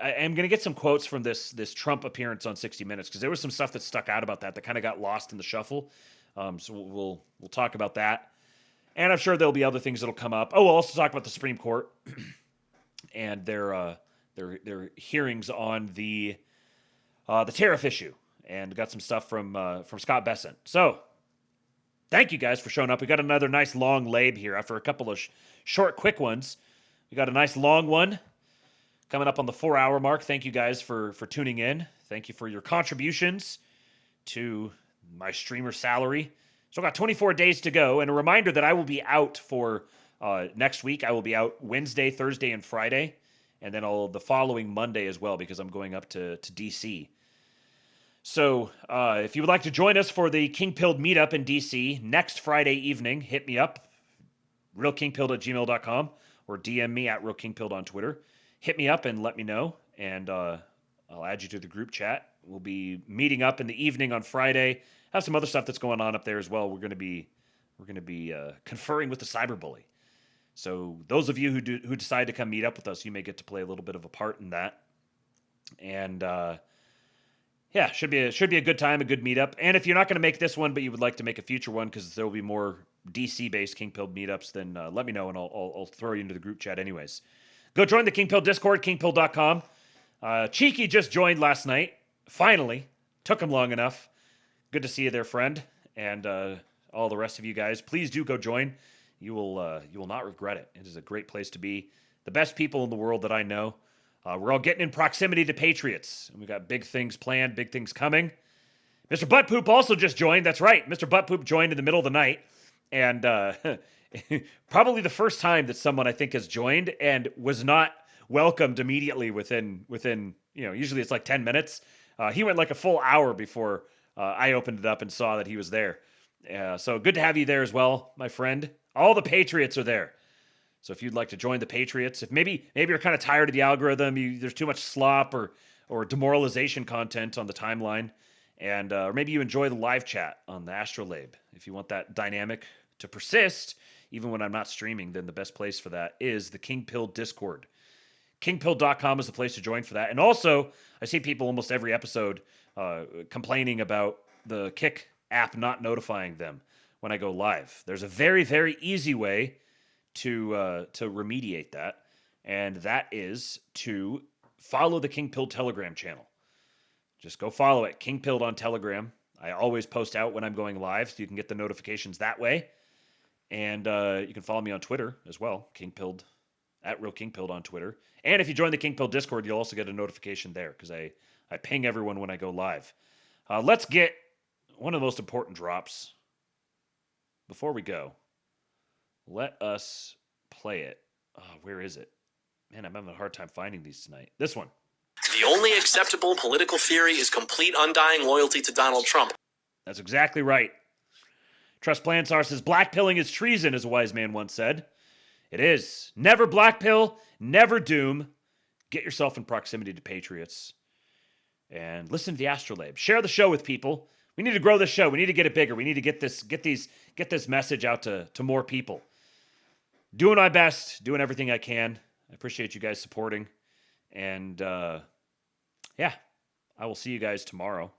I am going to get some quotes from this Trump appearance on 60 Minutes, because there was some stuff that stuck out about that kind of got lost in the shuffle. So we'll talk about that, and I'm sure there'll be other things that'll come up. Oh, we'll also talk about the Supreme Court and their hearings on the tariff issue, and got some stuff from Scott Bessent. So thank you guys for showing up. We got another nice long lab here after a couple of short, quick ones. We got a nice long one coming up on the 4-hour mark. Thank you guys for tuning in. Thank you for your contributions to my streamer salary. So I've got 24 days to go. And a reminder that I will be out for next week. I will be out Wednesday, Thursday, and Friday. And then the following Monday as well, because I'm going up to D.C. So if you would like to join us for the King Pilled meetup in D.C. next Friday evening, hit me up, realkingpilled@gmail.com, or DM me at realkingpilled on Twitter. Hit me up and let me know, and I'll add you to the group chat. We'll be meeting up in the evening on Friday. Have some other stuff that's going on up there as well. We're going to be conferring with the cyberbully. So those of you who decide to come meet up with us, you may get to play a little bit of a part in that. And yeah, should be a good time, a good meetup. And if you're not going to make this one, but you would like to make a future one, because there will be more DC-based King Pilled meetups, then let me know, and I'll throw you into the group chat anyways. Go join the King Pilled Discord, kingpilled.com. Cheeky just joined last night. Finally. Took him long enough. Good to see you there, friend. And all the rest of you guys, please do go join. You will not regret it. It is a great place to be. The best people in the world that I know. We're all getting in proximity to Patriots. And we got big things planned, big things coming. Mr. Buttpoop also just joined. That's right. Mr. Buttpoop joined in the middle of the night. And probably the first time that someone, I think, has joined and was not welcomed immediately within usually it's like 10 minutes. He went like a full hour before I opened it up and saw that he was there. So good to have you there as well, my friend. All the Patriots are there. So if you'd like to join the Patriots, if maybe you're kind of tired of the algorithm, there's too much slop or demoralization content on the timeline, and or maybe you enjoy the live chat on the Astrolabe. If you want that dynamic to persist, even when I'm not streaming, then the best place for that is the King Pilled Discord. Kingpilled.com is the place to join for that. And also, I see people almost every episode complaining about the Kick app not notifying them when I go live. There's a very, very easy way to remediate that, and that is to follow the King Pilled Telegram channel. Just go follow it, King Pilled on Telegram. I always post out when I'm going live, so you can get the notifications that way. And you can follow me on Twitter as well, King Pilled, at Real King Pilled on Twitter. And if you join the King Pilled Discord, you'll also get a notification there, because I ping everyone when I go live. Let's get one of the most important drops. Before we go, let us play it. Where is it? Man, I'm having a hard time finding these tonight. This one. The only acceptable political theory is complete undying loyalty to Donald Trump. That's exactly right. Trust Plansar says, blackpilling is treason, as a wise man once said. It is. Never blackpill, never doom. Get yourself in proximity to Patriots. And listen to the Astrolabe. Share the show with people. We need to grow this show. We need to get it bigger. We need to get this message out to more people. Doing my best, doing everything I can. I appreciate you guys supporting. And yeah, I will see you guys tomorrow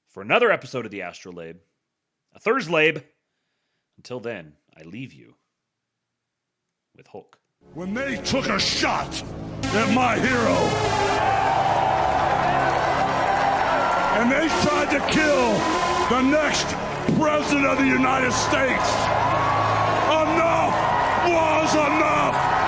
for another episode of the Astrolabe. A Thursday. Until then, I leave you with Hulk. When they took a shot at my hero, and they tried to kill the next president of the United States, enough was enough.